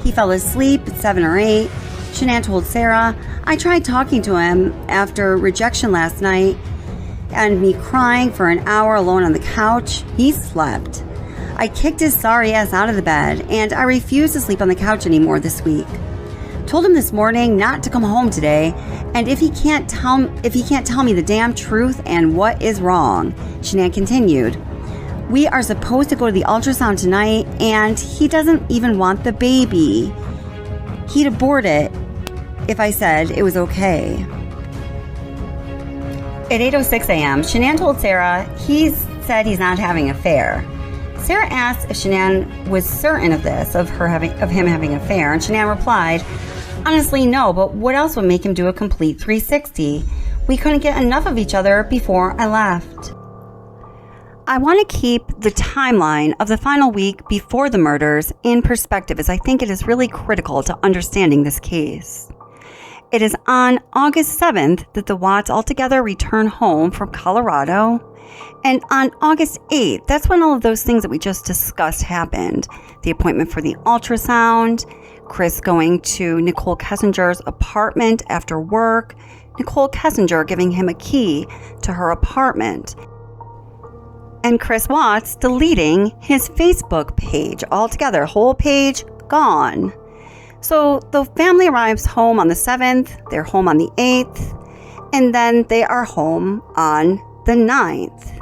Speaker 10: He fell asleep at 7 or 8. Shanann told Sarah, "I tried talking to him after rejection last night and me crying for an hour alone on the couch. He slept. I kicked his sorry ass out of the bed and I refused to sleep on the couch anymore this week. Told him this morning not to come home today, and if he can't tell me the damn truth and what is wrong." Shanann continued, "We are supposed to go to the ultrasound tonight and he doesn't even want the baby. He'd abort it if I said it was okay." At 8:06 a.m., Shanann told Sarah he said he's not having an affair. Sarah asked if Shanann was certain of this, of him having an affair, and Shanann replied, "Honestly, no, but what else would make him do a complete 360? We couldn't get enough of each other before I left." I want to keep the timeline of the final week before the murders in perspective, as I think it is really critical to understanding this case. It is on August 7th that the Watts altogether return home from Colorado. And on August 8th, that's when all of those things that we just discussed happened. The appointment for the ultrasound, Chris going to Nichol Kessinger's apartment after work, Nichol Kessinger giving him a key to her apartment, and Chris Watts deleting his Facebook page altogether, whole page gone. So the family arrives home on the 7th, they're home on the 8th, and then they are home on the 9th.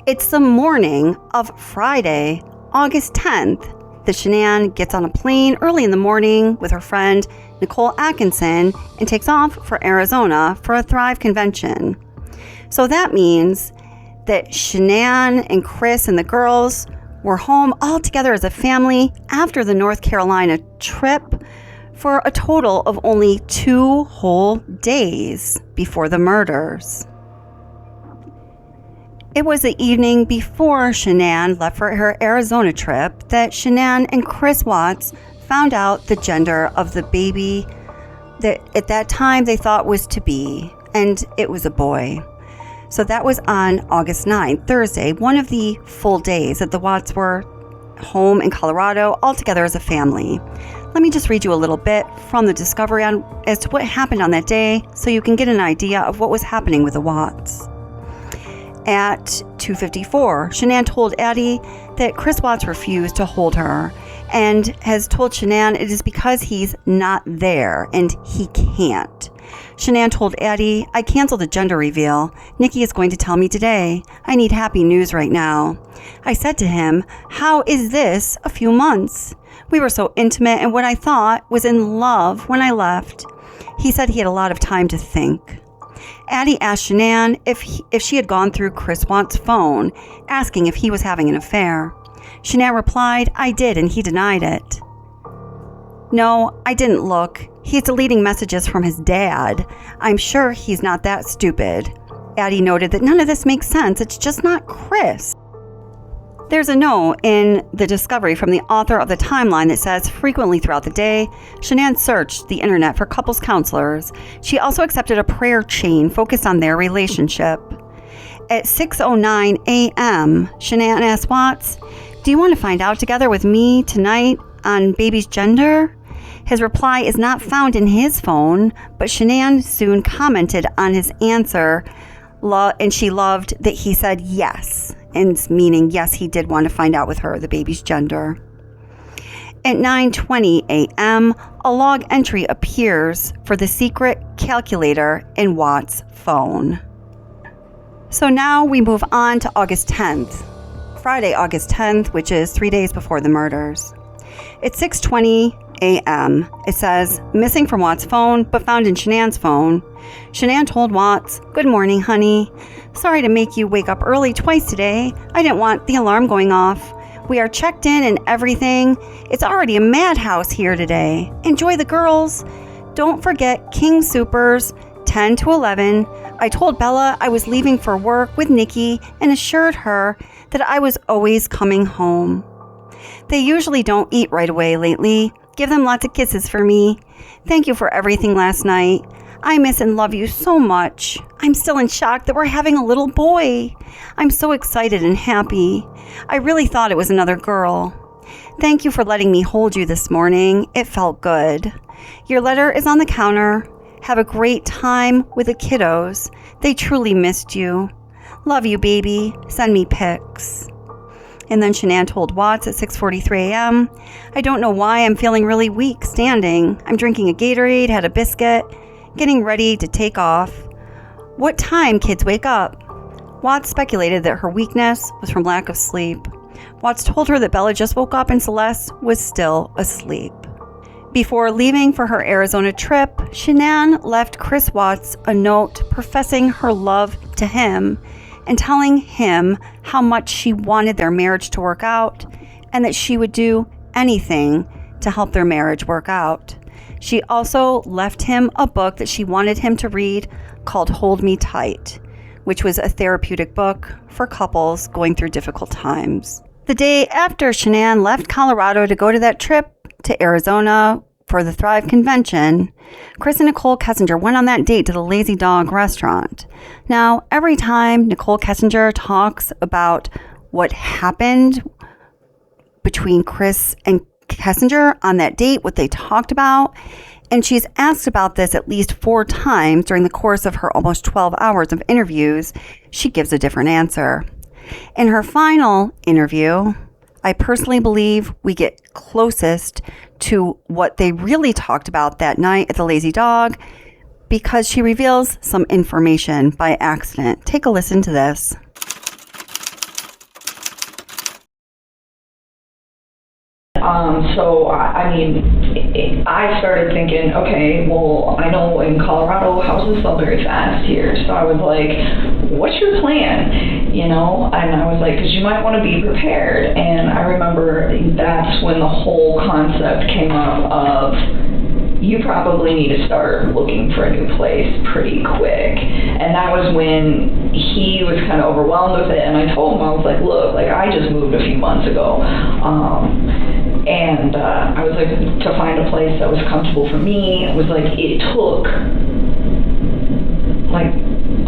Speaker 10: It's the morning of Friday, August 10th, that Shanann gets on a plane early in the morning with her friend Nicole Atkinson and takes off for Arizona for a Thrive convention. So that means that Shanann and Chris and the girls were home all together as a family after the North Carolina trip for a total of only 2 whole days before the murders. It was the evening before Shanann left for her Arizona trip that Shanann and Chris Watts found out the gender of the baby that at that time they thought was to be, and it was a boy. So that was on August 9th, Thursday, one of the full days that the Watts were home in Colorado all together as a family. Let me just read you a little bit from the discovery as to what happened on that day so you can get an idea of what was happening with the Watts. At 2:54, Shanann told Addie that Chris Watts refused to hold her and has told Shanann it is because he's not there and he can't. Shanann told Addie, I canceled the gender reveal. Nikki is going to tell me today. I need happy news right now. I said to him, how is this a few months? We were so intimate and what I thought was in love when I left. He said he had a lot of time to think. Addie asked Shanann if she had gone through Chris Watts' phone, asking if he was having an affair. Shanann replied, I did, and he denied it. No, I didn't look. He's deleting messages from his dad. I'm sure he's not that stupid. Addie noted that none of this makes sense. It's just not Chris. There's a note in the discovery from the author of the timeline that says frequently throughout the day, Shanann searched the internet for couples counselors. She also accepted a prayer chain focused on their relationship. At 6:09 a.m., Shanann asked Watts, do you want to find out together with me tonight on baby's gender? His reply is not found in his phone, but Shanann soon commented on his answer, and she loved that he said yes, and meaning yes, he did want to find out with her the baby's gender. At 9:20 a.m., a log entry appears for the secret calculator in Watts' phone. So now we move on to August 10th, Friday, August 10th, which is 3 days before the murders. At 6:20 a.m., it says, missing from Watts' phone, but found in Shanann's phone. Shanann told Watts, good morning, honey. Sorry to make you wake up early twice today. I didn't want the alarm going off. We are checked in and everything. It's already a madhouse here today. Enjoy the girls. Don't forget King Supers, 10 to 11. I told Bella I was leaving for work with Nikki and assured her that I was always coming home. They usually don't eat right away lately. Give them lots of kisses for me. Thank you for everything last night. I miss and love you so much. I'm still in shock that we're having a little boy. I'm so excited and happy. I really thought it was another girl. Thank you for letting me hold you this morning. It felt good. Your letter is on the counter. Have a great time with the kiddos. They truly missed you. Love you, baby. Send me pics. And then Shanann told Watts at 6:43 a.m., I don't know why I'm feeling really weak standing. I'm drinking a Gatorade, had a biscuit, getting ready to take off. What time kids wake up? Watts speculated that her weakness was from lack of sleep. Watts told her that Bella just woke up and Celeste was still asleep. Before leaving for her Arizona trip, Shanann left Chris Watts a note professing her love to him and telling him how much she wanted their marriage to work out and that she would do anything to help their marriage work out. She also left him a book that she wanted him to read called Hold Me Tight, which was a therapeutic book for couples going through difficult times. The day after Shanann left Colorado to go to that trip to Arizona for the Thrive Convention, Chris and Nichol Kessinger went on that date to the Lazy Dog restaurant. Now, every time Nichol Kessinger talks about what happened between Chris and Kessinger on that date, what they talked about, and she's asked about this at least 4 times during the course of her almost 12 hours of interviews, she gives a different answer. In her final interview, I personally believe we get closest to what they really talked about that night at the Lazy Dog because she reveals some information by accident. Take a listen to this.
Speaker 4: So, I mean, I started thinking, okay, well, I know in Colorado houses sell very fast here. So I was like, what's your plan? You know, and I was like, because you might want to be prepared. And I remember that's when the whole concept came up of, you probably need to start looking for a new place pretty quick. And that was when he was kind of overwhelmed with it. And I told him, I was like, look, like I just moved a few months ago. And I was like, to find a place that was comfortable for me, it was like, it took like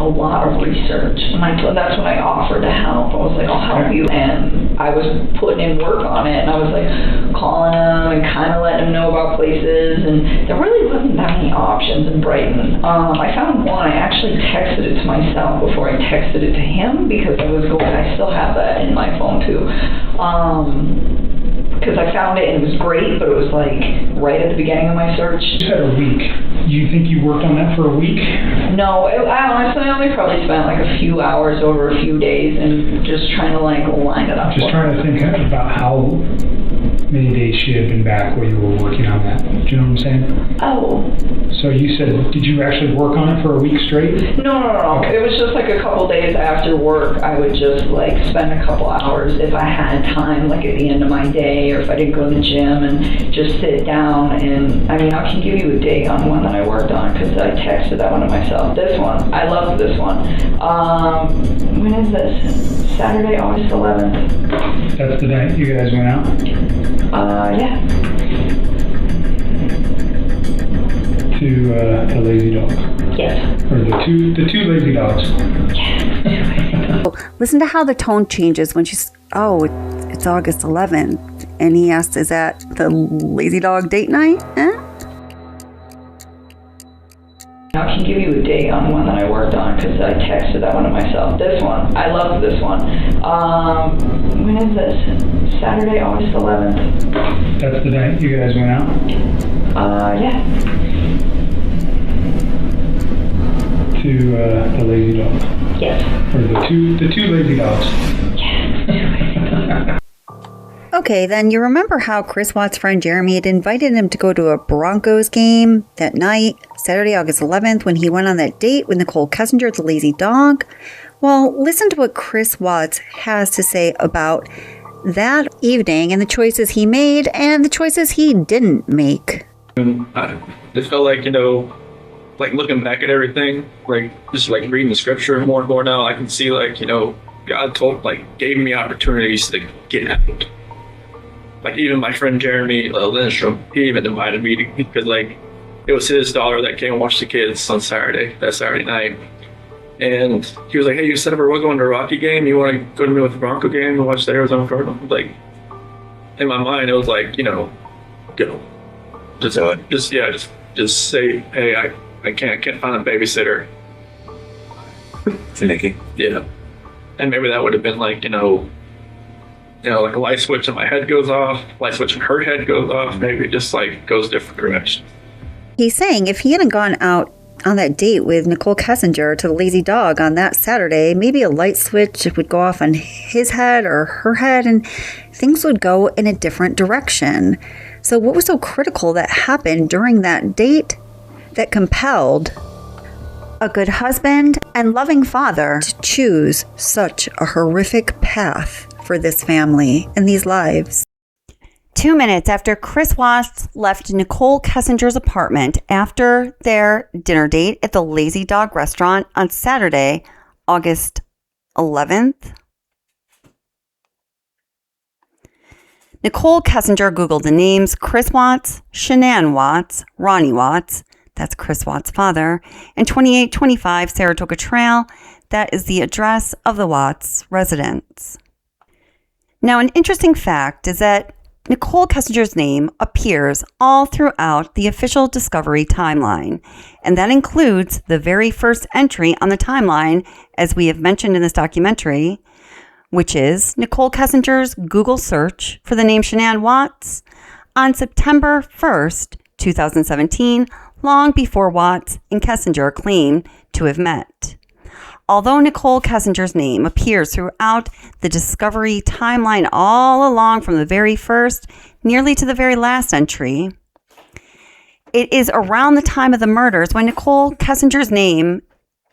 Speaker 4: a lot of research. And that's when I offered to help. I was like, I'll help you. And I was putting in work on it. And I was like calling him and kind of letting him know about places. And there really wasn't that many options in Brighton. I found one. I actually texted it to myself before I texted it to him because I still have that in my phone too. Because I found it and it was great, but it was like right at the beginning of my search.
Speaker 22: You had a week
Speaker 24: You think you worked on that for a week?
Speaker 4: No, I honestly only probably spent like a few hours over a few days and just trying to like line it up.
Speaker 24: Just trying to think about how many days she had been back where you were working on that. Do you know what I'm saying?
Speaker 4: Oh.
Speaker 24: So you said, did you actually work on it for a week straight?
Speaker 4: No.
Speaker 24: Okay.
Speaker 4: It was just like a couple days after work. I would just like spend a couple hours if I had time, like at the end of my day, or if I didn't go to the gym, and just sit down. And I mean, I can give you a date on one that I worked on because I texted that one to myself. This one, I love this one. When is this? Saturday, August 11th.
Speaker 24: That's the night you guys went out?
Speaker 4: Yeah.
Speaker 24: To the Lazy Dog.
Speaker 4: Yes.
Speaker 24: Or the two Lazy Dogs.
Speaker 10: Listen to how the tone changes when she's, it's August 11th. And he asks, is that the Lazy Dog date night?
Speaker 4: I can give you a date on one that I worked on because I texted that one to myself. This one, I love this one. When is this? Saturday, August 11th.
Speaker 24: That's the night you guys went out?
Speaker 4: Yeah.
Speaker 24: To the Lazy Dog.
Speaker 4: Yes.
Speaker 24: Or the two Lazy Dogs.
Speaker 10: Okay, then you remember how Chris Watts' friend Jeremy had invited him to go to a Broncos game that night, Saturday, August 11th, when he went on that date with Nichol Kessinger at the Lazy Dog? Well, listen to what Chris Watts has to say about that evening and the choices he made and the choices he didn't make.
Speaker 5: I just felt like, like looking back at everything, like just like reading the scripture more and more now, I can see like, God gave me opportunities to get out. Like even my friend Jeremy Lindstrom, he even invited me because like it was his daughter that came and watched the kids on that Saturday night. And he was like, hey, you said we're going to a Rocky game, you want to go to me with the Bronco game and watch the Arizona Cardinals? Like in my mind it was like, go. Just say, hey, I can't find a babysitter.
Speaker 1: To Nikki.
Speaker 5: Yeah. And maybe that would have been like, like a light switch in my head goes off, light switch in her head goes off, maybe it just like goes different directions.
Speaker 10: He's saying if he hadn't gone out on that date with Nichol Kessinger to the Lazy Dog on that Saturday, maybe a light switch would go off on his head or her head and things would go in a different direction. So what was so critical that happened during that date that compelled a good husband and loving father to choose such a horrific path for this family and these lives? 2 minutes after Chris Watts left Nichol Kessinger's apartment after their dinner date at the Lazy Dog restaurant on Saturday, August 11th, Nichol Kessinger Googled the names Chris Watts, Shanann Watts, Ronnie Watts, that's Chris Watts' father, and 2825 Saratoga Trail, that is the address of the Watts residence. Now, an interesting fact is that Nichol Kessinger's name appears all throughout the official Discovery timeline, and that includes the very first entry on the timeline, as we have mentioned in this documentary, which is Nichol Kessinger's Google search for the name Shanann Watts on September 1st, 2017, long before Watts and Kessinger claimed to have met. Although Nichol Kessinger's name appears throughout the Discovery timeline all along from the very first nearly to the very last entry, it is around the time of the murders when Nichol Kessinger's name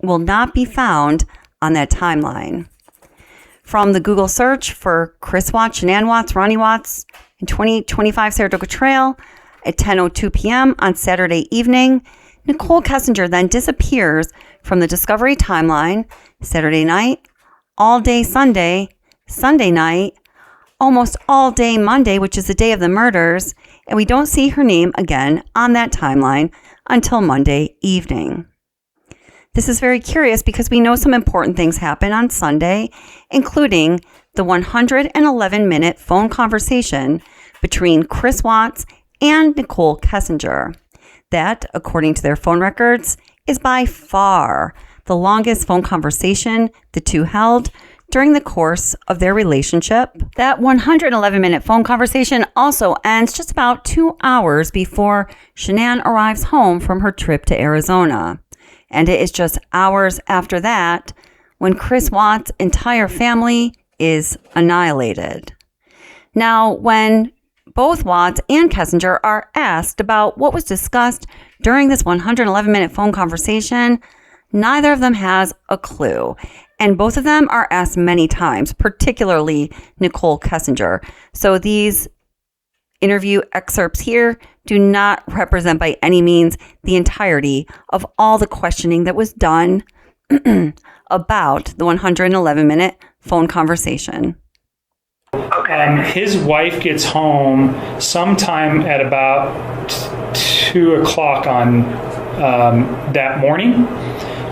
Speaker 10: will not be found on that timeline. From the Google search for Chris Watts, Shanann Watts, Ronnie Watts, and 2825 Saratoga Trail at 10:02 p.m. on Saturday evening, Nichol Kessinger then disappears from the Discovery timeline Saturday night, all day Sunday, Sunday night, almost all day Monday, which is the day of the murders, and we don't see her name again on that timeline until Monday evening. This is very curious because we know some important things happen on Sunday, including the 111-minute phone conversation between Chris Watts and Nichol Kessinger. That, according to their phone records, is by far the longest phone conversation the two held during the course of their relationship. That 111-minute phone conversation also ends just about 2 hours before Shanann arrives home from her trip to Arizona. And it is just hours after that when Chris Watts' entire family is annihilated. Now, when both Watts and Kessinger are asked about what was discussed during this 111-minute phone conversation, neither of them has a clue. And both of them are asked many times, particularly Nichol Kessinger. So these interview excerpts here do not represent by any means the entirety of all the questioning that was done about the 111-minute phone conversation.
Speaker 24: His wife gets home sometime at about 2 o'clock on that morning.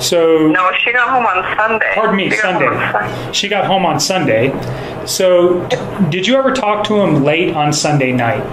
Speaker 24: So
Speaker 2: No, she got home on Sunday.
Speaker 24: Pardon me, Sunday. She got home on Sunday. So did you ever talk to him late on Sunday night?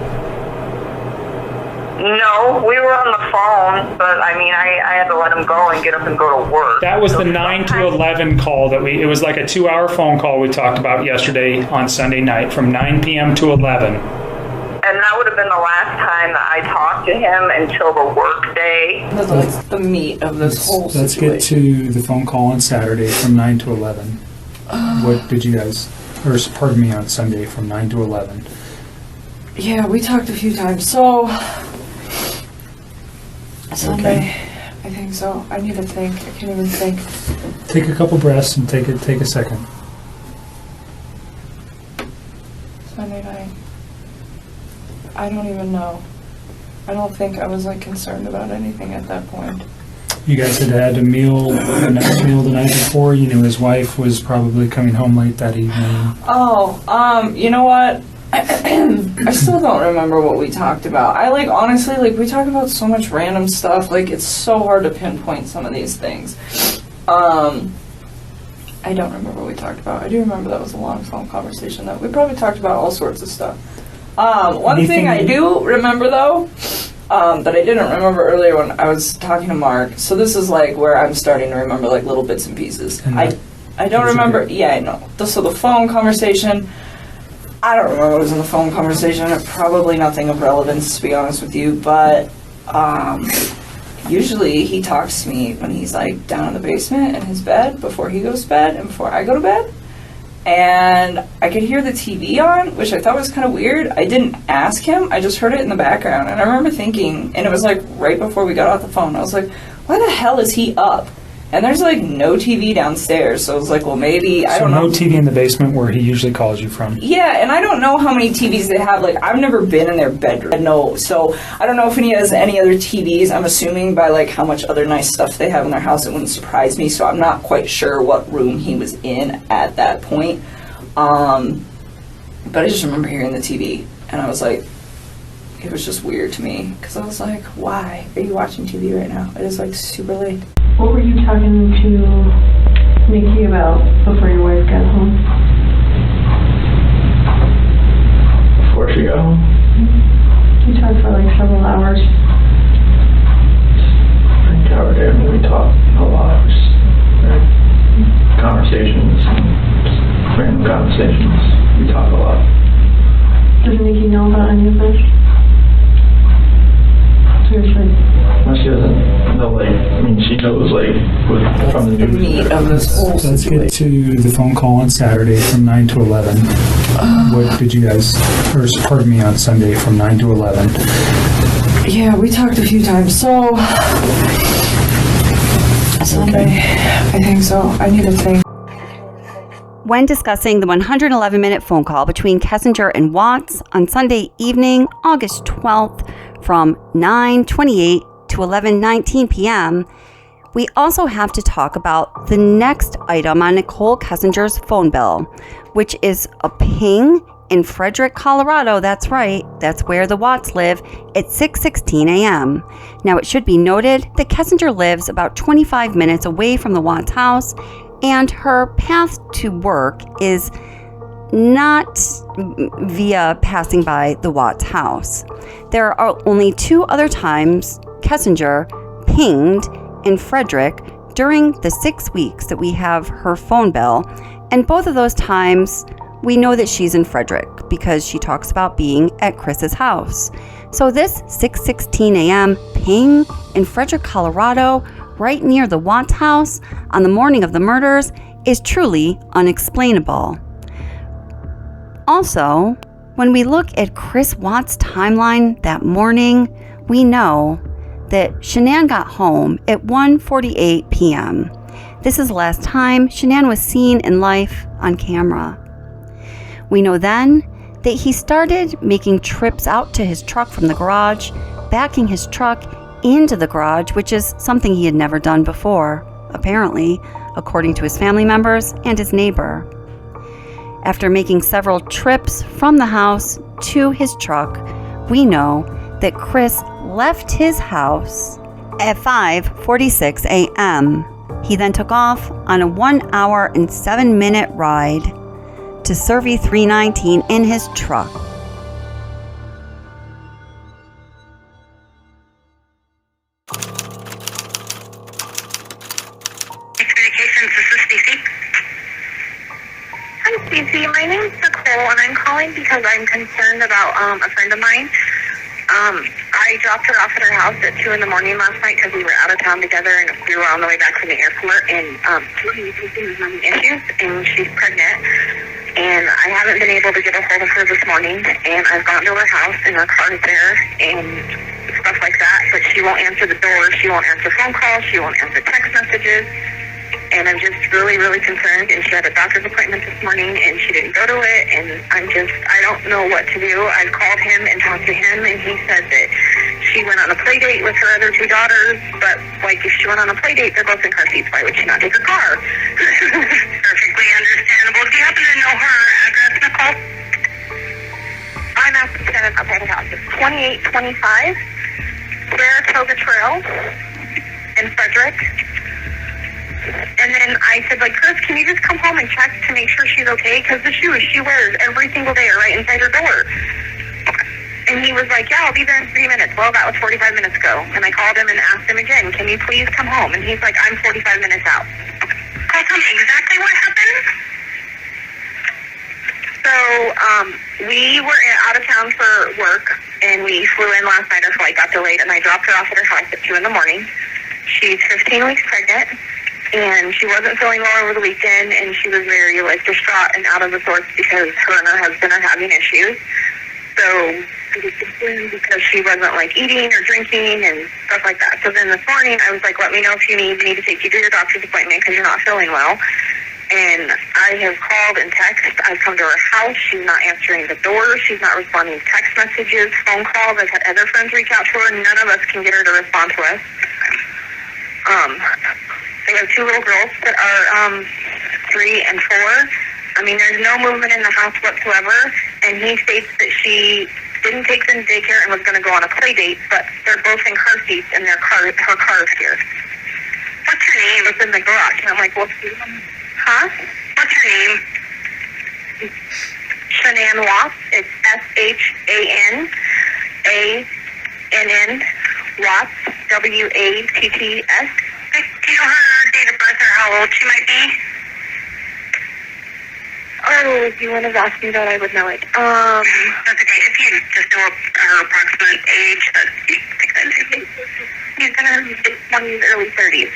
Speaker 2: No, we were on the phone, but I mean, I had to let him go and get up and go to work.
Speaker 24: That was the 9 to 11 call it was like a 2-hour phone call we talked about yesterday on Sunday night from 9 p.m. to 11.
Speaker 2: And that would have been the last time that I talked to him until the work day.
Speaker 4: That's the meat of this whole
Speaker 24: Let's get to the phone call on Saturday from 9 to 11. What did you guys, or pardon me, on Sunday from 9 to 11?
Speaker 4: Yeah, we talked a few times. So, Sunday, I think so. I need to think. I can't even think.
Speaker 24: Take a couple breaths and take a second.
Speaker 4: Sunday night. I don't even know. I don't think I was like concerned about anything at that point.
Speaker 24: You guys had a meal, a nice meal the night before. You knew his wife was probably coming home late that evening.
Speaker 4: Oh, you know what? I still don't remember what we talked about. I honestly, we talk about so much random stuff. It's so hard to pinpoint some of these things. I don't remember what we talked about. I do remember that was a long phone conversation though. We probably talked about all sorts of stuff. One thing I do remember though, that I didn't remember earlier when I was talking to Mark. So this is where I'm starting to remember little bits and pieces. I don't remember. Yeah, I know. So the phone conversation. I don't remember what was in the phone conversation. Probably nothing of relevance, to be honest with you. But usually he talks to me when he's down in the basement in his bed before he goes to bed and before I go to bed. And I could hear the TV on, which I thought was kind of weird. I didn't ask him. I just heard it in the background. And I remember thinking, and it was right before we got off the phone, I was like, why the hell is he up? And there's no TV downstairs. So I was well, maybe, I don't know.
Speaker 24: So no TV in the basement where he usually calls you from?
Speaker 4: Yeah, and I don't know how many TVs they have. I've never been in their bedroom. No, so I don't know if he has any other TVs. I'm assuming by how much other nice stuff they have in their house, it wouldn't surprise me. So I'm not quite sure what room he was in at that point. But I just remember hearing the TV, and I was it was just weird to me, because I was why are you watching TV right now? It is super late.
Speaker 15: What were you talking to Nikki about before your wife got home?
Speaker 5: Before she got home?
Speaker 15: You talked for several hours.
Speaker 5: We talked a lot. Conversations, random conversations. We talk a lot.
Speaker 15: Does Nikki know about any of this? Seriously.
Speaker 5: No, she doesn't know, she knows, from the news.
Speaker 4: Meat of this whole
Speaker 24: Let's get to the phone call on Saturday from 9 to 11. What did you guys, or pardon me, on Sunday from 9 to 11?
Speaker 4: Yeah, we talked a few times. So, Sunday, I think so. I need to think.
Speaker 10: When discussing the 111-minute phone call between Kessinger and Watts on Sunday evening, August 12th, from 9:28 to 11:19 p.m., we also have to talk about the next item on Nichol Kessinger's phone bill, which is a ping in Frederick, Colorado. That's right, that's where the Watts live, at 6:16 a.m. Now, it should be noted that Kessinger lives about 25 minutes away from the Watts house, and her path to work is not via passing by the Watts house. There are only 2 other times Kessinger pinged in Frederick during the 6 weeks that we have her phone bill,
Speaker 12: And both of those times, we know that she's in Frederick because she talks about being at Chris's house. So this 6:16 a.m. ping in Frederick, Colorado, right near the Watts house on the morning of the murders is truly unexplainable. Also, when we look at Chris Watts' timeline that morning, we know that Shanann got home at 1:48 p.m. This is the last time Shanann was seen in life on camera. We know then that he started making trips out to his truck from the garage, backing his truck into the garage, which is something he had never done before, apparently, according to his family members and his neighbor. After making several trips from the house to his truck, we know that Chris left his house at 5:46 a.m. He then took off on a 1 hour and 7 minute ride to Survey 319 in his truck.
Speaker 2: Communications, this is Stacey. Hi, Stacey. My name's Nichol, and I'm calling because I'm concerned about a friend of mine. I dropped her off at her house at 2 in the morning last night because we were out of town together, and we were on the way back from the airport, and she's having issues, and she's pregnant, and I haven't been able to get a hold of her this morning, and I've gone to her house, and her car's there, and stuff like that, but she won't answer the door, she won't answer phone calls, she won't answer text messages, and I'm just really, really concerned, and she had a doctor's appointment this morning, and she didn't go to it, and I don't know what to do. I've called him and talked to him, and he said that she went on a play date with her other 2 daughters, but, like, if she went on a play date, they're both in car seats. Why would she not take her car? Perfectly understandable. Do you happen to know her address, Nichol? I'm at the tenant up at the house. It's 2825 Saratoga Trail in Frederick. And then I said, like, Chris, can you just come home and check to make sure she's okay? Because the shoes she wears every single day are right inside her door. And he was like, yeah, I'll be there in 3 minutes. Well, that was 45 minutes ago. And I called him and asked him again, can you please come home? And he's like, I'm 45 minutes out. Tell me exactly what happened. So, we were out of town for work, and we flew in last night. Our flight got delayed, and I dropped her off at her house at 2 in the morning. She's 15 weeks pregnant. And she wasn't feeling well over the weekend, and she was very, like, distraught and out of the sorts because her and her husband are having issues. So I was concerned because she wasn't, like, eating or drinking and stuff like that. So then this morning I was like, let me know if you need me to take you to your doctor's appointment because you're not feeling well. And I have called and texted. I've come to her house. She's not answering the door. She's not responding to text messages, phone calls. I've had other friends reach out to her. None of us can get her to respond to us. They have 2 little girls that are 3 and 4. I mean, there's no movement in the house whatsoever, and he states that she didn't take them to daycare and was going to go on a play date, but they're both in car seats, and her car is here. What's her name? It's in the garage. And I'm like, well, huh? What's her name? Shanann Watts. It's SHANANN Watts, WATTS. Do you know her date of birth or how old she might be? Oh, if you would have asked me that, I would know it. That's okay. If you just know her approximate age, she's in her 20s, early 30s.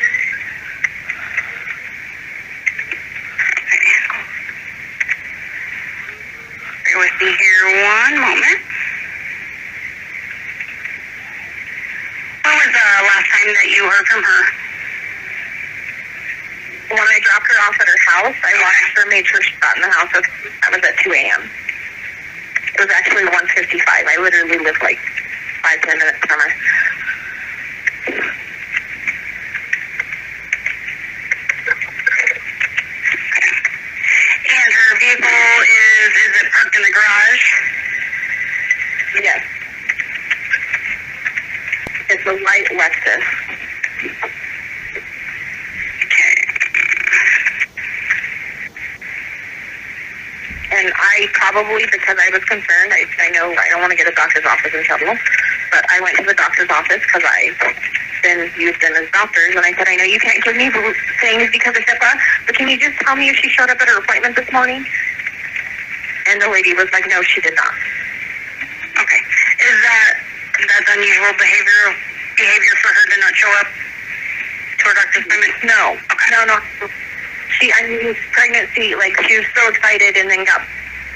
Speaker 2: Bear with me here one moment. When was the last time that you heard from her? When I dropped her off at her house, I watched her, made sure she got in the house. That was at 2 a.m. It was actually 1:55. I literally lived like 5-10 minutes from her. And her vehicle is it parked in the garage? Yes. It's a white Lexus. And I probably, because I was concerned, I know I don't want to get a doctor's office in trouble. but I went to the doctor's office because I've been used in as doctors, and I said, I know you can't give me things because of HIPAA, but can you just tell me if she showed up at her appointment this morning? And the lady was like, no, she did not.
Speaker 14: Okay. That's unusual behavior for her to not show up to her doctor's appointment?
Speaker 2: No. Okay. No. Pregnancy, like, she was so excited and then got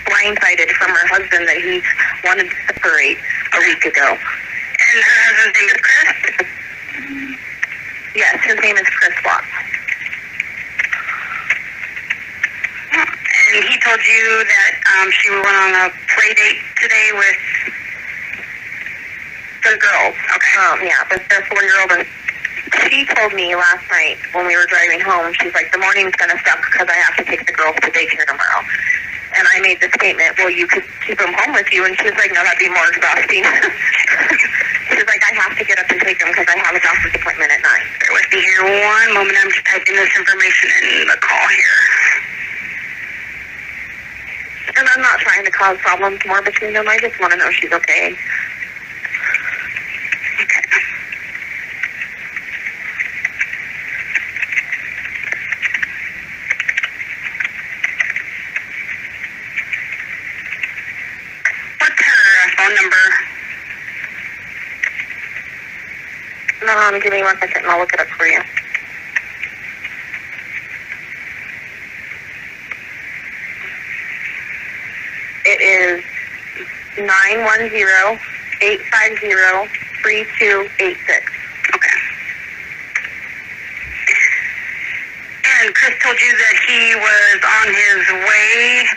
Speaker 2: blindsided from her husband that he wanted to separate a week ago.
Speaker 14: And her husband's name is Chris?
Speaker 2: Yes, his name is Chris Watts.
Speaker 14: And he told you that she went on a play date today with
Speaker 2: the girls. Okay. Yeah, but they're 4-year-old, and she told me last night when we were driving home, she's like, the morning's going to suck because I have to take the girls to daycare tomorrow. And I made the statement, well, you could keep them home with you. And she was like, no, that'd be more exhausting. She's like, I have to get up and take them because I have a doctor's appointment at 9.
Speaker 14: Bear with me here one moment. I'm just typing this information in the call here.
Speaker 2: And I'm not trying to cause problems more between them. I just want to know she's okay.
Speaker 14: Okay. What's her phone number?
Speaker 2: No, give me 1 second and I'll look it up for you. It is 910-850-3286.
Speaker 14: Okay. And Chris told you that he was on his way.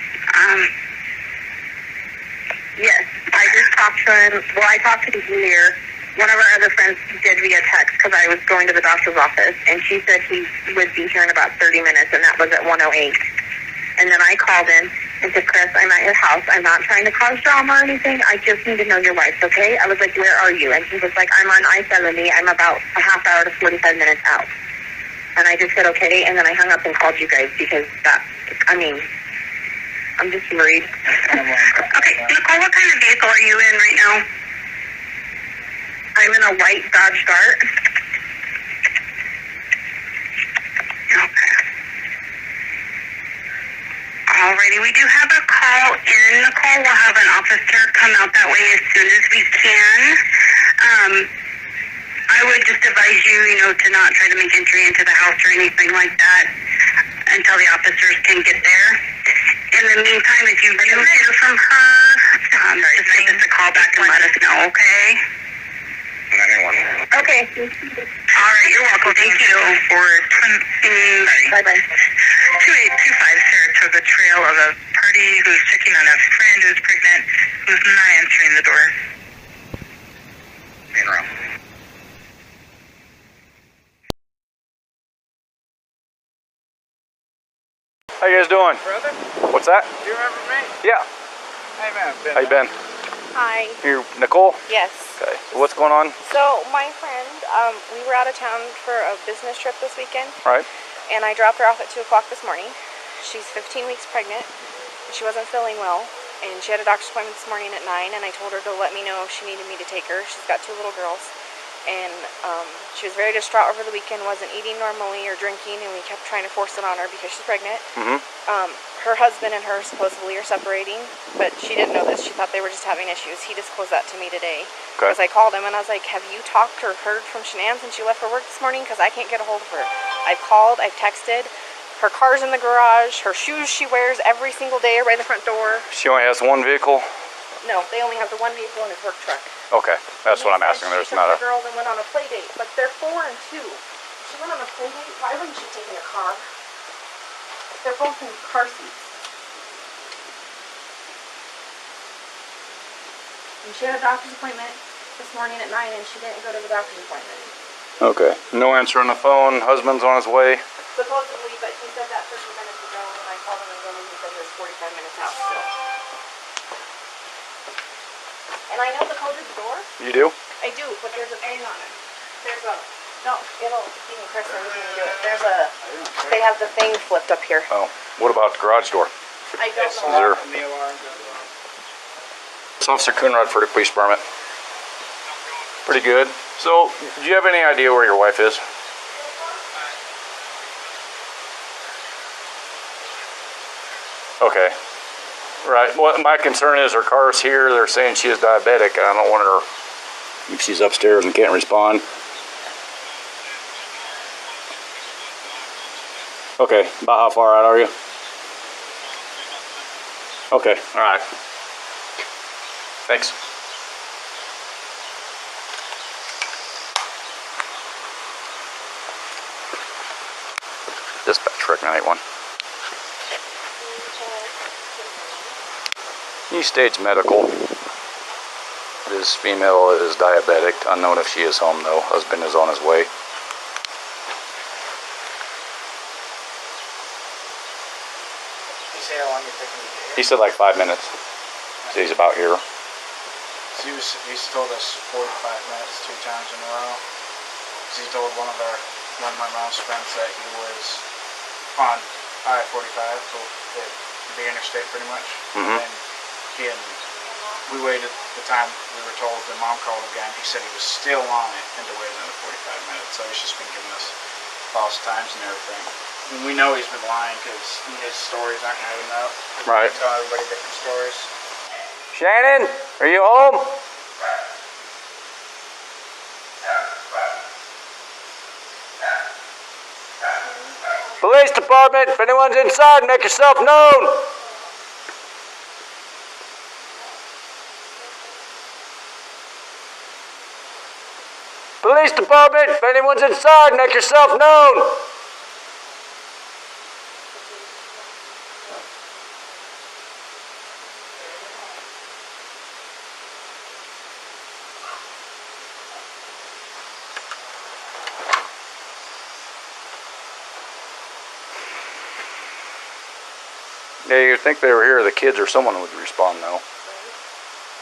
Speaker 2: Yes, I just talked to him. Well, I talked to the earlier. One of our other friends did via text because I was going to the doctor's office, and she said he would be here in about 30 minutes, and that was at 1:08. And then I called in and said, Chris, I'm at your house. I'm not trying to cause drama or anything. I just need to know your life, okay? I was like, where are you? And he was like, I'm on I-70. I'm about a half hour to 45 minutes out. And I just said, okay. And then I hung up and called you guys because I'm just worried.
Speaker 14: Okay, Nicole, what kind of vehicle are you in right now?
Speaker 2: I'm in a white Dodge Dart.
Speaker 14: Okay. Alrighty, we do have a call in, Nicole. We'll have an officer come out that way as soon as we can. I would just advise you, to not try to make entry into the house or anything like that until the officers can get there. In the meantime, if you do hear from her, just give us a call back and let us know, okay?
Speaker 2: Okay.
Speaker 14: All right, you're welcome. Thank you for
Speaker 2: Bye-bye.
Speaker 14: 2825 Saratoga Trail of a party who's checking on a friend who's pregnant who's not answering the door.
Speaker 20: How you guys doing?
Speaker 21: Brother?
Speaker 20: What's that?
Speaker 21: Do you remember me?
Speaker 20: Yeah.
Speaker 21: Hey, man.
Speaker 20: How you been?
Speaker 23: Hi.
Speaker 20: You Nicole?
Speaker 23: Yes.
Speaker 20: Okay. So what's going on?
Speaker 23: So my friend, we were out of town for a business trip this weekend.
Speaker 20: Right.
Speaker 23: And I dropped her off at 2 o'clock this morning. She's 15 weeks pregnant. She wasn't feeling well. And she had a doctor's appointment this morning at 9. And I told her to let me know if she needed me to take her. She's got 2 little girls. And she was very distraught over the weekend, wasn't eating normally or drinking, and we kept trying to force it on her because she's pregnant.
Speaker 20: Mm-hmm.
Speaker 23: Her husband and her supposedly are separating, but she didn't know this. She thought they were just having issues. He disclosed that to me today.
Speaker 20: Okay.
Speaker 23: Because I called him and I was like, have you talked or heard from Shanann since she left for work this morning? Because I can't get a hold of her. I've called, I've texted. Her car's in the garage. Her shoes she wears every single day are by the front door.
Speaker 20: She only has one vehicle?
Speaker 23: No, they only have the one vehicle in his work truck.
Speaker 20: Okay, that's what I'm asking. There's not
Speaker 23: She
Speaker 20: a...
Speaker 23: took the girls and went on a play date, but they're 4 and 2. She went on a play date. Why wouldn't she take in a car? They're both in car seats. And she had a doctor's appointment this morning at 9, and she didn't go to the doctor's appointment.
Speaker 20: Okay. No answer on the phone. Husband's on his way.
Speaker 23: Supposedly, but he said that 30 minutes ago, and I called him again, and he said he was 45 minutes out still. And I know the code to the door.
Speaker 20: You do?
Speaker 23: I do, but there's a thing on it. There's a, no, it'll, even Chris and you can do it. There's a, they have the thing flipped up here.
Speaker 20: Oh, what about the garage door?
Speaker 23: I don't
Speaker 20: Is
Speaker 23: know.
Speaker 20: there... It's Officer Coonrod for the police department. Pretty good. So, do you have any idea where your wife is? Okay. Right. Well, my concern is her car's here. They're saying she is diabetic, and I don't want her, if she's upstairs and can't respond. Okay. About how far out are you? Okay. All right. Thanks. Dispatch rec 981. East Stage Medical. This female is diabetic. Unknown if she is home though. Husband is on his way.
Speaker 7: You say how long you're taking to get here?
Speaker 20: He said like 5 minutes. So he's about here.
Speaker 7: So he's told us 45 minutes 2 times in a row. So he told one of my mom's friends that he was on I-45, the interstate pretty much.
Speaker 20: Mm-hmm.
Speaker 7: And we waited the time we were told, the mom called again. He said he was still on it and to wait another 45 minutes. So he's just been giving us false times and everything. And we know he's been lying because his stories aren't adding up.
Speaker 20: Right.
Speaker 7: He tell everybody different stories.
Speaker 20: Shannon, are you home? Police department, if anyone's inside, make yourself known. Police department, if anyone's inside, make yourself known. Yeah, you'd think they were here, the kids or someone would respond though.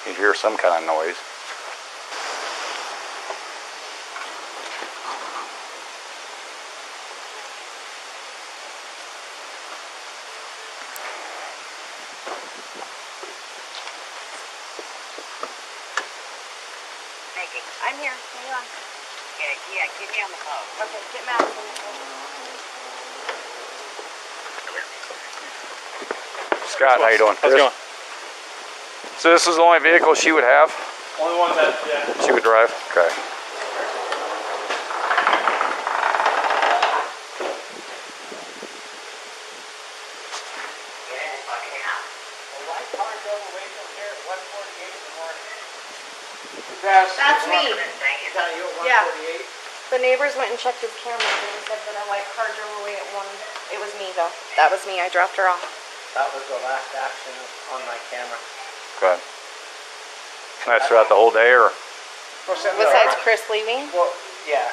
Speaker 20: You'd hear some kind of noise.
Speaker 16: I'm here. Hang on. Yeah, get me on the phone. Okay, get Matt on the phone.
Speaker 20: Scott, how you doing?
Speaker 5: How's it going?
Speaker 20: So this is the only vehicle she would have?
Speaker 5: Only one that, yeah.
Speaker 20: She would drive? Okay.
Speaker 23: That's me. Yeah. The neighbors went and checked his cameras and they said that a white car drove away at 1. It was me though. That was me. I dropped her off.
Speaker 7: That was the last action on my camera.
Speaker 20: Good. That's throughout the whole day, or?
Speaker 23: Besides Chris leaving?
Speaker 7: Well, yeah.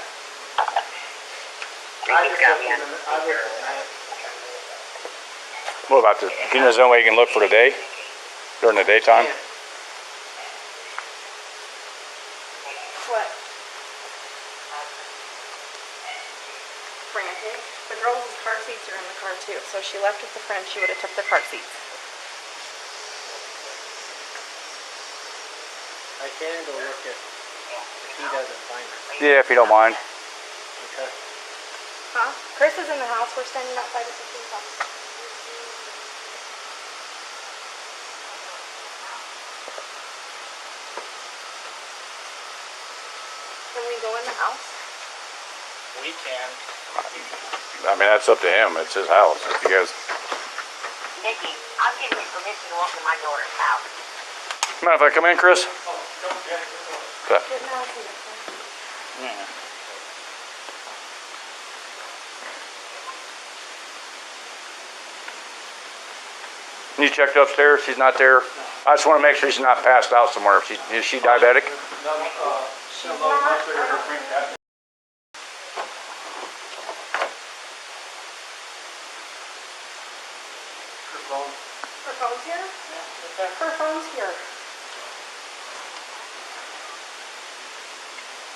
Speaker 20: What about the, there's no way you can look for the day? During the daytime?
Speaker 23: What? Frantic. The girls' car seats are in the car too. So if she left with the friend, she would have took the car seats.
Speaker 7: I can go look if he doesn't find her.
Speaker 20: Yeah, if you don't mind.
Speaker 7: Okay.
Speaker 23: Huh? Chris is in the house. We're standing outside the 15th house. Can we go in the house?
Speaker 7: We can.
Speaker 20: I mean, that's up to him. It's his house. If you guys.
Speaker 16: Nikki, I'm giving you permission to walk in my daughter's house.
Speaker 20: Mind if I come in, Chris? Okay.
Speaker 7: Yeah.
Speaker 20: You checked upstairs? She's not there? I just want to make sure she's not passed out somewhere. Is she diabetic?
Speaker 23: Her phone's here? Yeah. Her phone's here.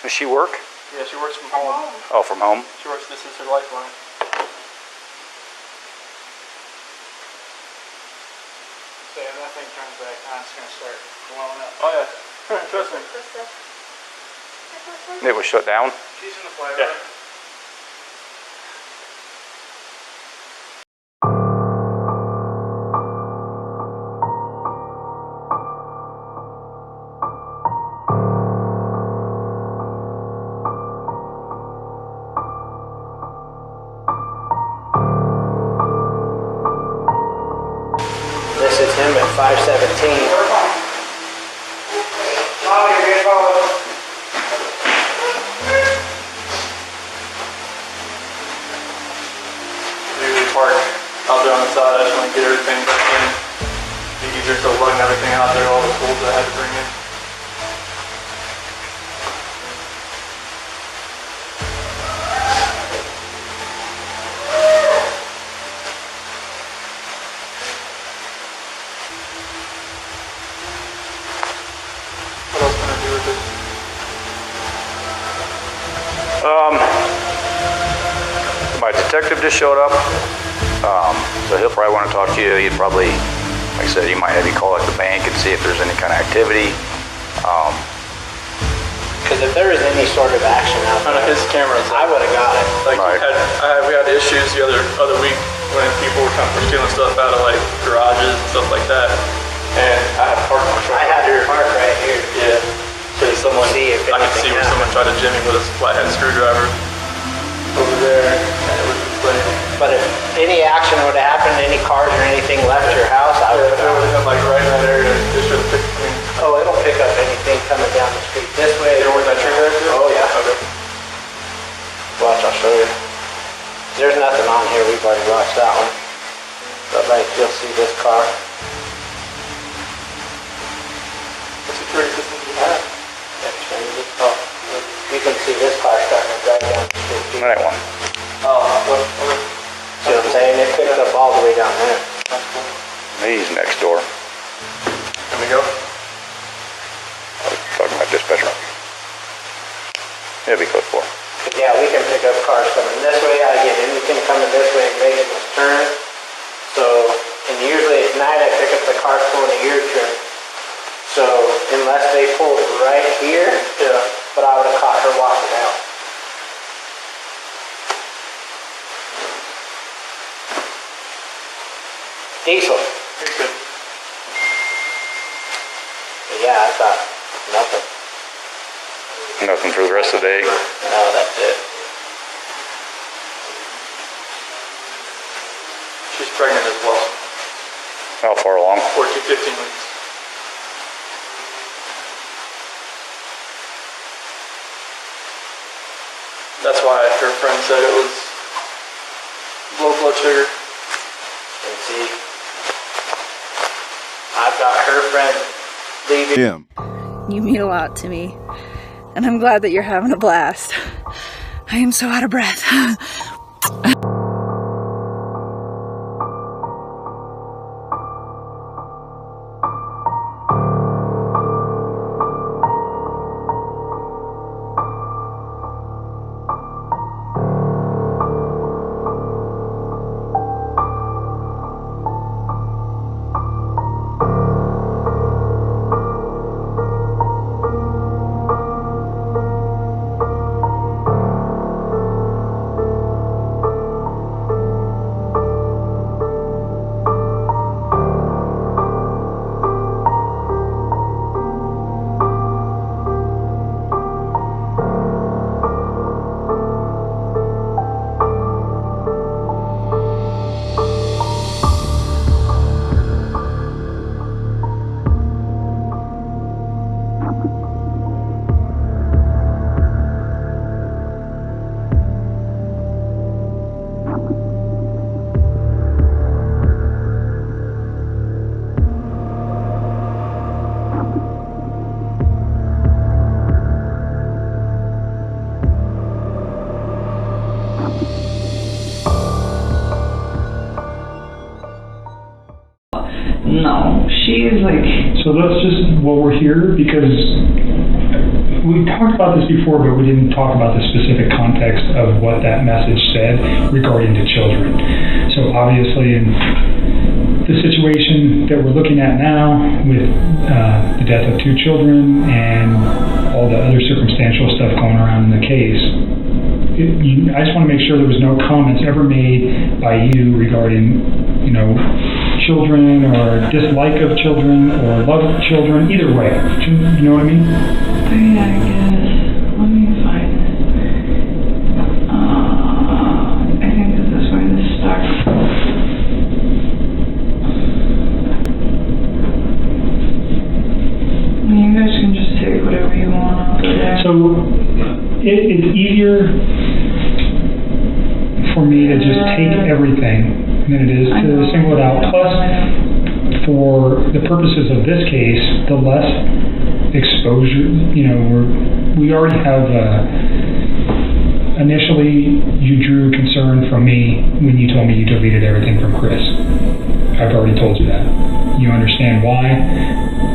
Speaker 20: Does she work?
Speaker 7: Yeah, she works from home.
Speaker 20: Oh, from home?
Speaker 7: She works, this is her lifeline. So yeah, that thing turns back on, it's going to start blowing up. Oh yeah, trust me.
Speaker 20: It was shut down?
Speaker 7: She's in the play. Yeah.
Speaker 11: This is him at 517.
Speaker 5: Usually park out there on the side. I just want to get everything back in. Be easier to lug everything out there, all the tools that I had to bring in. What else can I do with this?
Speaker 20: My detective just showed up, so he'll probably want to talk to you. He'd probably, like I said, he might have you call at the bank and see if there's any kind of activity.
Speaker 11: Because if there was any sort of action out there,
Speaker 5: His cameras,
Speaker 11: I would have got it.
Speaker 5: like we had issues the other week when people were kind of stealing stuff out of like garages and stuff like that, and I had parked my truck.
Speaker 11: I had to park right here.
Speaker 5: Yeah, because someone
Speaker 11: See if
Speaker 5: I could see
Speaker 11: anything
Speaker 5: where someone tried to jimmy with a flathead screwdriver over there, and it was just like.
Speaker 11: But if any action would have happened, any cars or anything left your house, I would have
Speaker 5: It would have been like right in that area. It should have picked me.
Speaker 11: Oh, it'll pick up anything coming down the street this way.
Speaker 5: You know where that tree is?
Speaker 11: Oh, yeah.
Speaker 5: Okay.
Speaker 11: Watch, I'll show you. There's nothing on here. We've already watched that one. But like, you'll see this car.
Speaker 5: What security system do you have?
Speaker 11: You can see this car starting to drive down the street.
Speaker 20: That one.
Speaker 11: See what I'm saying? It picked up all the way down there.
Speaker 20: He's next door.
Speaker 5: Here we go.
Speaker 20: Talking about dispatcher. It'll be code 4.
Speaker 11: Yeah, we can pick up cars coming this way. Again, anything coming this way and making this turn. So, and usually at night I pick up the cars pulling a U-turn. So, unless they pulled right here, yeah, but I would have caught her walking out. Diesel. But yeah, I thought nothing.
Speaker 20: Nothing for the rest of the day.
Speaker 11: No, that's it.
Speaker 5: She's pregnant as well.
Speaker 20: How far along?
Speaker 5: 15 weeks. That's why her friend said it was low blood sugar.
Speaker 11: And see, I've got her friend leaving.
Speaker 17: You mean a lot to me, and I'm glad that you're having a blast. I am so out of breath.
Speaker 4: No, she is like...
Speaker 24: So that's just what we're here, because we talked about this before, but we didn't talk about the specific context of what that message said regarding the children. So obviously, the situation that we're looking at now with the death of 2 children and all the other circumstantial stuff going around in the case, I just want to make sure there was no comments ever made by you regarding, children or dislike of children or love of children, either way. You know what I mean?
Speaker 4: Yeah, I guess. Let me find it. I think this is where this starts. You guys can just take whatever you want off of there.
Speaker 24: So it's easier for me to just take everything than it is to single it out. Plus, for the purposes of this case, the less exposure, we already have, initially you drew concern from me when you told me you deleted everything from Chris. I've already told you that. You understand why.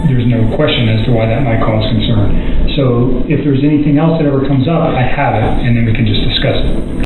Speaker 24: There's no question as to why that might cause concern. So if there's anything else that ever comes up, I have it, and then we can just discuss it.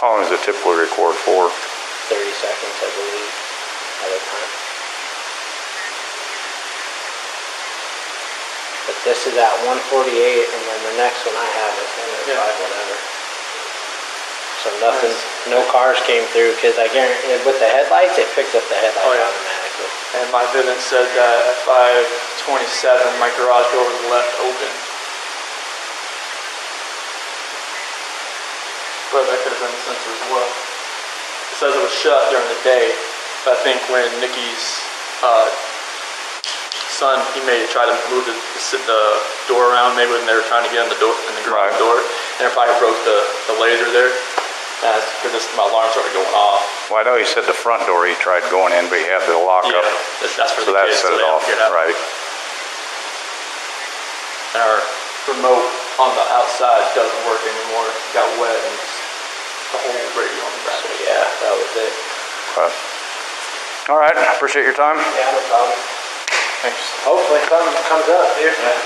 Speaker 20: How long does it typically record for?
Speaker 11: 30 seconds, I believe, at a time. But this is at 148, and then the next one I have is 105, whatever. So nothing, no cars came through, because I guarantee, with the headlights, it picked up the headlights automatically.
Speaker 9: And my Vivint said that at 5:27, my garage door was left open. But that could have been the sensor as well. It says it was shut during the day, but I think when Nikki's son, he may try to move the door around, maybe when they were trying to get in the door, in the garage door, and it probably broke the laser there. That's because my alarm started going off.
Speaker 20: Well, I know he said the front door he tried going in, but he had the lock up.
Speaker 9: That's for
Speaker 20: so
Speaker 9: the
Speaker 20: that
Speaker 9: kids,
Speaker 20: set
Speaker 9: so
Speaker 20: it
Speaker 9: they
Speaker 20: off,
Speaker 9: don't get out.
Speaker 20: right?
Speaker 9: And our remote on the outside doesn't work anymore. It got wet and the whole radio on the back.
Speaker 11: So yeah, that was it.
Speaker 20: Okay. All right, appreciate your time.
Speaker 11: Yeah, no problem.
Speaker 9: Thanks.
Speaker 11: Hopefully something comes up here.
Speaker 9: Yeah.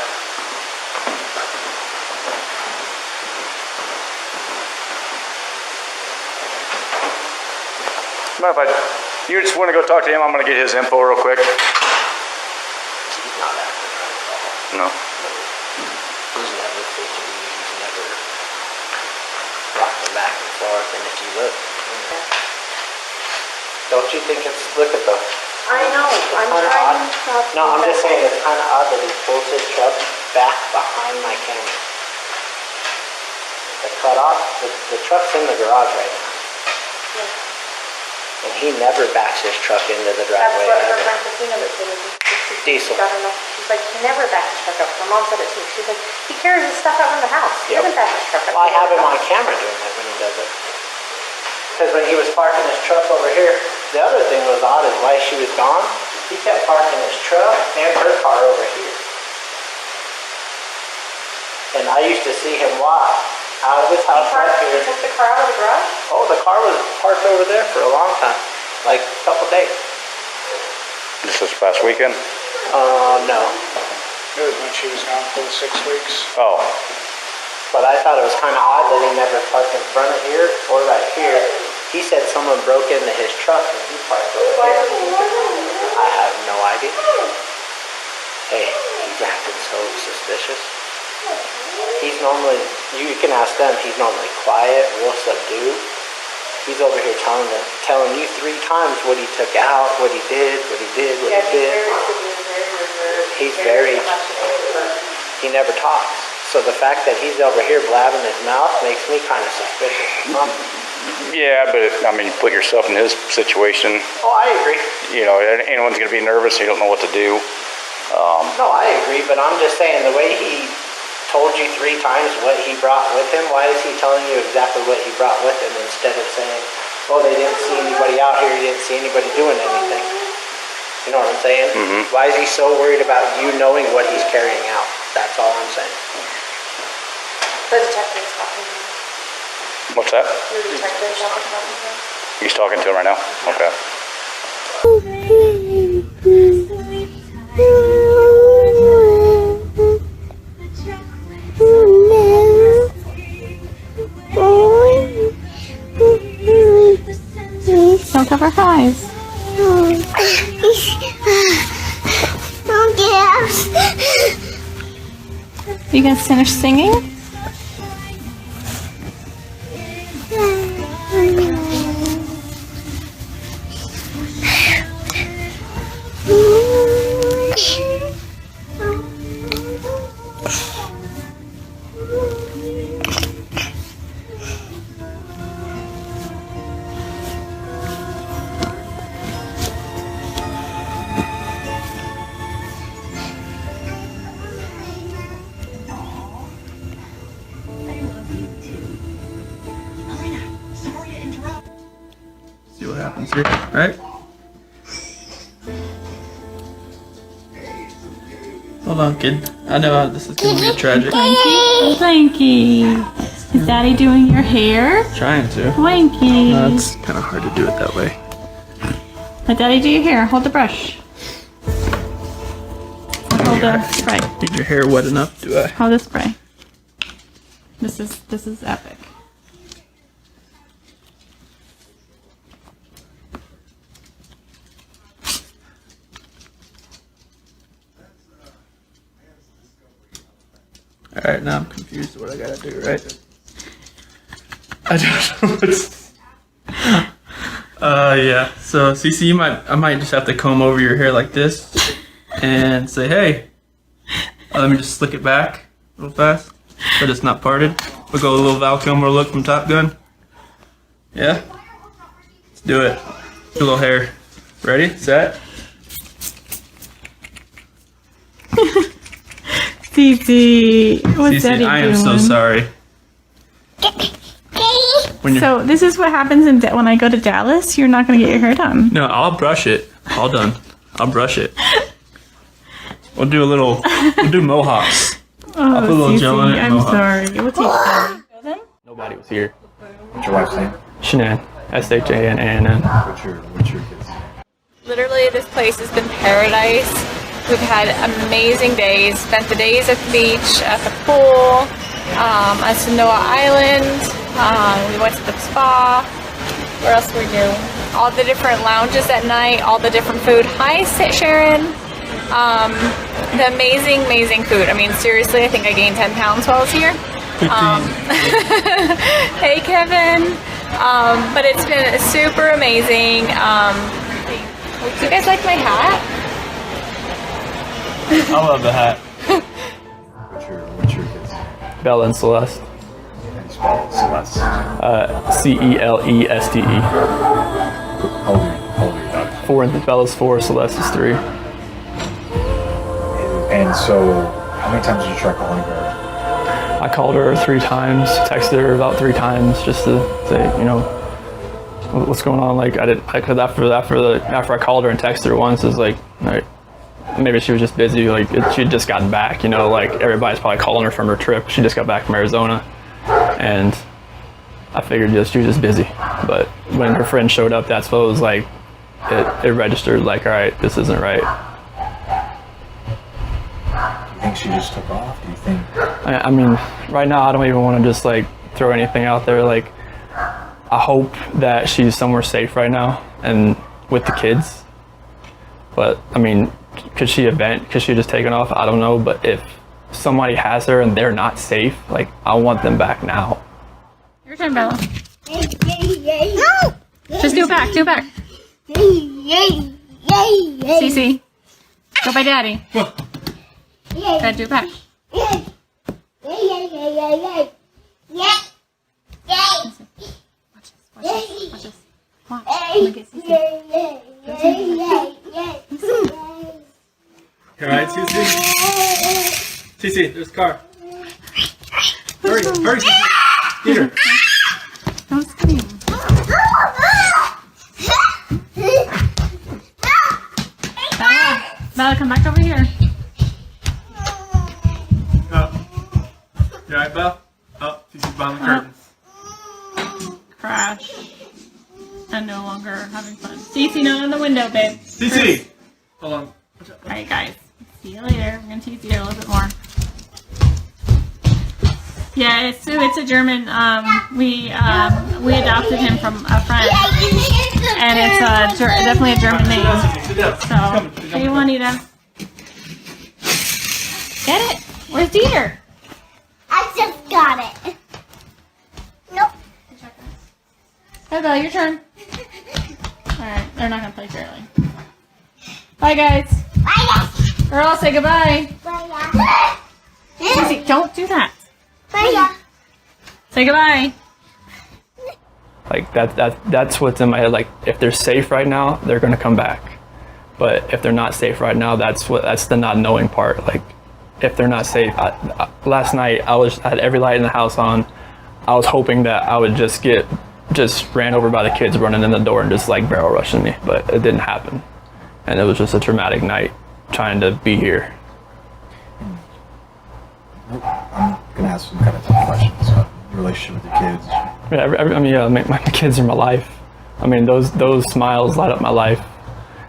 Speaker 20: You just want to go talk to him? I'm going to get his info real quick.
Speaker 11: He's not acting right at all.
Speaker 20: No.
Speaker 11: He's never faking you. He's never rocking back and forth. And if you look, don't you think it's, look at the...
Speaker 2: I know. I'm trying not to.
Speaker 11: No, I'm just saying it's kind of odd that he pulls his truck back behind my camera. The cutoff, the truck's in the garage right now.
Speaker 2: Yeah.
Speaker 11: And he never backs his truck into the
Speaker 2: That's
Speaker 11: driveway.
Speaker 2: what her friend Kessinger was saying.
Speaker 11: Diesel.
Speaker 2: She's like, he never backs his truck up. My mom said it too. She's like, he carries his stuff out in the house. He doesn't back his truck up.
Speaker 11: Well, I have him on camera doing that when he does it. Because when he was parking his truck over here, the other thing was odd is while she was gone, he kept parking his truck and her car over here. And I used to see him walk out of his house right here.
Speaker 2: He took the car out of the garage?
Speaker 11: Oh, the car was parked over there for a long time, like a couple days.
Speaker 20: This was past weekend?
Speaker 11: No.
Speaker 7: It was when she was gone for the 6 weeks.
Speaker 20: Oh.
Speaker 11: But I thought it was kind of odd that he never parked in front of here or right here. He said someone broke into his truck and he parked over here. I have no idea. Hey, he's acting so suspicious. He's normally, you can ask them, he's normally quiet, real subdued. He's over here telling you 3 times what he took out, what he did. He's very, he never talks. So the fact that he's over here blabbing his mouth makes me kind of suspicious.
Speaker 20: Yeah, but I mean, put yourself in his situation.
Speaker 11: Oh, I agree.
Speaker 20: You know, anyone's going to be nervous. You don't know what to do.
Speaker 11: No, I agree, but I'm just saying the way he told you 3 times what he brought with him, why is he telling you exactly what he brought with him instead of saying, oh, they didn't see anybody out here, he didn't see anybody doing anything? You know what I'm saying?
Speaker 20: Mm-hmm.
Speaker 11: Why is he so worried about you knowing what he's carrying out? That's all I'm saying.
Speaker 23: The detective's talking to him.
Speaker 20: What's that?
Speaker 23: The detective's talking to him.
Speaker 20: He's talking to him right now? Okay.
Speaker 6: Don't cover her eyes. You guys finish singing?
Speaker 13: See what happens here, right? Hold on, kid. I know how this is gonna be tragic.
Speaker 6: Blanky. Is Daddy doing your hair?
Speaker 13: Trying to.
Speaker 6: Blanky.
Speaker 13: No, it's kind of hard to do it that way.
Speaker 6: Let Daddy do your hair. Hold the brush. Hold the spray.
Speaker 13: Need your hair wet enough? Do I?
Speaker 6: Hold the spray. This is epic.
Speaker 13: Alright, now I'm confused what I gotta do, right? I don't know what's... yeah. So, Cece, I might just have to comb over your hair like this and say, hey, let me just slick it back real fast so it's not parted. We'll go a little Val Kilmer look from Top Gun. Yeah? Let's do it. Do a little hair. Ready? Set?
Speaker 6: Cece, what's
Speaker 13: Cece,
Speaker 6: Daddy
Speaker 13: I am
Speaker 6: doing?
Speaker 13: so sorry.
Speaker 6: So this is what happens when I go to Dallas. You're not gonna get your hair done.
Speaker 13: No, I'll brush it. All done. I'll brush it. We'll do mohawks. I'll put a little gel in it.
Speaker 6: I'm sorry. We'll take Daddy.
Speaker 13: Nobody was here.
Speaker 22: What's your wife's name?
Speaker 13: Shanann. S-H-A-N-A-N-N.
Speaker 22: What's your kids?
Speaker 23: Literally, this place has been paradise. We've had amazing days. Spent the days at the beach, at the pool, at Sanoa Island. We went to the spa. Where else did we do? All the different lounges at night, all the different food. Hi, Sharon. The amazing food. I mean, seriously, I think I gained 10 pounds while I was here. Hey, Kevin. But it's been super amazing. Do you guys like my hat?
Speaker 13: I love the hat.
Speaker 22: What's your kids?
Speaker 13: Bella and Celeste.
Speaker 22: How do you spell it? Celeste.
Speaker 13: C-E-L-E-S-T-E.
Speaker 22: How old are your daughters?
Speaker 13: 4 and Bella's 4, Celeste is 3.
Speaker 22: And so, how many times did you try calling her?
Speaker 13: I called her 3 times, texted her about 3 times just to say, you know, what's going on. Like cause after I called her and texted her once, it's like, all right, maybe she was just busy. Like she had just gotten back, you know, like everybody's probably calling her from her trip. She just got back from Arizona, and I figured she was just busy. But when her friend showed up, that's what it was like. It registered like, all right, this isn't right.
Speaker 22: Do you think she just took off? Do you think?
Speaker 13: I mean, right now I don't even want to just like throw anything out there. Like I hope that she's somewhere safe right now and with the kids. But I mean, could she just taken off? I don't know. But if somebody has her and they're not safe, like, I want them back now.
Speaker 6: Your turn, Bella. No! Just do it back. Do it back. Cece, go by Daddy. Gotta do it back. Watch this. Watch. I'm gonna get Cece.
Speaker 9: Alright, Cece. Cece, there's a car. Hurry, Cece. Here.
Speaker 6: Don't scream. Bella, come back over here.
Speaker 9: You alright, Belle? Oh, Cece's behind the curtains.
Speaker 6: Crash. And no longer having fun. Cece, not on the window, babe.
Speaker 9: Cece! Hold on.
Speaker 6: Alright, guys. See you later. We're gonna tease you a little bit more. Yeah, it's a German. We adopted him from a friend, and it's definitely a German name. So, hey, Juanita, get it? Where's Dieter?
Speaker 8: I just got it. Nope.
Speaker 6: Hey, Bella, your turn. All right, they're not gonna play fairly. Bye, guys.
Speaker 8: Bye, guys.
Speaker 6: Girl, say goodbye.
Speaker 8: Bye,
Speaker 6: Cece, don't do that.
Speaker 8: Bye.
Speaker 6: Say goodbye.
Speaker 13: Like that's what's in my head. Like, if they're safe right now, they're gonna come back. But if they're not safe right now, that's the not knowing part. Like, if they're not safe, last night I had every light in the house on. I was hoping that I would just ran over by the kids running in the door and just like barrel rushing me, but it didn't happen. And it was just a traumatic night trying to be here.
Speaker 3: I'm gonna ask some kind of tough questions about your relationship with your kids.
Speaker 13: Yeah, my kids are my life. I mean, those smiles light up my life.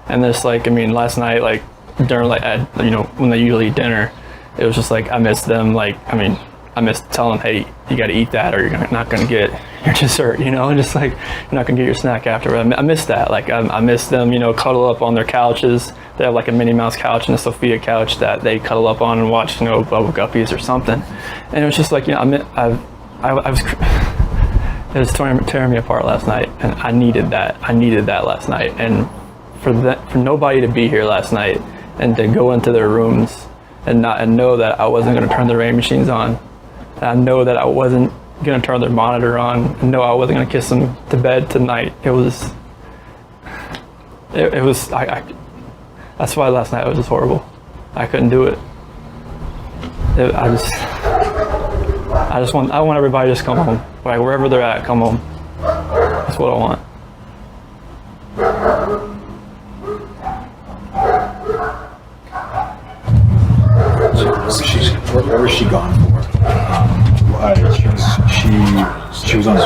Speaker 13: And there's like, I mean, last night, like during when they usually eat dinner, it was just like I missed them. Like, I mean, I missed telling them, hey, you got to eat that, or you're not gonna get your dessert. Just like you're not gonna get your snack afterward. I miss that. Like I miss them. Cuddle up on their couches. They have like a Minnie Mouse couch and a Sophia couch that they cuddle up on and watch, Bubble Guppies or something. And it was just like, I was, it was tearing me apart last night, and I needed that. I needed that last night, and for nobody to be here last night and to go into their rooms and know that I wasn't going to turn the rain machines on, and I know that I wasn't going to turn their monitor on, and know I wasn't going to kiss them to bed tonight. It was. That's why last night was just horrible. I couldn't do it. I want everybody to just come home. Like, wherever they're at, come home. That's what I want.
Speaker 3: Where was she gone for? She was on.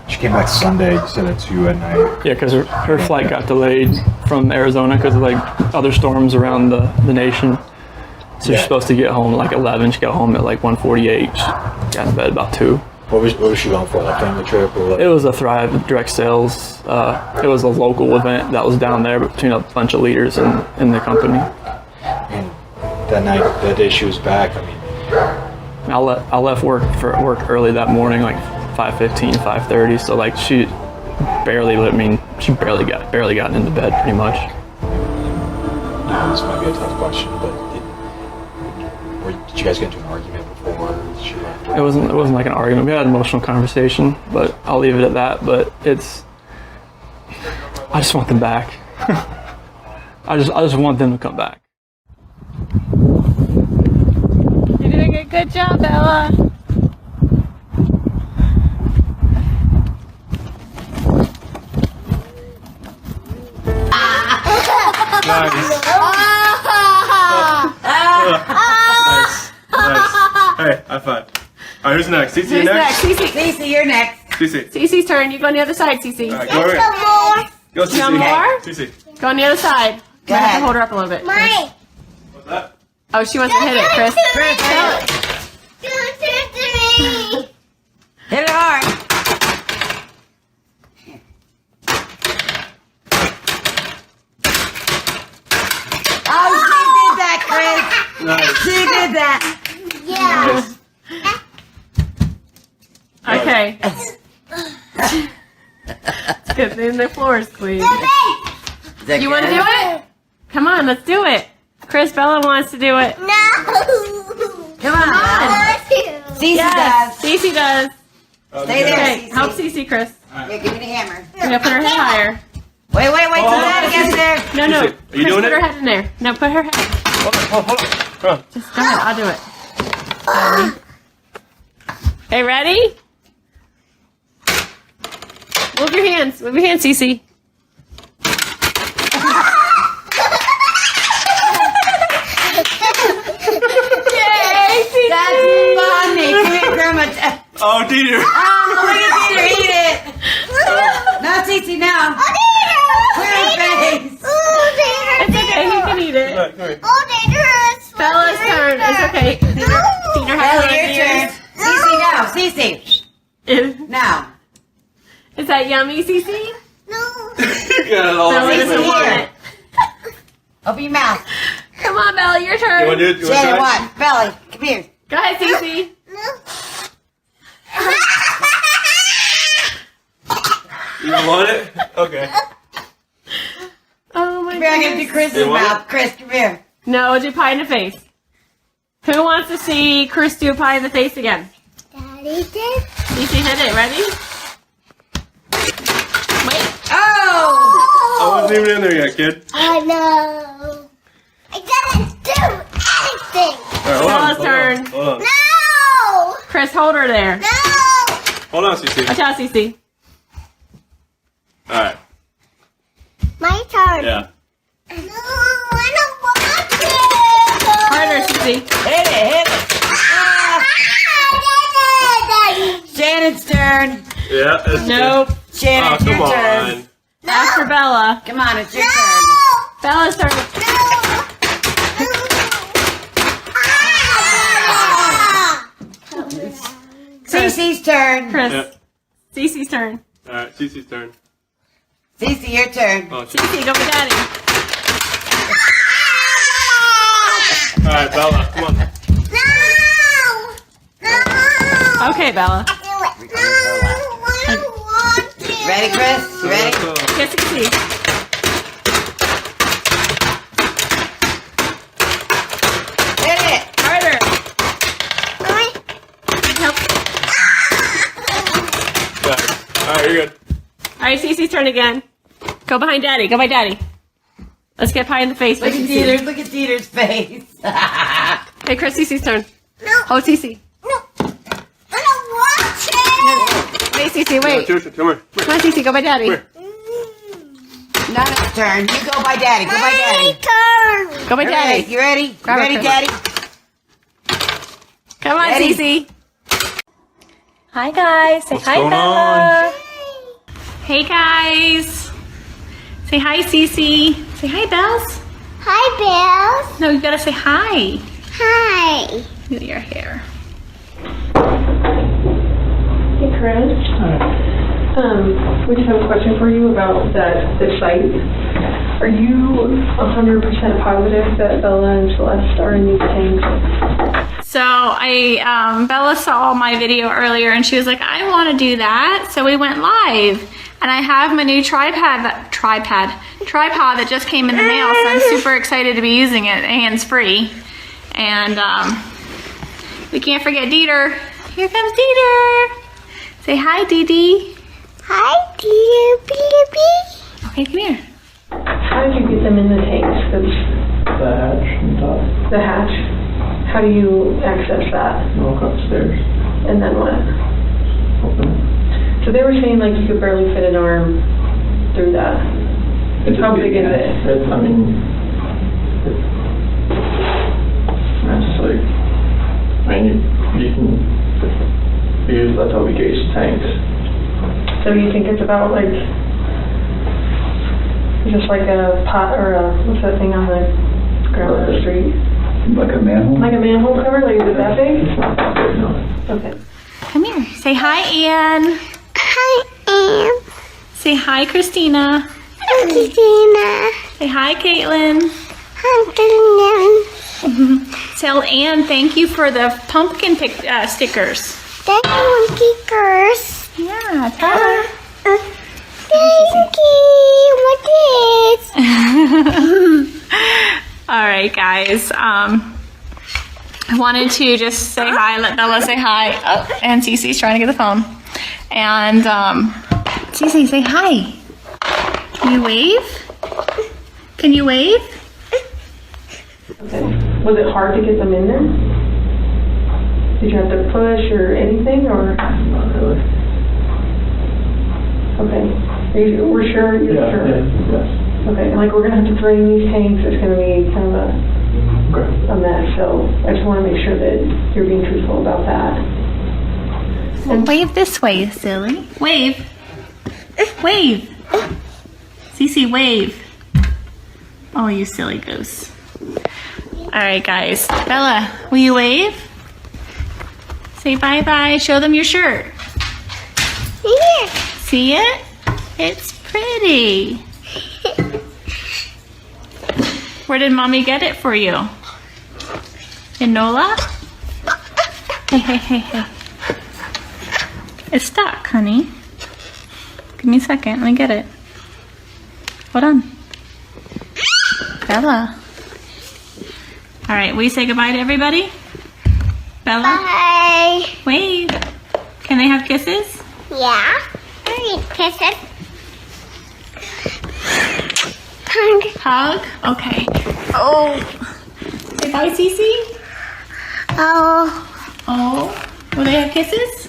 Speaker 3: She came back Sunday. You said at 2 at night.
Speaker 13: Yeah, because her flight got delayed from Arizona because of like other storms around the nation. So she's supposed to get home at like 11. She got home at like 1:48. She got in bed about 2.
Speaker 3: What was she going for? Like family trip or what?
Speaker 13: It was a Thrive direct sales. It was a local event that was down there between a bunch of leaders in the company.
Speaker 3: And that day she was back. I mean,
Speaker 13: I left work early that morning, like 5:15, 5:30. So like she barely got into bed pretty much.
Speaker 3: Yeah, this might be a tough question, but did you guys get into an argument before she left?
Speaker 13: It wasn't like an argument. We had an emotional conversation, but I'll leave it at that. But I just want them back. I just want them to come back.
Speaker 6: You're doing a good job, Bella.
Speaker 9: Nice. Nice. Hey, high five. Alright, who's next? Cece,
Speaker 6: Who's
Speaker 9: next?
Speaker 6: Cece, you're next.
Speaker 9: Cece.
Speaker 6: Cece's turn. You go on the other side, Cece.
Speaker 9: Alright, go ahead. Go, Cece.
Speaker 6: No more?
Speaker 9: Cece.
Speaker 6: Go on the other side. You have to hold her up a little bit.
Speaker 8: Mine.
Speaker 9: What's that?
Speaker 6: Oh, she wants to hit it, Chris. Chris, tell it.
Speaker 8: 2, 2, 3.
Speaker 16: Hit it hard.
Speaker 3: Nice.
Speaker 8: She did that. Yeah.
Speaker 1: Okay. It's good thing the floor is clean. You want to do it? Come on, let's do it. Chris, Bella wants to do it.
Speaker 8: No.
Speaker 1: Come on.
Speaker 8: Cece
Speaker 1: Yes,
Speaker 8: does.
Speaker 1: Cece does.
Speaker 8: Stay there,
Speaker 1: Okay,
Speaker 8: Cece.
Speaker 1: help Cece, Chris.
Speaker 8: Here, give me the hammer.
Speaker 1: We're gonna put her head higher.
Speaker 8: Wait till Daddy gets there.
Speaker 1: No, no.
Speaker 3: Are you
Speaker 1: Chris,
Speaker 3: doing
Speaker 1: put
Speaker 3: it?
Speaker 1: her head in there. No, put her head.
Speaker 3: Hold on.
Speaker 1: Just go ahead. I'll do it. Okay, ready? Move your hands. Move your hands, Cece. Yay, Cece.
Speaker 8: That's funny. Come here, Grandma.
Speaker 3: Oh, Dieter.
Speaker 8: Oh, look at Dieter. Eat it. No, Cece, now. Clear her face.
Speaker 1: It's okay. You can eat it. Bella's turn. It's okay. Dieter, have
Speaker 8: Bella, your turn. Cece, now. Cece. Now.
Speaker 1: Is that yummy, Cece?
Speaker 3: You got it all
Speaker 1: No,
Speaker 3: over
Speaker 1: it
Speaker 3: the
Speaker 1: doesn't want
Speaker 3: place.
Speaker 1: it.
Speaker 8: Open your mouth.
Speaker 1: Come on, Bella, your turn.
Speaker 3: You want to do it? You want to
Speaker 8: Shannon,
Speaker 3: try it?
Speaker 8: what? Belly, come here.
Speaker 1: Go ahead, Cece.
Speaker 3: You want it? Okay.
Speaker 1: Oh my
Speaker 8: Come here, I'm going to do
Speaker 1: goodness.
Speaker 8: Chris's
Speaker 3: You want
Speaker 8: mouth. Chris, come here.
Speaker 1: No, do pie in the face. Who wants to see Chris do pie in the face again?
Speaker 8: Daddy did.
Speaker 1: Cece hit it. Ready? Wait.
Speaker 8: Oh!
Speaker 3: I wasn't even in there yet, kid.
Speaker 8: I know. I didn't do anything.
Speaker 3: All right,
Speaker 1: Bella's turn.
Speaker 3: Hold on.
Speaker 8: No!
Speaker 1: Chris, hold her there.
Speaker 8: No!
Speaker 3: Hold on, CC.
Speaker 1: Watch out, Cece.
Speaker 3: All right.
Speaker 8: My turn.
Speaker 3: Yeah.
Speaker 8: No, I don't want it.
Speaker 1: Harder, Cece.
Speaker 8: Hit it. Shannon's turn.
Speaker 3: Yeah. That's
Speaker 1: Nope.
Speaker 8: Shannon,
Speaker 3: Oh,
Speaker 8: it's your
Speaker 3: come
Speaker 8: turn.
Speaker 3: on.
Speaker 1: After Bella.
Speaker 8: Come on, it's your turn.
Speaker 1: Bella's turn.
Speaker 8: Cece's turn.
Speaker 1: Chris.
Speaker 3: Yeah.
Speaker 1: Cece's turn.
Speaker 3: All right, CC's turn.
Speaker 8: Cece, your turn.
Speaker 3: Oh,
Speaker 1: Cece, go with Daddy.
Speaker 3: all right, Bella, come on.
Speaker 1: Okay, Bella.
Speaker 8: Ready, Chris? You ready?
Speaker 1: Yes, Cece.
Speaker 8: Hit it.
Speaker 1: Harder. Help.
Speaker 3: All right, you're good.
Speaker 1: All right, Cece's turn again. Go behind Daddy. Go by Daddy. Let's get pie in the face.
Speaker 8: Look at Dieter. Look at Dieter's face.
Speaker 1: Okay, Chris, Cece's turn. No. Hold Cece. Wait, Cece, wait.
Speaker 3: Come here.
Speaker 1: Come on, Cece, go by Daddy.
Speaker 8: Nana's turn. You go by Daddy. Go by Daddy.
Speaker 1: Go by Daddy.
Speaker 8: You ready?
Speaker 1: Grab
Speaker 8: You
Speaker 1: her,
Speaker 8: ready,
Speaker 1: Chris.
Speaker 8: Daddy?
Speaker 1: Come on,
Speaker 8: Ready?
Speaker 1: Cece. Hi, guys. Say hi,
Speaker 3: going
Speaker 1: Bella. Hey, guys. Say hi, Cece. Say hi, Bells.
Speaker 8: Hi, Bells.
Speaker 1: No, you gotta say hi.
Speaker 8: Hi.
Speaker 1: Look at your hair.
Speaker 15: Hey, Chris. We just have a question for you about the site. Are you 100% positive that Bella and Celeste are in these tanks?
Speaker 6: So Bella saw my video earlier and she was like, I want to do that. So we went live and I have my new tripod that just came in the mail. So I'm super excited to be using it hands-free. And we can't forget Dieter. Here comes Dieter. Say hi, Dee Dee.
Speaker 8: Hi, Dieter, baby.
Speaker 6: Okay, come here.
Speaker 15: How did you get them in the tanks? 'Cause
Speaker 13: The hatch on top.
Speaker 15: the hatch. How do you access that?
Speaker 13: Walk upstairs.
Speaker 15: And then what?
Speaker 13: Open it.
Speaker 15: So they were saying like you could barely fit an arm through that. How big is it?
Speaker 13: That's like, you can use, that's how we gauge tanks.
Speaker 15: So you think it's about like just like a pot or a what's that thing on the ground of the street?
Speaker 13: Like a manhole?
Speaker 15: Like a manhole cover? Like is it that big?
Speaker 13: It's not that big, no.
Speaker 15: Okay.
Speaker 6: Come here. Say hi, Ann.
Speaker 8: Hi, Ann.
Speaker 6: Say hi, Christina.
Speaker 8: Hi, Christina.
Speaker 6: Say hi, Caitlin.
Speaker 8: Hi, Caitlin.
Speaker 6: Tell Ann thank you for the pumpkin stickers.
Speaker 8: Thank you, stickers.
Speaker 6: Yeah, tell her.
Speaker 8: Thank you. What is?
Speaker 6: All right, guys. I wanted to just say hi, let Bella say hi. Oh, and Cece's trying to get the phone. And Cece, say hi. Can you wave? Can you wave?
Speaker 15: Was it hard to get them in there? Did you have to push or anything, or?
Speaker 3: Not really.
Speaker 15: Okay. We're sure? You're sure?
Speaker 3: Yes.
Speaker 15: Okay, like we're gonna have to drain these tanks. It's gonna be kind of a mess. So I just want to make sure that you're being truthful about that.
Speaker 6: Well, wave this way, silly. Wave. Wave. Cece, wave. Oh, you silly goose. All right, guys. Bella, will you wave? Say bye-bye. Show them your shirt.
Speaker 8: Here.
Speaker 6: See it? It's pretty. Where did Mommy get it for you? In NOLA? Hey, hey, hey, hey. It's stuck, honey. Give me a second. Let me get it. Hold on. Bella. All right, will you say goodbye to everybody? Bella?
Speaker 8: Bye.
Speaker 6: Wave. Can they have kisses?
Speaker 8: Yeah. I need kisses.
Speaker 6: Hug? Okay. Oh. Say bye, Cece.
Speaker 8: Oh.
Speaker 6: Oh. Will they have kisses?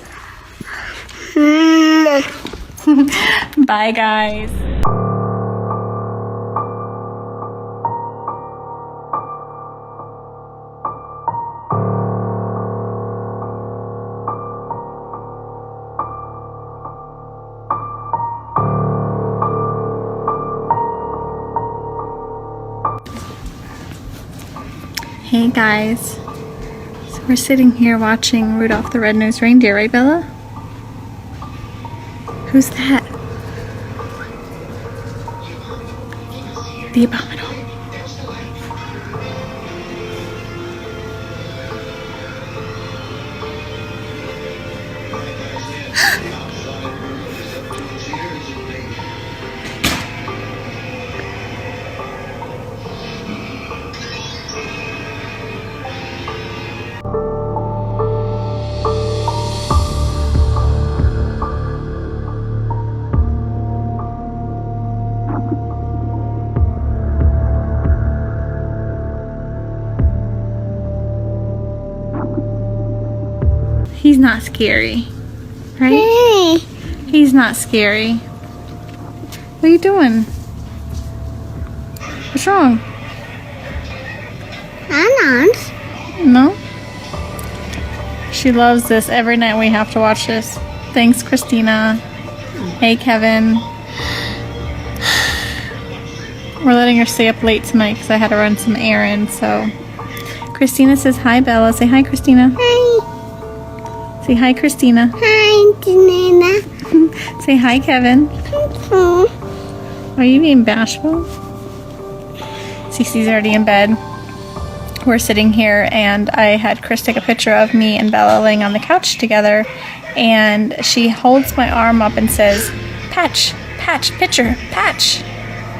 Speaker 6: Bye, guys. Hey guys, so we're sitting here watching Rudolph the Red-Nosed Reindeer, right Bella? Who's that? The Abominable. He's not scary, right?
Speaker 8: Hey.
Speaker 6: He's not scary. What are you doing? What's wrong? No? She loves this. Every night we have to watch this. Thanks, Christina. Hey, Kevin. We're letting her stay up late tonight because I had to run some errands, so. Christina says hi, Bella. Say hi, Christina.
Speaker 8: Hi.
Speaker 6: Say hi, Christina.
Speaker 8: Hi, Janina.
Speaker 6: Say hi, Kevin. Are you being bashful? Cece's already in bed. We're sitting here and I had Chris take a picture of me and Bella laying on the couch together, and she holds my arm up and says, Patch, Patch, picture, Patch.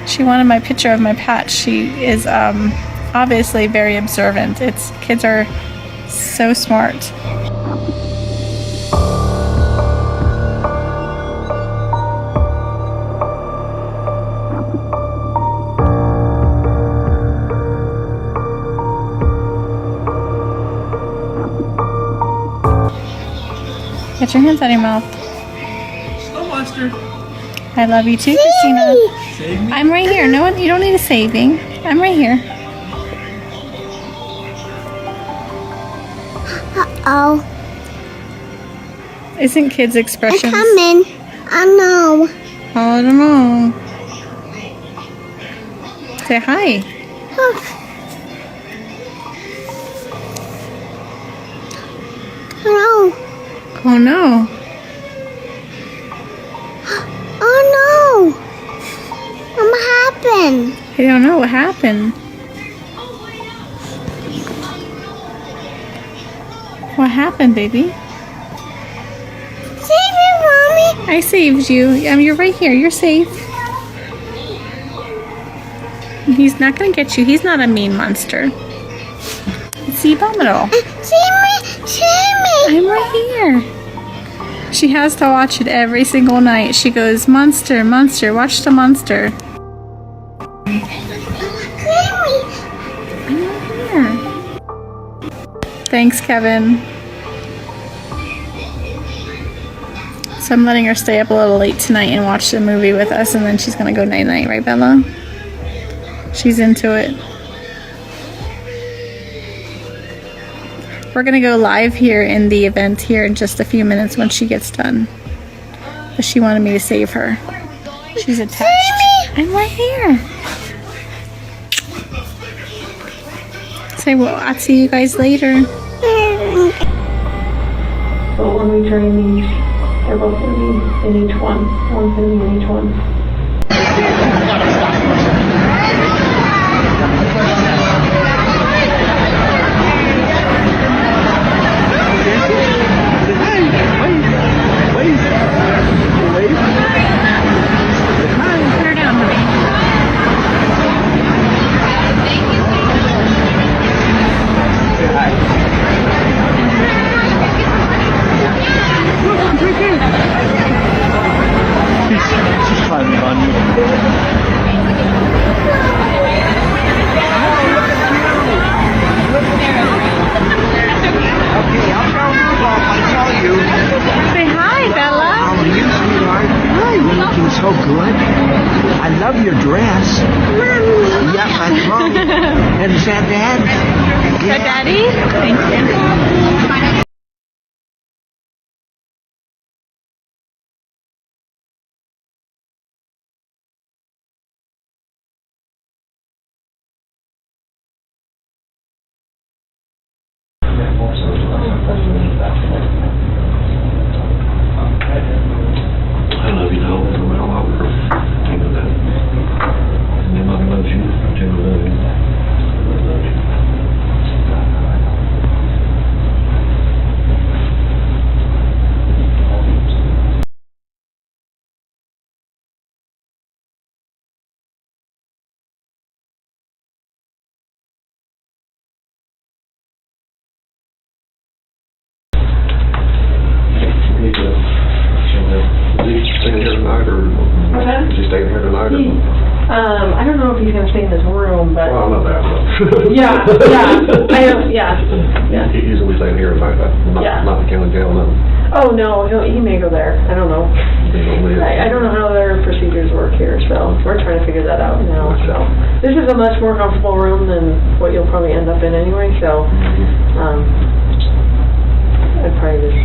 Speaker 6: She wanted my picture of my patch. She is obviously very observant. Kids are so smart. Get your hands out of your mouth.
Speaker 3: Snow monster.
Speaker 6: I love you too, Christina.
Speaker 3: Save me.
Speaker 6: I'm right here. No one, you don't need a saving. I'm right here.
Speaker 8: Uh-oh.
Speaker 6: Isn't kids' expressions?
Speaker 8: I'm coming. I know.
Speaker 6: I don't know. Say hi.
Speaker 8: Hello.
Speaker 6: Oh no.
Speaker 8: Oh no. What happened?
Speaker 6: I don't know what happened. What happened, baby?
Speaker 8: Save me, Mommy.
Speaker 6: I saved you. You're right here. You're safe. He's not gonna get you. He's not a mean monster. It's the abominable.
Speaker 8: Save me. Save me.
Speaker 6: I'm right here. She has to watch it every single night. She goes, monster, monster, watch the monster.
Speaker 8: Save me.
Speaker 6: I'm right here. Thanks, Kevin. So I'm letting her stay up a little late tonight and watch the movie with us, and then she's gonna go night-night, right, Bella? She's into it. We're gonna go live here in the event here in just a few minutes when she gets done. But she wanted me to save her. She's attached. I'm right here. Say, well, I'll see you guys later.
Speaker 15: So when we train these, they're both going to be in each one. One's going to be in each one.
Speaker 10: She's climbing on you. Okay, I'll tell Rudolph, I tell you.
Speaker 6: Say hi, Bella.
Speaker 10: How are you, sweetheart? Hi. You're looking so good. I love your dress. Yes, that's wrong. And is that Dad?
Speaker 6: Is that Daddy? Thank you.
Speaker 10: I love you now, no matter what. You know that. And your mother loves you. Jim loves you. I love you.
Speaker 15: I don't know if he's gonna stay in his room, but
Speaker 10: Well, not that much.
Speaker 15: yeah. I don't. Yeah.
Speaker 10: He's gonna be staying here tonight, not the county jail, no.
Speaker 15: Oh no, he may go there. I don't know. I don't know how their procedures work here, so we're trying to figure that out now. So this is a much more comfortable room than what you'll probably end up in anyway. So I'd probably just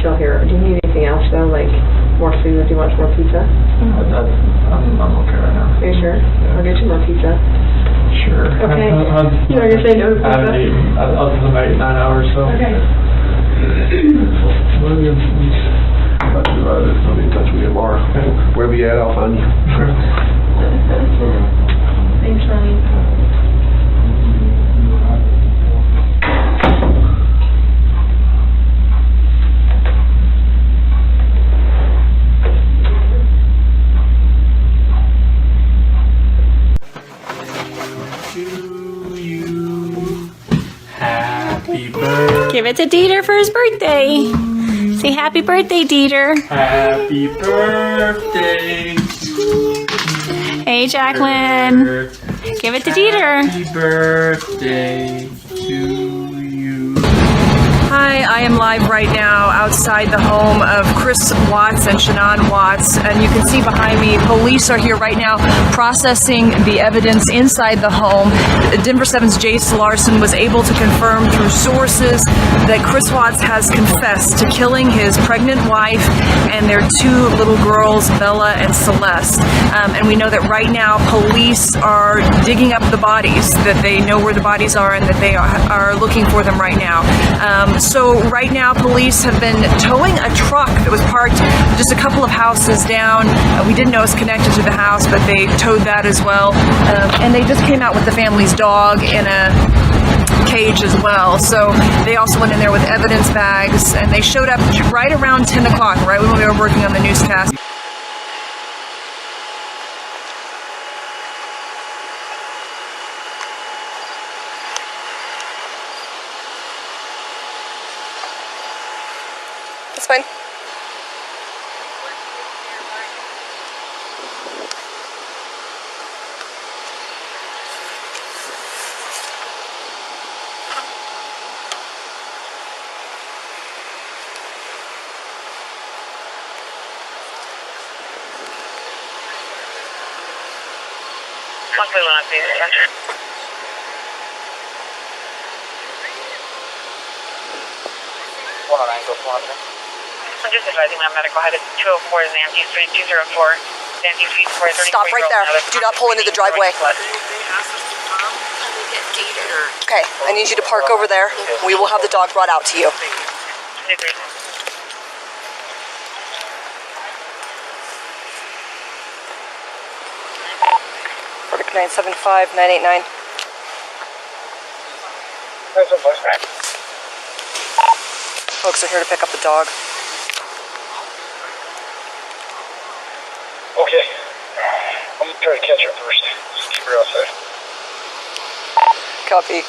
Speaker 15: chill here. Do you need anything else though, like more food? Do you want more pizza?
Speaker 10: I'm okay right now.
Speaker 15: Are you sure? Yeah. I'll get you more pizza.
Speaker 10: Sure.
Speaker 15: Okay. You're gonna say no to pizza?
Speaker 10: I haven't eaten. Other than about 8-9 hours, so.
Speaker 15: Okay.
Speaker 10: I'll be in touch with you tomorrow. Wherever you at, I'll find you.
Speaker 15: Thanks, Ronnie.
Speaker 10: Happy birthday.
Speaker 6: Give it to Dieter for his birthday. Say happy birthday, Dieter.
Speaker 10: Happy birthday.
Speaker 6: Hey, Jacqueline. Give it to Dieter.
Speaker 10: Happy birthday to you.
Speaker 18: Hi, I am live right now outside the home of Chris Watts and Shanann Watts, and you can see behind me, police are here right now processing the evidence inside the home. Denver 7's Jace Larson was able to confirm through sources that Chris Watts has confessed to killing his pregnant wife and their two little girls, Bella and Celeste. And we know that right now police are digging up the bodies, that they know where the bodies are and that they are looking for them right now. So right now police have been towing a truck that was parked just a couple of houses down. We didn't know it was connected to the house, but they towed that as well. And they just came out with the family's dog in a cage as well. So they also went in there with evidence bags, and they showed up right around 10 o'clock, right when we were working on the newscast. That's fine.
Speaker 2: Luckily, we're not paying attention. I'm just advising my medical head at 204 Zanty Street, 204 Zanty Street, 430.
Speaker 18: Stop right there. Do not pull into the driveway. Okay, I need you to park over there. We will have the dog brought out to you. 975-989. Folks are here to pick up the dog.
Speaker 7: Okay. I'm gonna try to catch her first. Just keep her outside.
Speaker 18: Copy.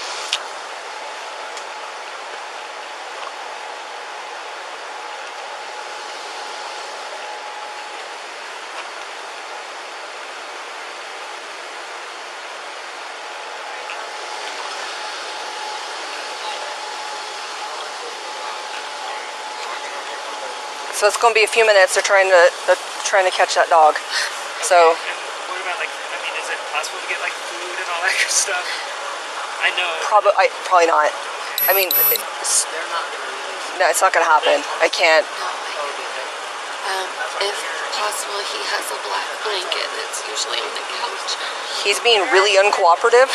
Speaker 18: So it's going to be a few minutes. They're trying to catch that dog. So.
Speaker 12: What about, like, I mean, is it possible to get like food and all that good stuff? I know.
Speaker 18: Probably not. I mean, no, it's not going to happen. I can't.
Speaker 14: If possible, he has a black blanket that's usually on the couch.
Speaker 18: He's being really uncooperative.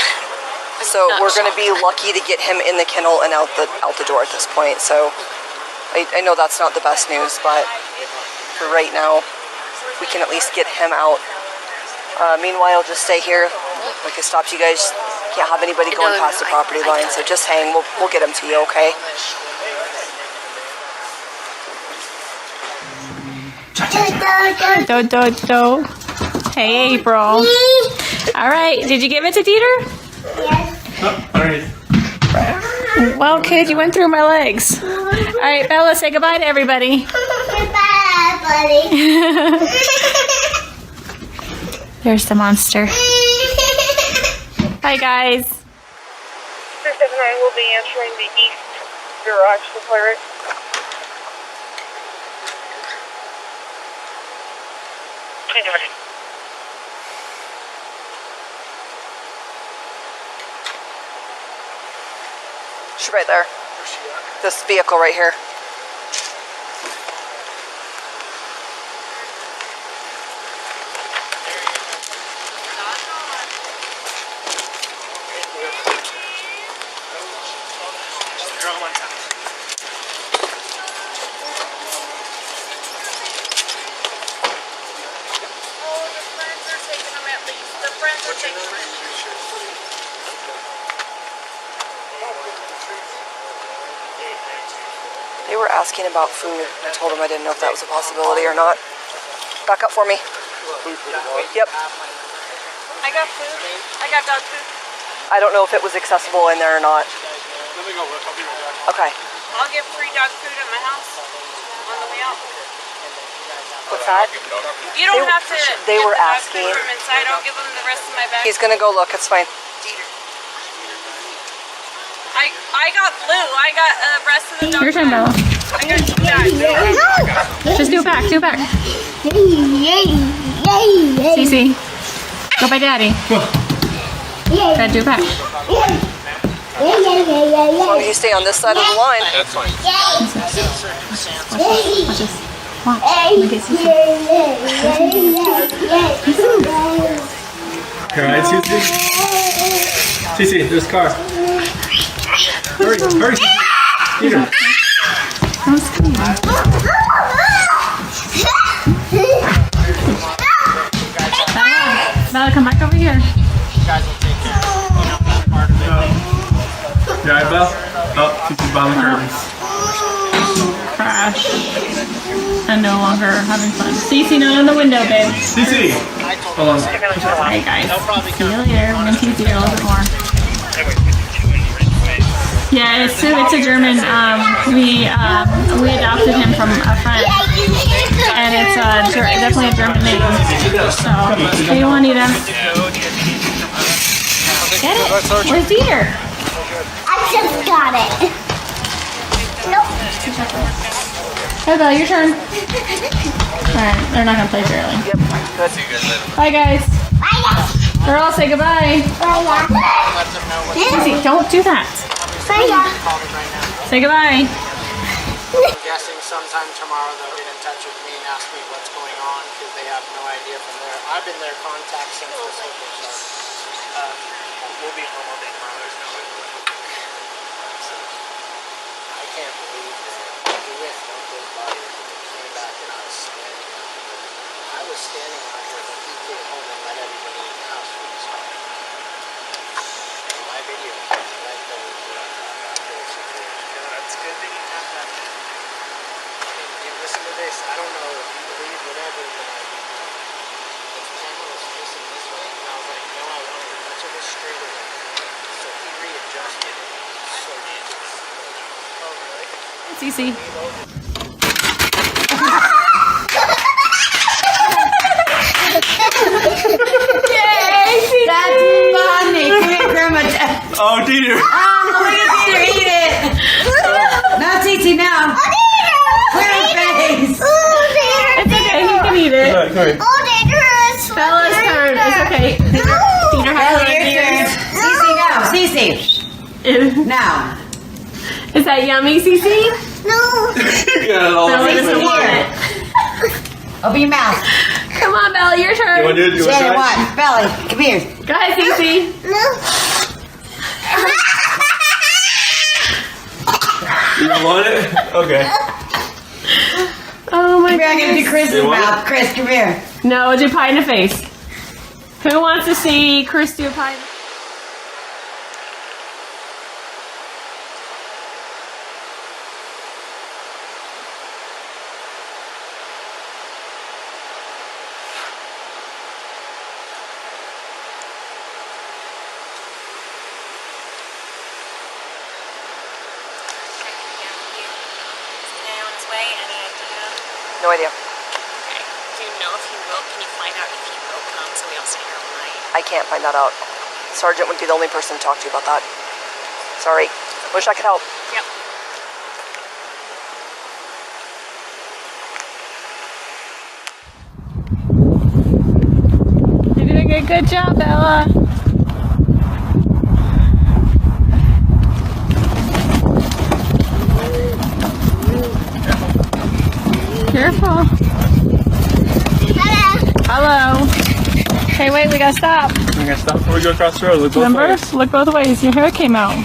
Speaker 18: So we're going to be lucky to get him in the kennel and out the door at this point. So. I know that's not the best news, but for right now, we can at least get him out. Meanwhile, just stay here. Like I stopped you guys. Can't have anybody going past the property line, so just hang. We'll get him to you, okay?
Speaker 6: Do. Hey, April. All right. Did you give it to Dieter?
Speaker 8: Yes.
Speaker 12: Oh, all right.
Speaker 6: Well, kid, you went through my legs. All right, Bella, say goodbye to everybody.
Speaker 8: Goodbye, buddy.
Speaker 6: There's the monster. Hi, guys.
Speaker 2: 379 will be entering the east garage for clearance.
Speaker 18: She's right there. This vehicle right here. They were asking about food. I told them I didn't know if that was a possibility or not. Back up for me. Yep.
Speaker 23: I got food. I got dog food.
Speaker 18: I don't know if it was accessible in there or not.
Speaker 7: Let me go look. I'll be right back.
Speaker 18: Okay.
Speaker 23: I'll get free dog food at my house on the way out.
Speaker 18: What's that?
Speaker 23: You don't have to.
Speaker 18: They were
Speaker 23: get the dog
Speaker 18: asking.
Speaker 23: food from inside. I'll give them the rest of my bag.
Speaker 18: He's gonna go look. It's fine.
Speaker 23: I got blue. I got the rest of the dog.
Speaker 6: Your turn, Bella.
Speaker 23: I got 2 bags.
Speaker 6: Just do it back. Do it back. Cece, go by Daddy. Gotta do it back.
Speaker 18: As long as you stay on this side of the line.
Speaker 7: That's fine.
Speaker 6: Watch this. Watch. I'm gonna get Cece.
Speaker 12: Alright, Cece, there's a car. Hurry, hurry, Peter.
Speaker 6: Don't scream. Bella, come back over here.
Speaker 7: You guys will take care of that part of it.
Speaker 13: You alright, Belle? Oh, she's behind the curtains.
Speaker 6: Crash. And no longer having fun. Cece, not in the window, babe.
Speaker 13: Cece! Hold on.
Speaker 6: Alright, guys. See you later. We're gonna tease you a little bit more. Yeah, it's a German. We adopted him from a friend, and it's definitely a German name. So, hey, Juanita, get it? Where's Dieter?
Speaker 8: I just got it. Nope.
Speaker 6: Hey, Belle, your turn. All right, they're not gonna play fairly. Yep. Good. Bye, guys.
Speaker 8: Bye, guys.
Speaker 6: Girls, say goodbye.
Speaker 8: Bye,
Speaker 6: Easy, don't do that.
Speaker 8: Bye,
Speaker 6: Say goodbye.
Speaker 11: I'm guessing sometime tomorrow they'll get in touch with me and ask me what's going on because they have no idea from there. I've been their contact since this whole thing started.
Speaker 12: We'll be home all day tomorrow. There's no way.
Speaker 11: I can't believe that you guys dumped those bodies and came back and I was standing out here. I was standing out here when he came home and let everybody in the house for this time. My video right there was
Speaker 12: That's good that you have that.
Speaker 11: And listen to this. I don't know if you believe whatever, but his camera was facing this way, and I was like, no, I want as much of it straight away. So he readjusted it. So oh, really?
Speaker 6: Cece.
Speaker 8: Yay!
Speaker 5: That's funny. Come here, Grandma.
Speaker 13: Oh, Dieter.
Speaker 5: Oh, look at Dieter eat it. Not Cece now. Clear his face.
Speaker 6: It's okay, he can eat it.
Speaker 13: Come here.
Speaker 6: Bella's turn. It's okay. Dieter has
Speaker 5: Bella, your turn. Cece, now. Cece. Now.
Speaker 6: Is that yummy, Cece?
Speaker 13: You got it all
Speaker 6: Bella
Speaker 13: over.
Speaker 6: doesn't want it.
Speaker 5: Open your mouth.
Speaker 6: Come on, Bella, your turn.
Speaker 13: You want to do it? You want to
Speaker 5: Shannon,
Speaker 13: try?
Speaker 5: what? Belly, come here.
Speaker 6: Go ahead, Cece.
Speaker 13: You don't want it? Okay.
Speaker 6: Oh my
Speaker 5: Come here, I'm going to do Chris's
Speaker 13: You want
Speaker 5: mouth.
Speaker 13: it?
Speaker 5: Chris, come here.
Speaker 6: No, we'll do pie in the face. Who wants to see Chris do a pie in the face?
Speaker 18: No idea.
Speaker 14: Okay. Do you know if he will? Can you find out if he will come so we all stay here all night?
Speaker 18: I can't find that out. Sergeant would be the only person to talk to you about that. Sorry. Wish I could help.
Speaker 14: Yep.
Speaker 6: You're doing a good job, Bella. Careful. Hello. Hey, wait, we gotta stop.
Speaker 13: We gotta stop before we go across the road. Look both
Speaker 6: Remember?
Speaker 13: ways.
Speaker 6: Look both ways. Your hair came out.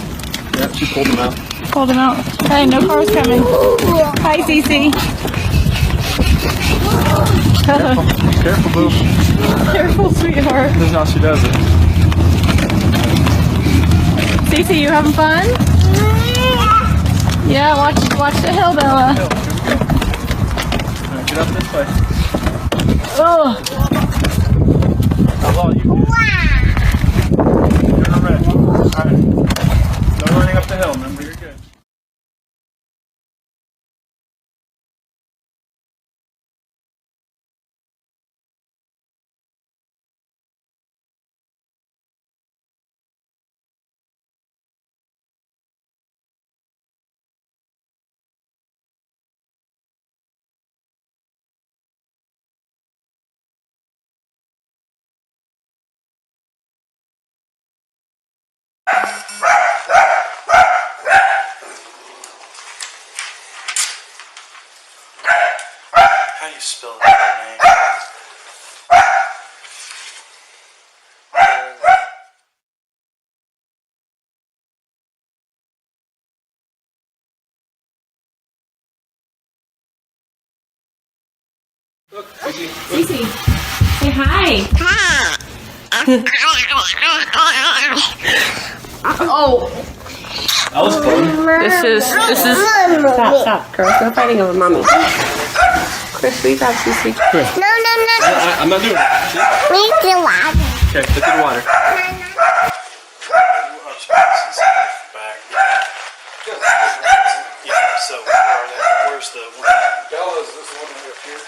Speaker 13: Yeah, she pulled them out.
Speaker 6: Pulled him out. Hey, no cars coming. Hi, Cece.
Speaker 13: Careful, boo.
Speaker 6: Careful, sweetheart.
Speaker 13: This is how she does it.
Speaker 6: Cece, you having fun? Yeah, watch the hill, Bella.
Speaker 13: Get up this way.
Speaker 6: Oh.
Speaker 13: That's all you can do. Turn red. Alright. No running up the hill, remember, you're good.
Speaker 17: How do you spell that name?
Speaker 6: Cece, say hi.
Speaker 1: Oh.
Speaker 3: That was fun.
Speaker 1: This is. Stop, girls. No fighting over mommy. Chris, will you grab Cece?
Speaker 3: Chris.
Speaker 8: No.
Speaker 3: I'm not doing it.
Speaker 8: Make the water.
Speaker 3: Okay, let's do the water.
Speaker 17: Yeah, so where's the one? Bella's this one right up here.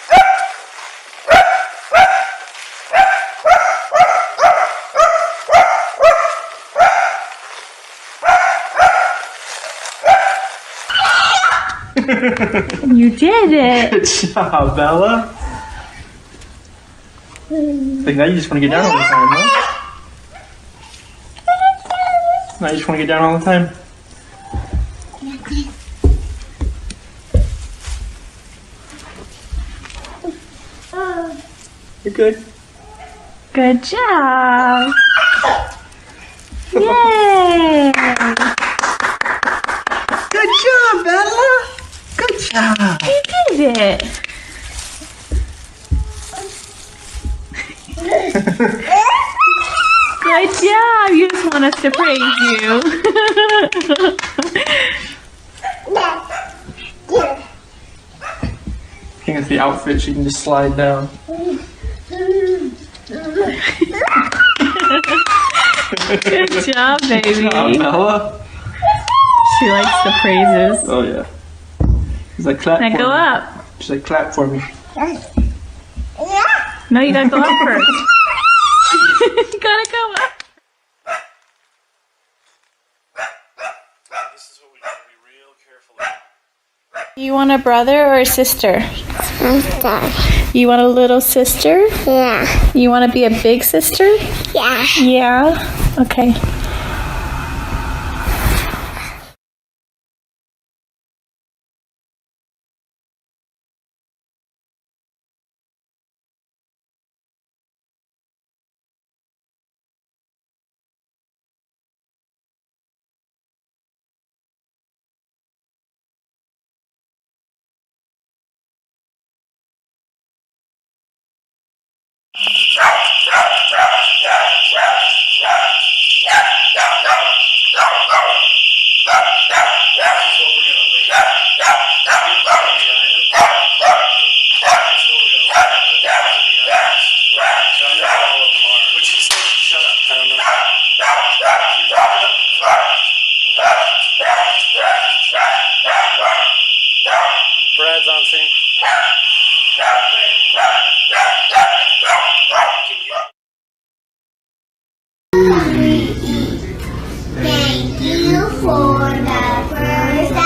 Speaker 6: You did it.
Speaker 3: Good job, Bella. I think now you just want to get down all the time, huh? Now you just want to get down all the time? You're good.
Speaker 6: Good job. Yay.
Speaker 10: Good job, Bella. Good job.
Speaker 6: You did it. Good job. You just want us to praise you.
Speaker 3: I think it's the outfit, she can just slide down.
Speaker 6: Good job, baby.
Speaker 3: Good job, Bella.
Speaker 6: She likes the praises.
Speaker 3: Oh, yeah. She's like, clap
Speaker 6: Now
Speaker 3: for
Speaker 6: go
Speaker 3: me.
Speaker 6: up.
Speaker 3: She's like, clap for me.
Speaker 6: No, you gotta go up first. You gotta go up. You want a brother or a sister?
Speaker 8: Sister.
Speaker 6: You want a little sister?
Speaker 8: Yeah.
Speaker 6: You want to be a big sister?
Speaker 8: Yeah.
Speaker 6: Yeah? Okay.
Speaker 17: Brad's on scene.
Speaker 8: Thank you for the first I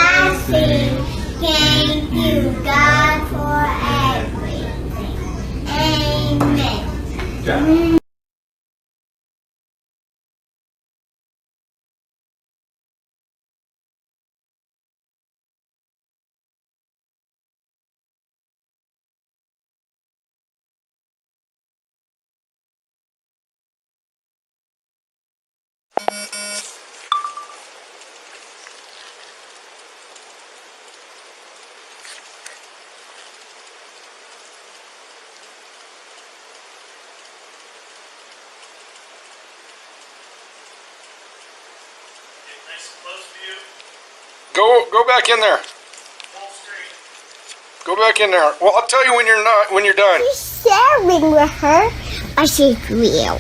Speaker 8: sing. Thank you, God, for everything. Amen.
Speaker 20: Go back in there. Go back in there. Well, I'll tell you when you're done.
Speaker 8: She's sharing with her, but she's real.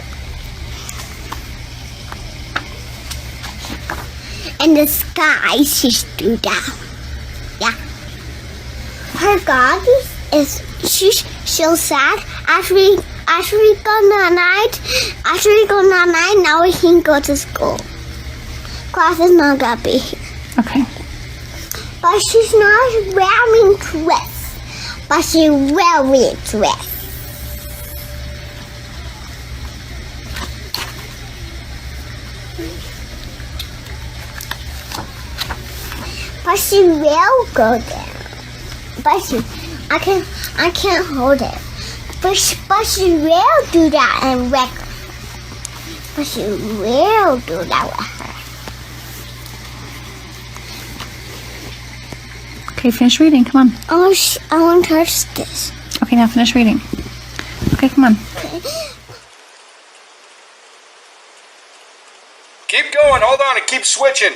Speaker 8: In the sky, she's do that. Yeah. Her God is she's so sad. After we go night, now we can go to school. Class is not gonna be here.
Speaker 6: Okay.
Speaker 8: But she's not wearing dress. But she's wearing dress. But she will go there. But I can't hold it. But she will do that and wreck her. But she will do that with her.
Speaker 6: Okay, finish reading. Come on.
Speaker 8: I want to touch this.
Speaker 6: Okay, now finish reading. Okay, come on.
Speaker 20: Keep
Speaker 17: Keep going. Hold on and keep switching.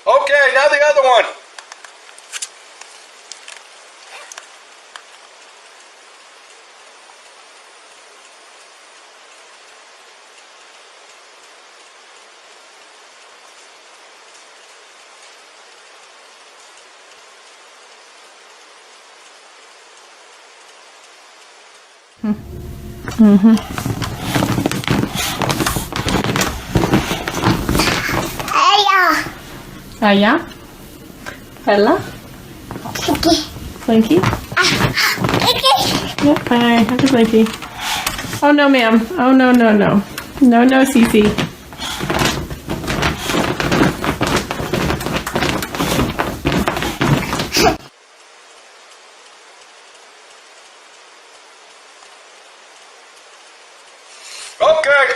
Speaker 17: Okay, now the other one.
Speaker 1: Mm-hmm. Hiya. Hello. Blinky. Yep, hi. Happy Blinky. Oh no, ma'am. Oh no, no, no. No, no, Cece.
Speaker 17: Okay.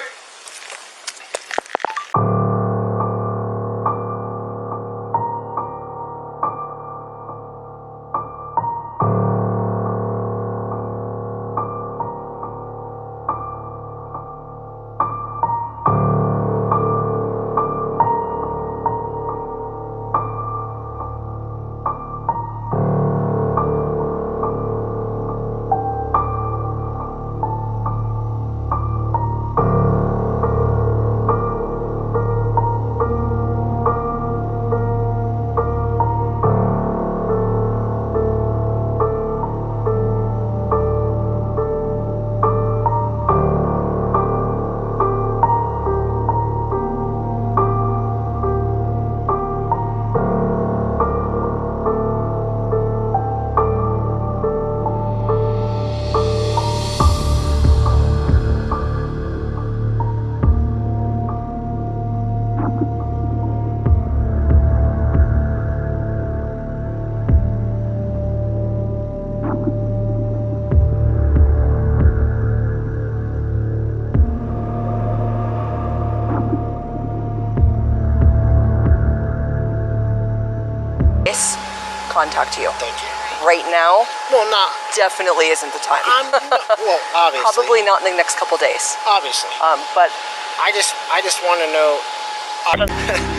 Speaker 4: Contact you.
Speaker 11: Thank you.
Speaker 4: Right now,
Speaker 11: Well, not.
Speaker 4: definitely isn't the time.
Speaker 11: Well, obviously.
Speaker 4: Probably not in the next couple days.
Speaker 11: Obviously.
Speaker 4: But
Speaker 11: I just want to know.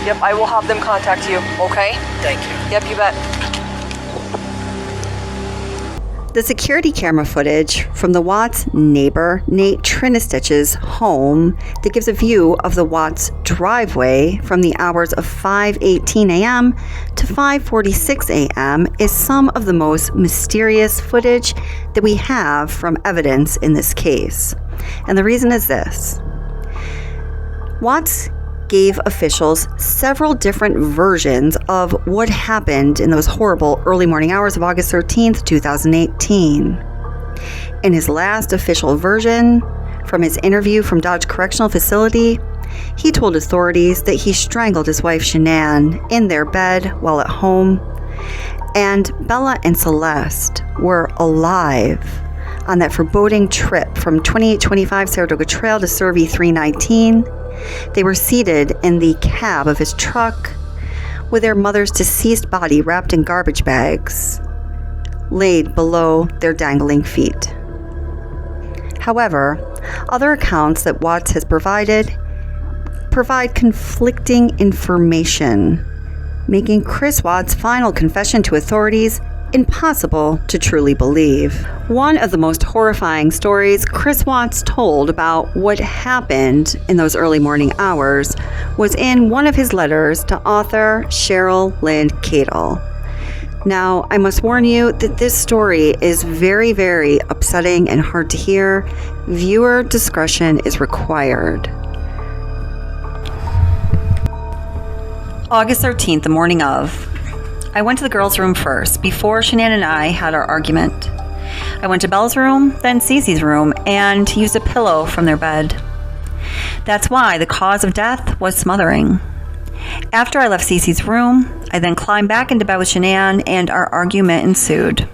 Speaker 4: Yep, I will have them contact you. Okay.
Speaker 11: Thank you.
Speaker 4: Yep, you bet.
Speaker 5: The security camera footage from the Watts neighbor, Nate Trinistitch's home, that gives a view of the Watts driveway from the hours of 5:18 a.m. to 5:46 a.m. is some of the most mysterious footage that we have from evidence in this case. And the reason is this. Watts gave officials several different versions of what happened in those horrible early morning hours of August 13th, 2018. In his last official version, from his interview from Dodge Correctional Facility, he told authorities that he strangled his wife Shanann in their bed while at home, and Bella and Celeste were alive on that foreboding trip from 2825 Saratoga Trail to Survey 319. They were seated in the cab of his truck with their mother's deceased body wrapped in garbage bags, laid below their dangling feet. However, other accounts that Watts has provide conflicting information, making Chris Watts' final confession to authorities impossible to truly believe. One of the most horrifying stories Chris Watts told about what happened in those early morning hours was in one of his letters to author Cheryl Lynn Cadle. Now, I must warn you that this story is very, very upsetting and hard to hear. Viewer discretion is required. August 13th, the morning of. I went to the girls' room first, before Shanann and I had our argument. I went to Bella's room, then Cece's room, and used a pillow from their bed. That's why the cause of death was smothering. After I left Cece's room, I then climbed back into bed with Shanann, and our argument ensued.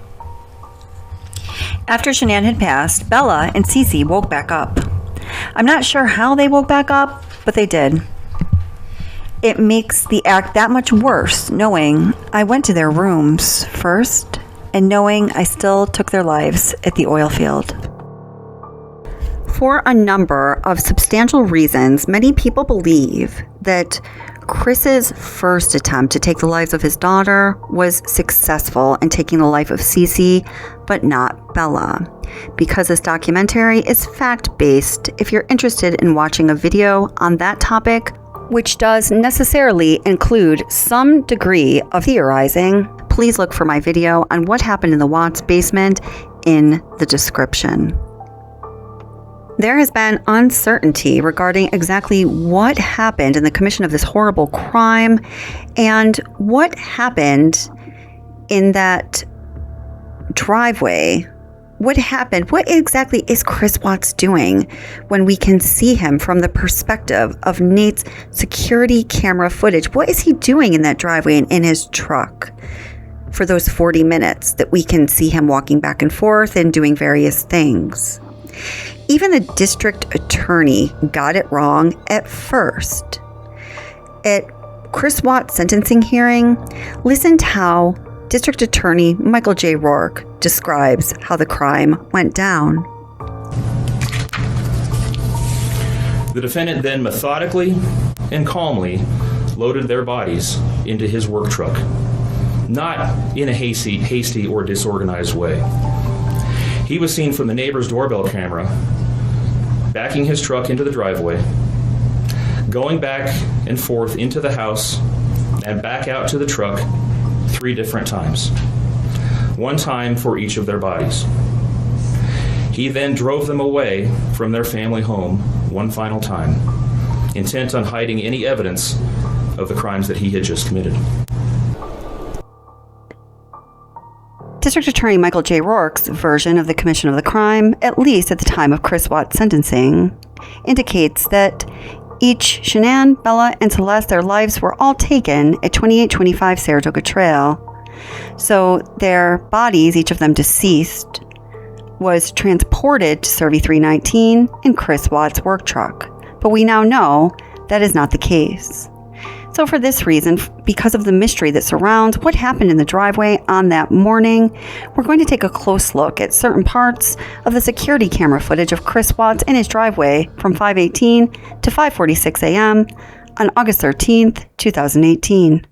Speaker 5: After Shanann had passed, Bella and Cece woke back up. I'm not sure how they woke back up, but they did. It makes the act that much worse knowing I went to their rooms first and knowing I still took their lives at the oil field. For a number of substantial reasons, many people believe that Chris's first attempt to take the lives of his daughter was successful in taking the life of Cece, but not Bella. Because this documentary is fact-based, if you're interested in watching a video on that topic, which does necessarily include some degree of theorizing, please look for my video on what happened in the Watts basement in the description. There has been uncertainty regarding exactly what happened in the commission of this horrible crime and what happened in that driveway. What happened? What exactly is Chris Watts doing when we can see him from the perspective of Nate's security camera footage? What is he doing in that driveway and in his truck for those 40 minutes that we can see him walking back and forth and doing various things? Even the district attorney got it wrong at first. At Chris Watts' sentencing hearing, listen to how District Attorney Michael J. Rourke describes how the crime went down.
Speaker 19: The defendant then methodically and calmly loaded their bodies into his work truck, not in a hasty or disorganized way. He was seen from the neighbor's doorbell camera backing his truck into the driveway, going back and forth into the house and back out to the truck 3 different times, 1 time for each of their bodies. He then drove them away from their family home 1 final time, intent on hiding any evidence of the crimes that he had just committed.
Speaker 5: District Attorney Michael J. Rourke's version of the commission of the crime, at least at the time of Chris Watts' sentencing, indicates that each Shanann, Bella, and Celeste, their lives were all taken at 2825 Saratoga Trail. So their bodies, each of them deceased, was transported to Survey 319 in Chris Watts' work truck. But we now know that is not the case. So for this reason, because of the mystery that surrounds what happened in the driveway on that morning, we're going to take a close look at certain parts of the security camera footage of Chris Watts in his driveway from 5:18 to 5:46 a.m. on August 13th, 2018.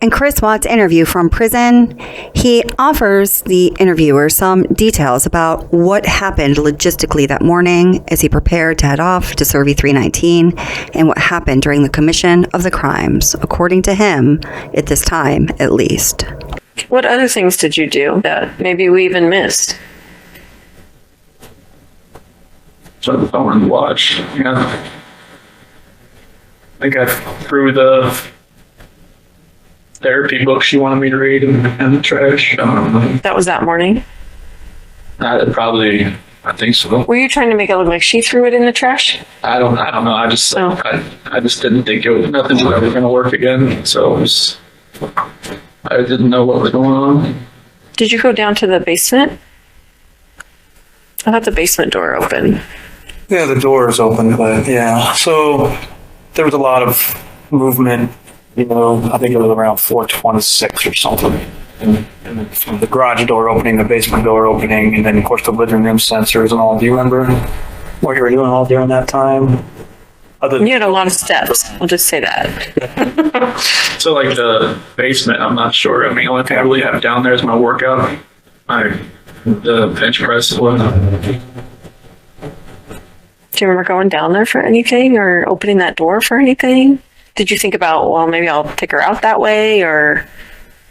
Speaker 5: In Chris Watts' interview from prison, he offers the interviewer some details about what happened logistically that morning as he prepared to head off to Survey 319 and what happened during the commission of the crimes, according to him, at this time at least.
Speaker 1: What other things did you do that maybe we even missed?
Speaker 13: Shut the phone and watch. Yeah. I think I threw the therapy book she wanted me to read in the trash.
Speaker 1: That was that morning?
Speaker 13: I think so.
Speaker 1: Were you trying to make it look like she threw it in the trash?
Speaker 13: I don't know. I just didn't think nothing was ever going to work again. So I didn't know what was going on.
Speaker 1: Did you go down to the basement? I thought the basement door opened.
Speaker 9: Yeah, the door is open, but yeah. So there was a lot of movement. I think it was around 4:26 or something. And from the garage door opening, the basement door opening, and then of course the living room sensors and all. Do you remember what you were doing all during that time?
Speaker 1: You had a lot of steps. I'll just say that.
Speaker 13: So like the basement, I'm not sure. I mean, the only thing I really have down there is my workout. The bench press one.
Speaker 1: Do you remember going down there for anything or opening that door for anything? Did you think about, well, maybe I'll take her out that way, or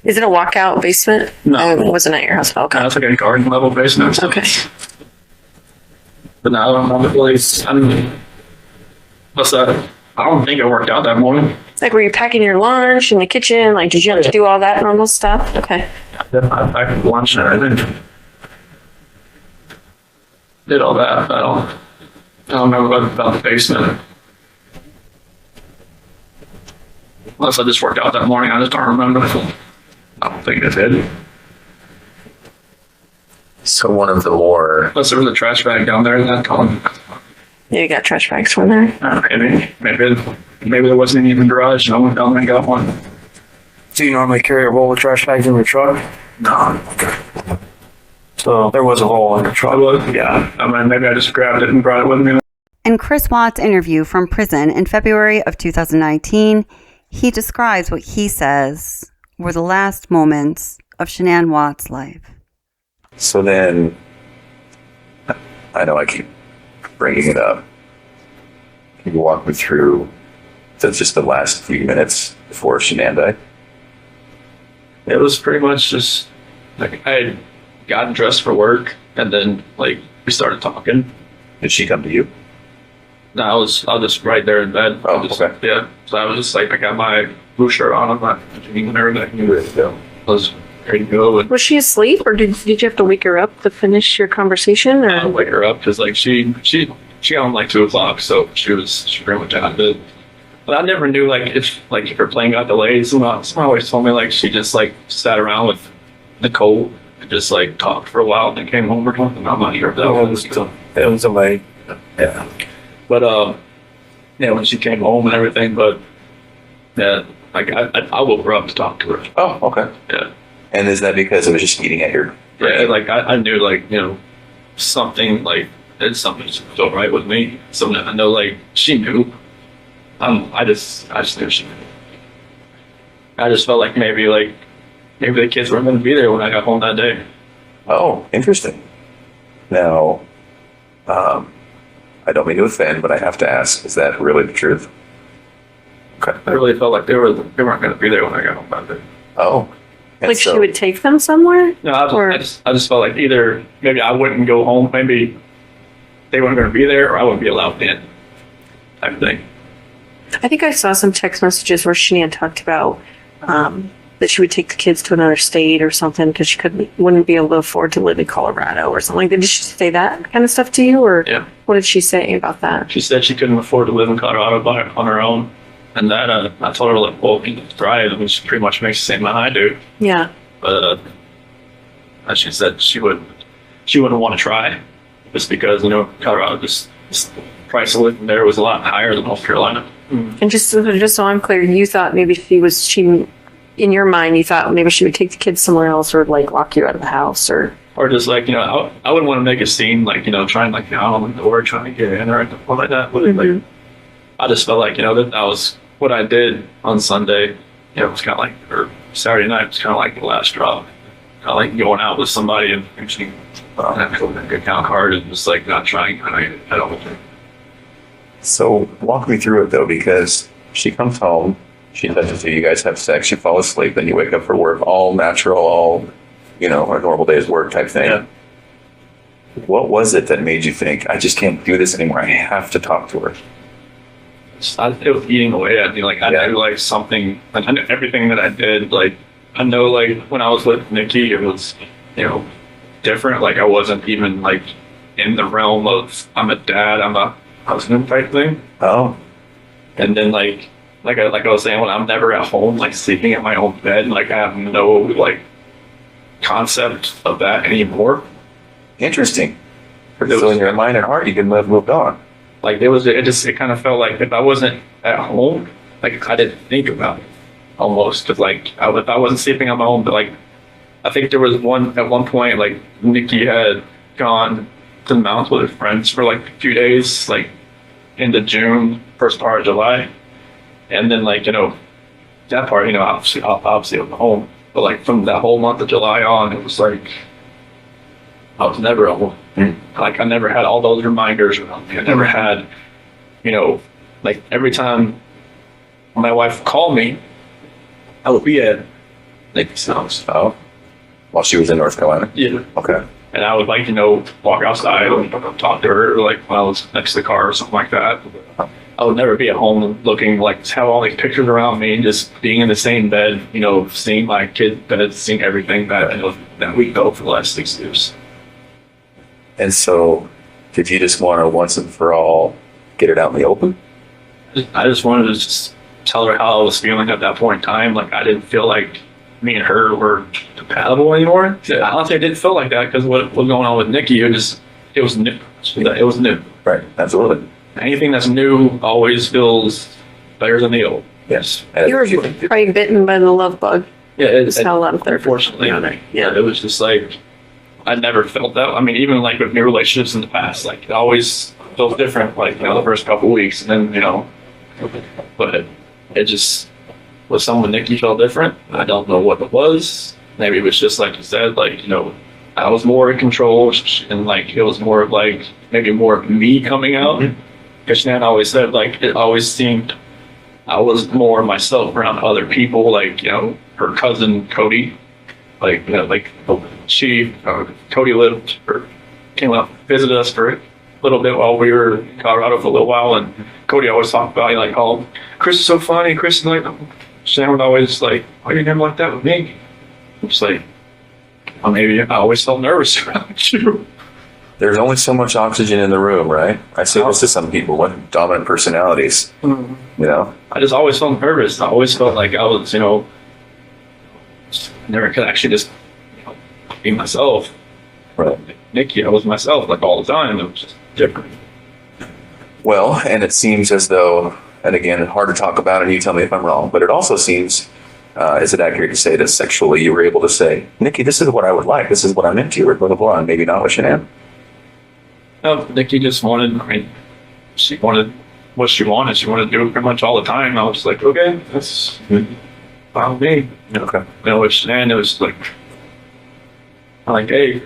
Speaker 1: is it a walkout basement?
Speaker 13: No.
Speaker 1: It wasn't at your house. Okay.
Speaker 13: No, it's like a garden level basement. So.
Speaker 1: Okay.
Speaker 13: But no, I don't know the place. What's that? I don't think it worked out that morning.
Speaker 1: Like, were you packing your lunch in the kitchen? Like, did you have to do all that normal stuff? Okay.
Speaker 13: I packed lunch and everything. Did all that. I don't remember about the basement. Unless I just worked out that morning, I just don't remember. I don't think it did.
Speaker 20: So one of the more...
Speaker 13: Unless there was a trash bag down there in that column.
Speaker 1: Yeah, you got trash bags from there?
Speaker 13: Maybe there wasn't even a garage, and I went down there and got one.
Speaker 9: Do you normally carry a roll of trash bags in your truck?
Speaker 13: No.
Speaker 9: Okay. So there was a roll in your truck?
Speaker 13: Yeah. I mean, maybe I just grabbed it and brought it with me.
Speaker 5: In Chris Watts' interview from prison in February of 2019, he describes what he says were the last moments of Shanann Watts' life.
Speaker 20: So then, I know I keep bringing it up. Can you walk me through just the last few minutes before Shanann died?
Speaker 13: It was pretty much just, like, I had gotten dressed for work, and then, like, we started talking.
Speaker 20: Did she come to you?
Speaker 13: No, I was just right there in bed.
Speaker 20: Okay.
Speaker 13: Yeah. So I was just like, I got my blue shirt on, I'm not jeans and everything. I was ready to go.
Speaker 1: Was she asleep, or did you have to wake her up to finish your conversation? Or?
Speaker 13: I wake her up because like she got on like 2:00, so she pretty much out of bed. But I never knew like if her plane got delayed. Someone always told me like she just like sat around with Nichol and just like talked for a while and then came home or something. I'm not sure if that was.
Speaker 9: It was delayed.
Speaker 13: Yeah. But yeah, when she came home and everything, but yeah, like I woke her up to talk to her.
Speaker 20: Oh, okay.
Speaker 13: Yeah.
Speaker 20: And is that because it was just eating at your
Speaker 13: brain? Yeah, like I knew like, something like something's so right with me. Something I know like she knew. I just knew she knew. I just felt like maybe the kids weren't gonna be there when I got home that day.
Speaker 20: Oh, interesting. Now, I don't mean to offend, but I have to ask, is that really the truth? Okay.
Speaker 13: I really felt like they weren't going to be there when I got home that day.
Speaker 20: Oh.
Speaker 1: Like she would take them somewhere?
Speaker 13: No, I just felt like either maybe I wouldn't go home, maybe they weren't going to be there, or I wouldn't be allowed in, type thing.
Speaker 1: I think I saw some text messages where Shanann talked about that she would take the kids to another state or something because she wouldn't be able to afford to live in Colorado or something like that. Did she say that kind of stuff to you, or what did she say about that?
Speaker 13: She said she couldn't afford to live in Colorado on her own, and that I told her like, well, you thrive, which pretty much makes the same amount I do.
Speaker 1: Yeah.
Speaker 13: But she said she wouldn't want to try, just because Colorado just the price of living there was a lot higher than North Carolina.
Speaker 1: And just so I'm clear, you thought maybe in your mind, you thought maybe she would take the kids somewhere else or like lock you out of the house or
Speaker 13: just like, I wouldn't want to make a scene like, trying like out on the door, trying to get in or anything like that. But like, I just felt like, that was what I did on Sunday.
Speaker 9: it was kind of like, or Saturday night was kind of like the last straw. Kind of like going out with somebody and actually having a account card and just like not trying at all.
Speaker 20: So walk me through it though, because she comes home, she touches you, you guys have sex, you fall asleep, then you wake up for work, all natural, all, a normal day's work type thing.
Speaker 9: Yeah.
Speaker 20: What was it that made you think, I just can't do this anymore, I have to talk to her?
Speaker 9: It was eating away at me. Like, I knew, like, something, I knew everything that I did. Like, I know, like, when I was with Nikki, it was, different. Like, I wasn't even, like, in the realm of, I'm a dad, I'm a husband type thing.
Speaker 20: Oh.
Speaker 9: And then, like I was saying, when I'm never at home, like, sleeping in my own bed, like, I have no, like, concept of that anymore.
Speaker 20: Interesting. So in your mind and heart, you can have moved on.
Speaker 9: Like, it kind of felt like if I wasn't at home, like, I didn't think about it almost. Cause like, if I wasn't sleeping on my own, but like, I think there was at one point, like, Nikki had gone to the mountains with her friends for like a few days, like, into June, first part of July. And then, like, that part, obviously I was home. But like, from that whole month of July on, it was like, I was never at home. Like, I never had all those reminders around me. I never had, like, every time my wife would call me, I would be at Nikki's house.
Speaker 20: Oh. While she was in North Carolina?
Speaker 9: Yeah.
Speaker 20: Okay.
Speaker 9: And I would, like, walk outside and talk to her, like, when I was next to the car or something like that. I would never be at home looking, like, have all these pictures around me and just being in the same bed, seeing my kid's bed, seeing everything that we go for the last 6 years.
Speaker 20: And so, did you just want to once and for all get it out in the open?
Speaker 9: I just wanted to just tell her how I was feeling at that point in time. Like, I didn't feel like me and her were compatible anymore. Honestly, I didn't feel like that because what was going on with Nikki, it was new. It was new.
Speaker 20: Right, absolutely.
Speaker 9: Anything that's new always feels better than the old.
Speaker 20: Yes.
Speaker 1: You were probably bitten by the love bug.
Speaker 9: Yeah,
Speaker 1: it's how a lot of therapists.
Speaker 9: Unfortunately, it was just like, I never felt that. I mean, even like with new relationships in the past, like, it always feels different, like, the first couple of weeks. And then, but it just, with someone Nikki felt different. I don't know what it was. Maybe it was just like you said, like, I was more in control and like, it was more of like, maybe more of me coming out. Because Shanann always said, like, it always seemed I was more myself around other people, like, her cousin Cody. Like, Cody came up, visited us for a little bit while we were in Colorado for a little while, and Cody always talked about, like, oh, Chris is so funny, Chris is like, Shanann would always like, why are you never like that with me? I'm just like, well, maybe I always felt nervous around you.
Speaker 20: There's only so much oxygen in the room, right? I say this to some people with dominant personalities,
Speaker 9: I just always felt nervous. I always felt like I was, never could actually just be myself.
Speaker 20: Right.
Speaker 9: Nikki, I was myself, like, all the time. It was just different.
Speaker 20: Well, and it seems as though, and again, hard to talk about, and you tell me if I'm wrong, but it also seems, is it accurate to say that sexually you were able to say, Nikki, this is what I would like, this is what I'm into, or blah, blah, blah, and maybe not with Shanann?
Speaker 9: No, Nikki just she wanted what she wanted. She wanted to do it pretty much all the time. I was like, okay, that's fine with me.
Speaker 20: Okay.
Speaker 9: With Shanann, it was like, I'm like, hey.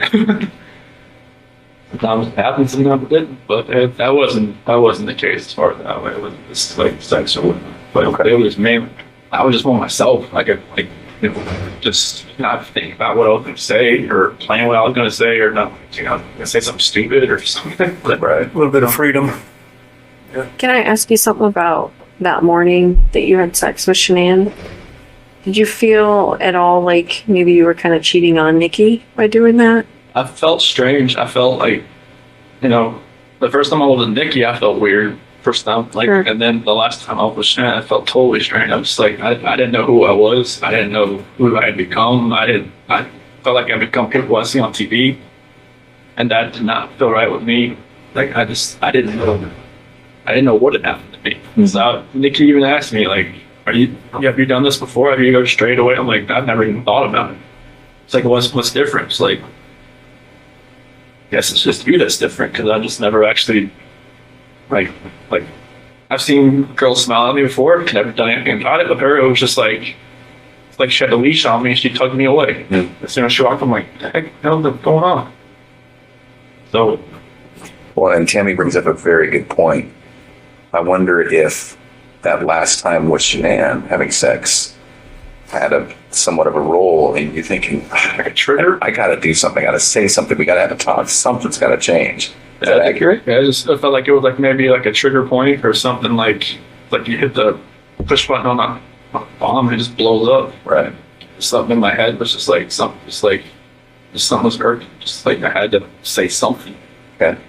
Speaker 9: Sometimes it happens, sometimes it didn't. But that wasn't the case as far as that way. It wasn't just like sexual. But it was mainly, I was just more myself. Just not think about what I was going to say or plan what I was going to say or not, going to say something stupid or something.
Speaker 20: Right.
Speaker 9: A little bit of freedom.
Speaker 1: Can I ask you something about that morning that you had sex with Shanann? Did you feel at all like maybe you were kind of cheating on Nikki by doing that?
Speaker 9: I felt strange. I felt like, the first time I was with Nikki, I felt weird. First time,
Speaker 1: Sure.
Speaker 9: And then the last time I was with Shanann, I felt totally strange. I was just like, I didn't know who I was. I didn't know who I had become. I felt like I had become people I see on TV, and that did not feel right with me. Like, I didn't know what had happened to me. So Nikki even asked me, like, have you done this before? Have you go straight away? I'm like, I've never even thought about it. It's like, what's different? It's like, I guess it's just you that's different, because I just never actually, like, I've seen girls smile at me before, never done anything about it, but her, it was just like, like she had a leash on me and she tugged me away. As soon as she walked, I'm like, what the heck is going on? So.
Speaker 20: Well, and Tammy brings up a very good point. I wonder if that last time with Shanann having sex had a somewhat of a role in you thinking, like a trigger? I gotta do something, I gotta say something, we gotta have a talk, something's gotta change. Is that accurate?
Speaker 9: Yeah, I felt like it was like maybe like a trigger point or something, like you hit the push button on a bomb and it just blows up.
Speaker 20: Right.
Speaker 9: Something in my head was just something was urgent. Just like I had to say something.
Speaker 20: Okay.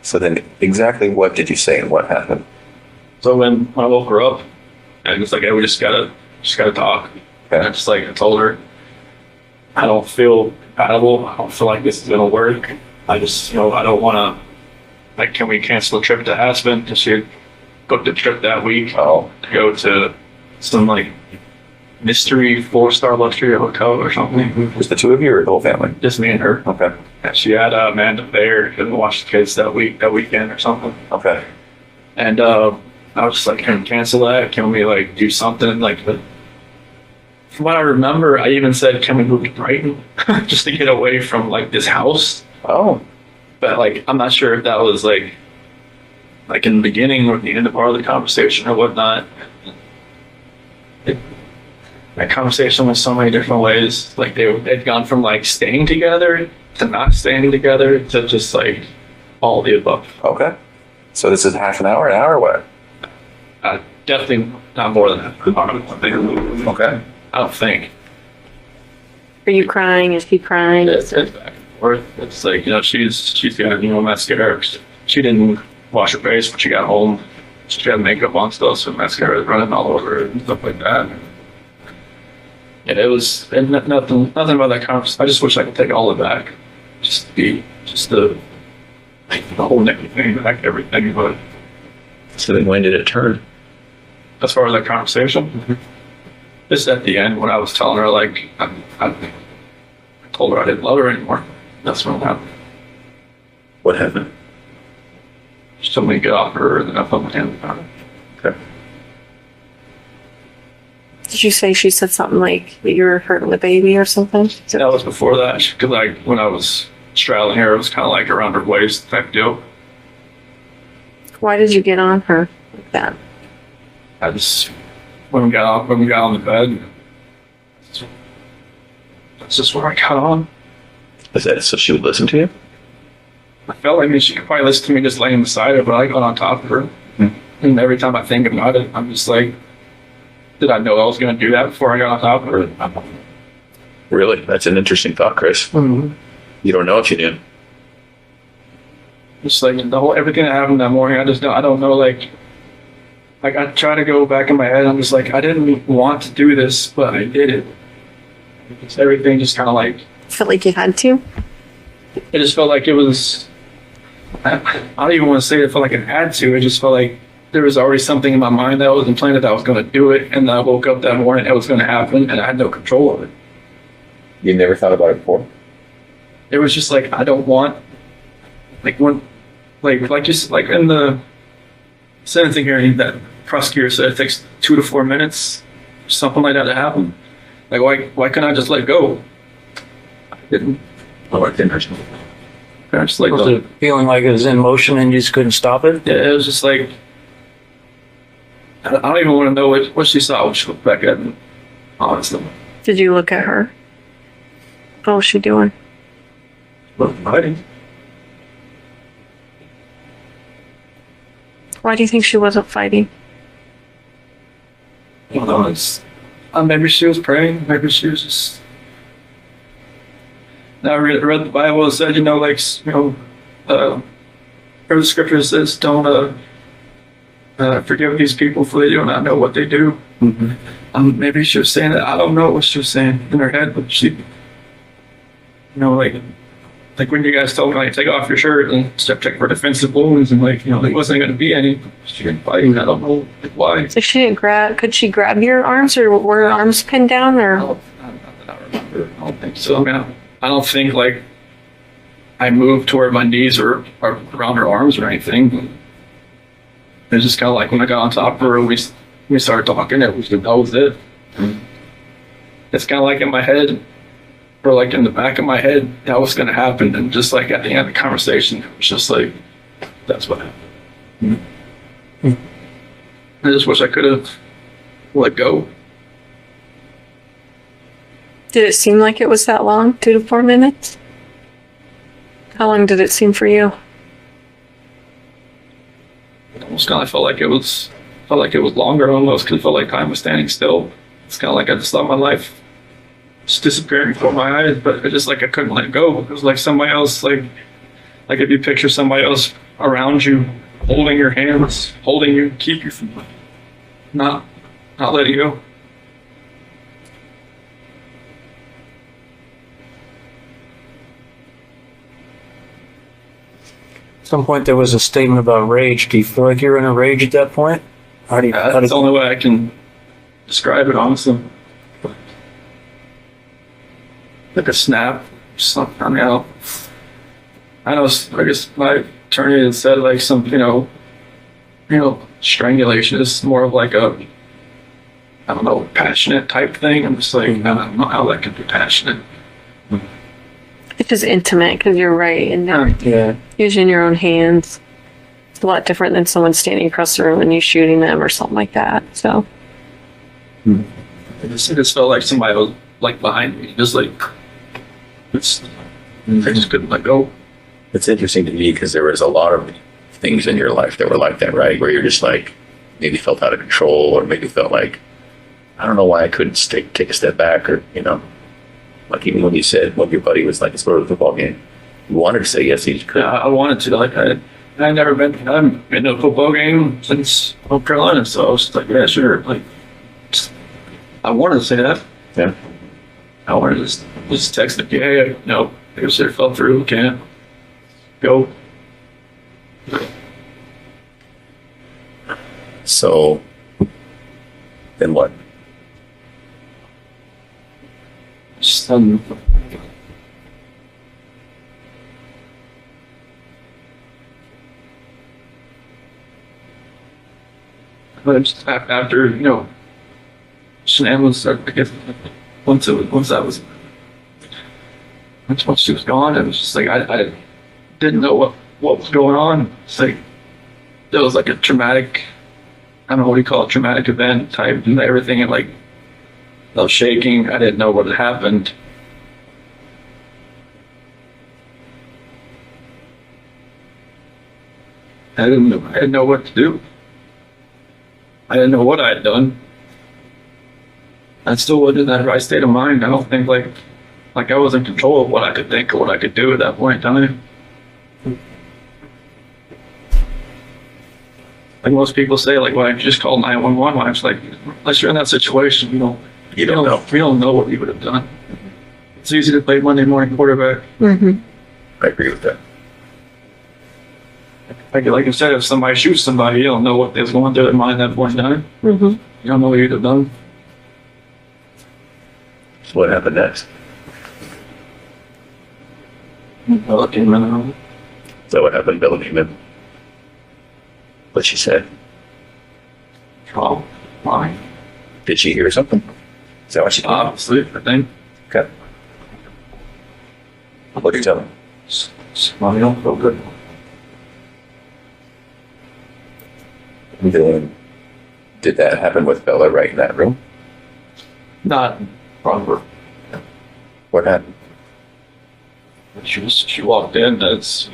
Speaker 20: So then exactly what did you say and what happened?
Speaker 9: So when I woke her up, and it's like, hey, we just gotta talk. And I told her, I don't feel compatible. I don't feel like this is gonna work. I just, I don't wanna, can we cancel the trip to Aspen? Because she had booked a trip that week to go to some mystery 4-star luxury hotel or something.
Speaker 20: Just the two of you or the whole family?
Speaker 9: Just me and her.
Speaker 20: Okay.
Speaker 9: And she had Amanda there, couldn't watch the kids that weekend or something.
Speaker 20: Okay.
Speaker 9: And I was just like, can we cancel that? Can we do something? From what I remember, I even said, can we move to Brighton? Just to get away from this house.
Speaker 20: Oh.
Speaker 9: But I'm not sure if that was in the beginning or the end of part of the conversation or whatnot. That conversation went so many different ways. They'd gone from staying together to not staying together to just all of the above.
Speaker 20: Okay. So this is half an hour, what?
Speaker 9: Definitely not more than half an hour.
Speaker 20: Okay.
Speaker 9: I don't think.
Speaker 1: Are you crying? Is he crying?
Speaker 9: It's back and forth. It's she's got mascara. She didn't wash her face when she got home. She had makeup on still, so mascara was running all over her and stuff like that. Yeah, it was nothing about that conversation. I just wish I could take all of it back. The whole negative thing back, everything. But
Speaker 20: so then when did it turn?
Speaker 9: As far as that conversation, just at the end when I was telling her I told her I didn't love her anymore. That's when it happened.
Speaker 20: What happened?
Speaker 9: She told me to get off her, and then I put my hand on it.
Speaker 20: Okay.
Speaker 1: Did you say she said something that you were hurting the baby or something?
Speaker 9: That was before that. Because when I was straddling her, it was kind of around her waist type deal.
Speaker 1: Why did you get on her like that?
Speaker 9: I just when we got on the bed. That's just where I got on.
Speaker 20: Is that so she would listen to you?
Speaker 9: I felt she could probably listen to me just laying beside her, but I got on top of her. And every time I think about it, I'm just did I know I was going to do that before I got on top of her?
Speaker 20: Really? That's an interesting thought, Chris.
Speaker 9: Mm-hmm.
Speaker 20: You don't know if you did.
Speaker 9: Just everything that happened that morning, I don't know, I try to go back in my head, I'm just I didn't want to do this, but I did it. Everything just kind of
Speaker 1: felt like you had to?
Speaker 9: It just felt like it was, I don't even want to say it felt like it had to, it just felt like there was already something in my mind that was implanted that I was going to do it, and then I woke up that morning, it was going to happen, and I had no control of it.
Speaker 20: You never thought about it before?
Speaker 9: It was just I don't want, when, just in the sentencing hearing, that prosecutor said it takes 2 to 4 minutes, something like that to happen. Why couldn't I just let go? I didn't.
Speaker 20: Oh, I didn't.
Speaker 9: I just
Speaker 16: was it feeling like it was in motion and you just couldn't stop it?
Speaker 9: Yeah, it was just I don't even want to know what she saw when she looked back at me, honestly.
Speaker 1: Did you look at her? What was she doing?
Speaker 9: Fighting.
Speaker 1: Why do you think she wasn't fighting?
Speaker 9: Well, maybe she was praying. Maybe she was just. Now I read the Bible. It said, the scripture says, don't forgive these people for they do not know what they do.
Speaker 20: Mm-hmm.
Speaker 9: Maybe she was saying that. I don't know what she was saying in her head, but she, when you guys told me, take off your shirt and check for defensive wounds, and there wasn't going to be any. She didn't fight. I don't know why.
Speaker 1: So she didn't grab. Could she grab your arms, or were her arms pinned down, or?
Speaker 9: I don't think so. I don't think I moved toward my knees or around her arms or anything. It was just kind of when I got on top of her, we started talking. That was it.
Speaker 13: it's kind of like in my head, or like in the back of my head, that was going to happen. And just like at the end of the conversation, it was just like, that's what happened. I just wish I could have let go.
Speaker 1: Did it seem like it was that long? 2 to 4 minutes? How long did it seem for you?
Speaker 13: It almost kind of felt like it was longer almost, because it felt like time was standing still. It's kind of like I just thought my life was disappearing before my eyes, but it just like I couldn't let go. It was like somebody else, like if you picture somebody else around you, holding your hands, holding you, keep you from not letting go.
Speaker 16: At some point there was a statement about rage. Do you feel like you're in a rage at that point?
Speaker 13: That's the only way I can describe it, honestly. Like a snap, something. I know. I guess my attorney had said like some, strangulation is more of like a, I don't know, passionate type thing. I'm just like, I don't know how that could be passionate.
Speaker 1: It's just intimate, because you're right in there.
Speaker 16: Yeah.
Speaker 1: Using your own hands. It's a lot different than someone standing across the room and you shooting them or something like that. So.
Speaker 13: It just felt like somebody was like behind me. Just like, I just couldn't let go.
Speaker 20: It's interesting to me because there was a lot of things in your life that were like that, right? Where you're just like, maybe felt out of control, or maybe felt like, I don't know why I couldn't take a step back, or, like even when you said, when your buddy was like, let's go to the football game, you wanted to say yes, you just couldn't.
Speaker 13: Yeah, I wanted to. Like, I haven't been to a football game since North Carolina, so I was just like, yeah, sure. Like, I wanted to say that.
Speaker 20: Yeah.
Speaker 13: I wanted to just text them, hey, no, I guess it fell through, can't go.
Speaker 20: So, then what?
Speaker 13: Just, but just after, Shanann was, I guess, once she was gone, it was just like, I didn't know what was going on. It's like, there was like a traumatic, I don't know what you call it, traumatic event type, and everything, and like, I was shaking, I didn't know what had happened. I didn't know what to do. I didn't know what I had done. I still wasn't in that right state of mind. I don't think like I was in control of what I could think or what I could do at that point in time. Like most people say, like, why don't you just call 911? Why? It's like, unless you're in that situation, we don't know what we would have done. It's easy to play Monday morning quarterback.
Speaker 1: Mm-hmm.
Speaker 20: I agree with that.
Speaker 13: Like I said, if somebody shoots somebody, you don't know what they was going through their mind at that point in time.
Speaker 1: Mm-hmm.
Speaker 13: You don't know what you'd have done.
Speaker 20: So what happened next?
Speaker 13: Bella came in.
Speaker 20: Is that what happened? Bella came in. What she said?
Speaker 13: Oh, why?
Speaker 20: Did she hear something? Is that what she?
Speaker 13: Obviously, I think.
Speaker 20: Okay. What did you tell her?
Speaker 13: Mommy don't feel good.
Speaker 20: Then, did that happen with Bella right in that room?
Speaker 13: Not proper.
Speaker 20: What happened?
Speaker 13: She walked in as,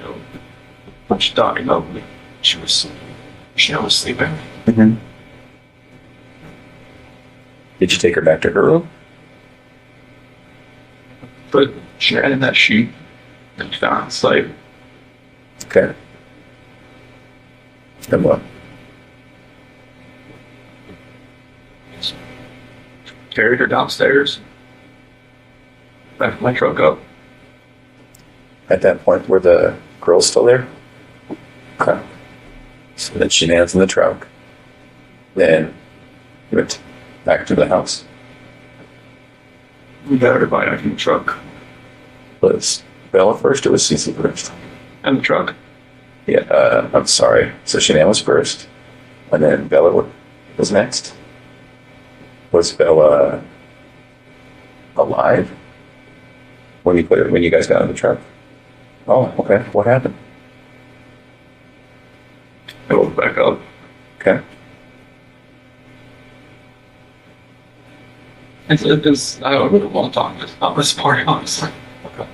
Speaker 13: she talking about me. She was sleeping.
Speaker 20: Mm-hmm. Did you take her back to her room?
Speaker 13: But she had in that sheet and found sleep.
Speaker 20: Okay. Then what?
Speaker 13: Carried her downstairs. Backed my truck up.
Speaker 20: At that point, were the girls still there? Okay. So then Shanann's in the truck. Then you went back to the house.
Speaker 13: We got everybody back in the truck.
Speaker 20: Was Bella first or was Cece first?
Speaker 13: In the truck?
Speaker 20: Yeah, I'm sorry. So Shanann was first. And then Bella was next. Was Bella alive? When you guys got in the truck? Oh, okay. What happened?
Speaker 13: I woke back up.
Speaker 20: Okay.
Speaker 13: I don't really want to talk about this part, honestly.
Speaker 20: Okay.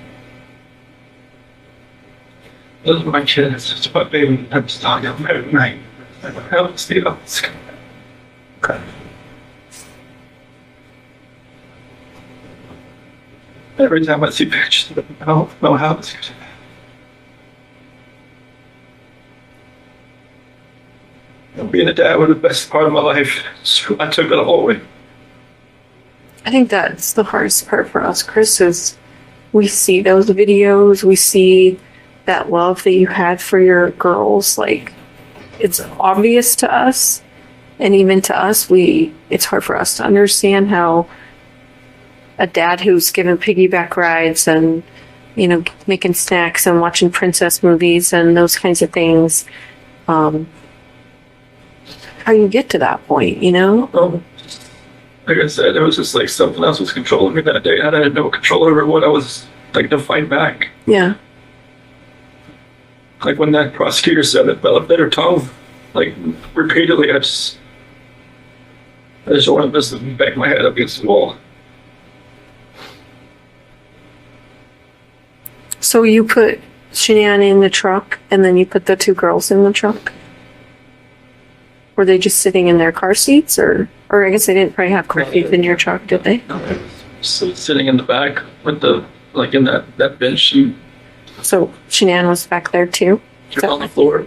Speaker 13: Those are my kids. It's my baby. I'm just talking about every night. I don't see those.
Speaker 20: Okay.
Speaker 13: Every time I see pictures of them, I don't know how it's going. Being a dad was the best part of my life. So I took it all away.
Speaker 1: I think that's the hardest part for us, Chris, is we see those videos, we see that love that you had for your girls. Like, it's obvious to us, and even to us, it's hard for us to understand how a dad who's given piggyback rides and, you know, making snacks and watching princess movies and those kinds of things, how you get to that point, you know?
Speaker 13: Like I said, it was just like something else was controlling me that day. I had no control over what I was like to fight back.
Speaker 1: Yeah.
Speaker 13: Like when that prosecutor said it, felt a bitter tongue, like repeatedly, I just wanted to bang my head up against the wall.
Speaker 1: So you put Shanann in the truck, and then you put the two girls in the truck? Were they just sitting in their car seats, or I guess they didn't probably have car seats in your truck, did they?
Speaker 13: So sitting in the back with the, like in that bench.
Speaker 1: So Shanann was back there too?
Speaker 13: She on the floor.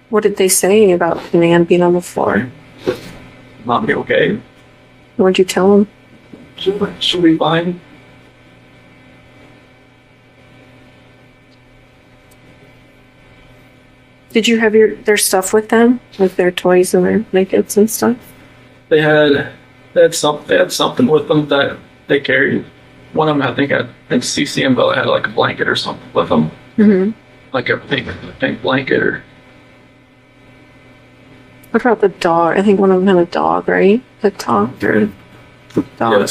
Speaker 1: What did they say about Shanann being on the floor?
Speaker 13: Mommy, okay?
Speaker 1: What'd you tell them?
Speaker 13: She'll be fine.
Speaker 1: Did you have their stuff with them? With their toys and their blankets and stuff?
Speaker 13: They had something with them that they carried. One of them, I think CC and Bella had like a blanket or something with them.
Speaker 1: Mm-hmm.
Speaker 13: Like a pink blanket or.
Speaker 1: What about the dog? I think one of them had a dog, right? That talked or dog.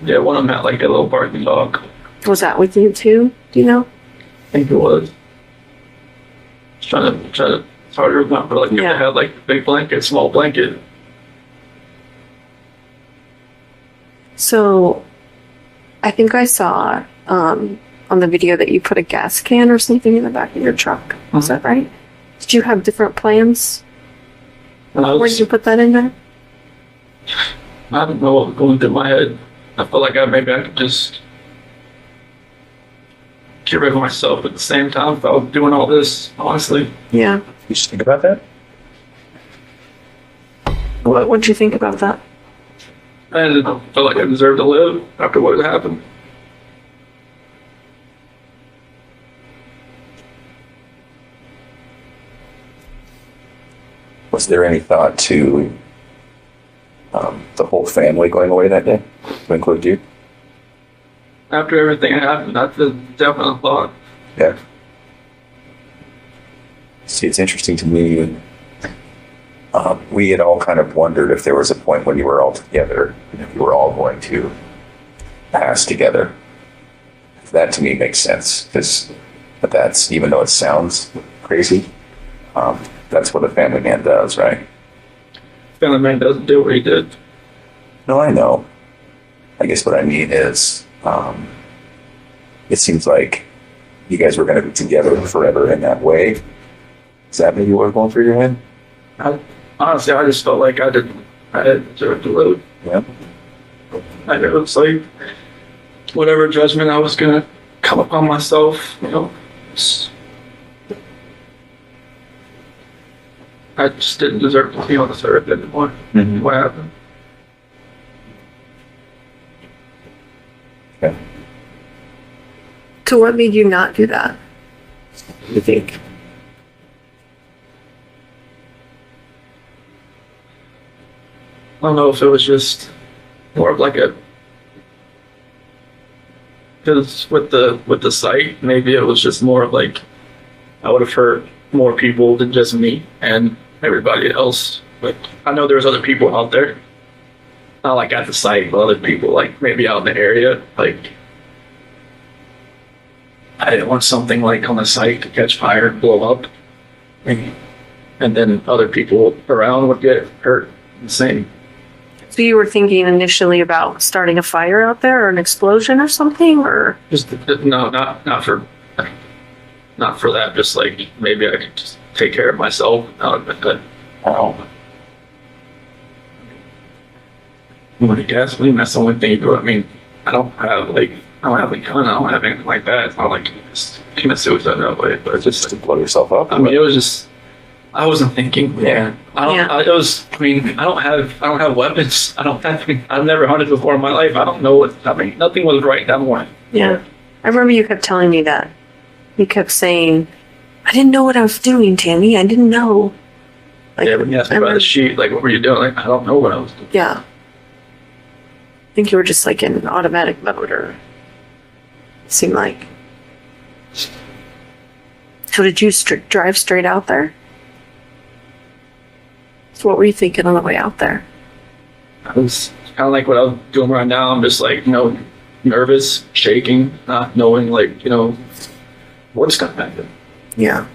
Speaker 13: Yeah, one of them had like a little barking dog.
Speaker 1: Was that with you too? Do you know?
Speaker 13: I think it was. Trying to it's hard to remember, like if they had like a big blanket, small blanket.
Speaker 1: So I think I saw on the video that you put a gas can or something in the back of your truck. Was that right? Did you have different plans? Where did you put that in there?
Speaker 13: I don't know what was going through my head. I felt like maybe I could just get rid of myself at the same time if I was doing all this, honestly.
Speaker 1: Yeah.
Speaker 20: You just think about that?
Speaker 1: What'd you think about that?
Speaker 13: I felt like I deserved to live after what had happened.
Speaker 20: Was there any thought to the whole family going away that day, to include you?
Speaker 13: After everything happened, that's a definite thought.
Speaker 20: Yeah. See, it's interesting to me. We had all kind of wondered if there was a point when you were all together, and if you were all going to pass together. That to me makes sense, but that's, even though it sounds crazy, that's what a family man does, right?
Speaker 13: Family man doesn't do what he did.
Speaker 20: No, I know. I guess what I mean is, it seems like you guys were going to be together forever in that way. Is that maybe what was going through your head?
Speaker 13: Honestly, I just felt like I had deserved to live.
Speaker 20: Yeah.
Speaker 13: And it was like, whatever judgment I was going to come upon myself, you know, I just didn't deserve to be on this earth anymore.
Speaker 20: Mm-hmm.
Speaker 13: What happened?
Speaker 20: Okay.
Speaker 1: So what made you not do that? You think?
Speaker 13: I don't know if it was just more of like because with the site, maybe it was just more of like I would have hurt more people than just me and everybody else. But I know there's other people out there. not like at the site, but other people, like maybe out in the area. Like, I didn't want something like on the site to catch fire and blow up. And then other people around would get hurt the same.
Speaker 1: So you were thinking initially about starting a fire out there or an explosion or something, or
Speaker 13: Just no, not for that. Just like maybe I could just take care of myself. With gasoline, that's the only thing you do. I mean, I don't have a gun. I don't have anything like that. It's not like you just commit suicide that way. But it's just
Speaker 20: blow yourself up.
Speaker 13: I mean, it was just. I wasn't thinking. Yeah. I don't have weapons. I've never hunted before in my life. I don't know nothing was right that morning.
Speaker 1: yeah. I remember you kept telling me that. You kept saying, "I didn't know what I was doing, Tammy. I didn't know." Like,
Speaker 13: Yeah, when you asked me about the sheet, like, what were you doing? Like, I don't know what I was doing.
Speaker 1: Yeah. I think you were just like in automatic mode, or it seemed like. So did you drive straight out there? So what were you thinking on the way out there?
Speaker 13: I was kind of like what I'm doing right now. I'm just like, nervous, shaking, not knowing, like, what's going to happen.
Speaker 1: Yeah.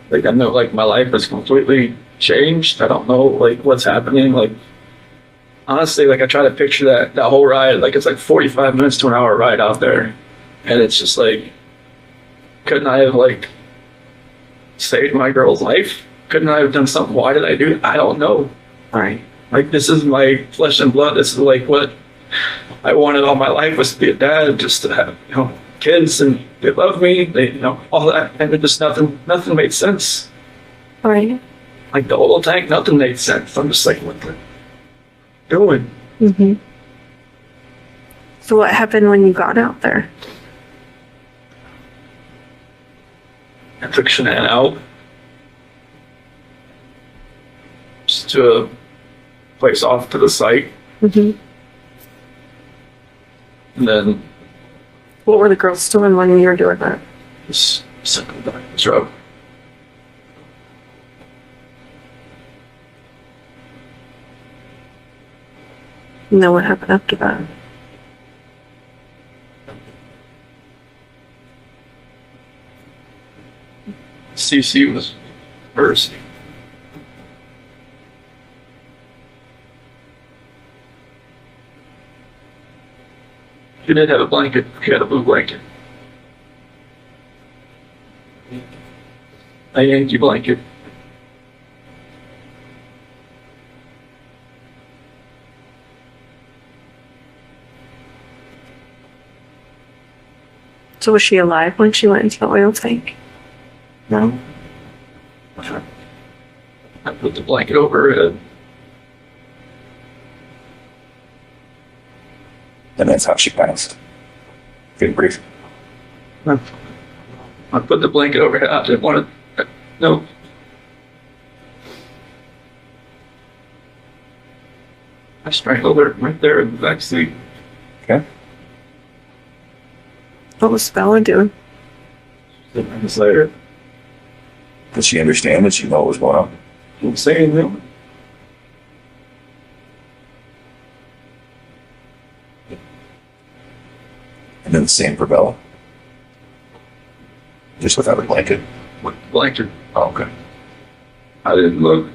Speaker 13: Like, I know, like, my life is completely changed. I don't know, like, what's happening. Like, honestly, like, I try to picture that whole ride. Like, it's like 45 minutes to an hour ride out there. And it's just like, couldn't I have, like, saved my girl's life? Couldn't I have done something? Why did I do it? I don't know.
Speaker 1: Right.
Speaker 13: Like, this is my flesh and blood. This is like what I wanted all my life, was to be a dad, just to have, kids, and they love me, they, all that. And it just nothing made sense.
Speaker 1: Right.
Speaker 13: Like the oil tank, nothing made sense. I'm just like, what the doing?
Speaker 1: Mm-hmm. So what happened when you got out there?
Speaker 13: I took Shanann out just to a place off to the site.
Speaker 1: Mm-hmm.
Speaker 13: And then
Speaker 1: What were the girls doing when you were doing that?
Speaker 13: just sitting back in the truck.
Speaker 1: And then what happened after that?
Speaker 13: CC was first. She did have a blanket. She had a blue blanket. A Yankee blanket.
Speaker 1: So was she alive when she went into the oil tank? No.
Speaker 13: I put the blanket over her head.
Speaker 20: And that's how she passed. Good brief.
Speaker 13: I put the blanket over her head. I didn't want to. No. I strangled her right there in the back seat.
Speaker 20: Okay.
Speaker 1: What was Bella doing?
Speaker 13: Minutes later.
Speaker 20: Did she understand? Did she know what was going on?
Speaker 13: Didn't say anything.
Speaker 20: And then the same for Bella. Just without a blanket.
Speaker 13: With the blanket.
Speaker 20: Oh, okay.
Speaker 13: I didn't look.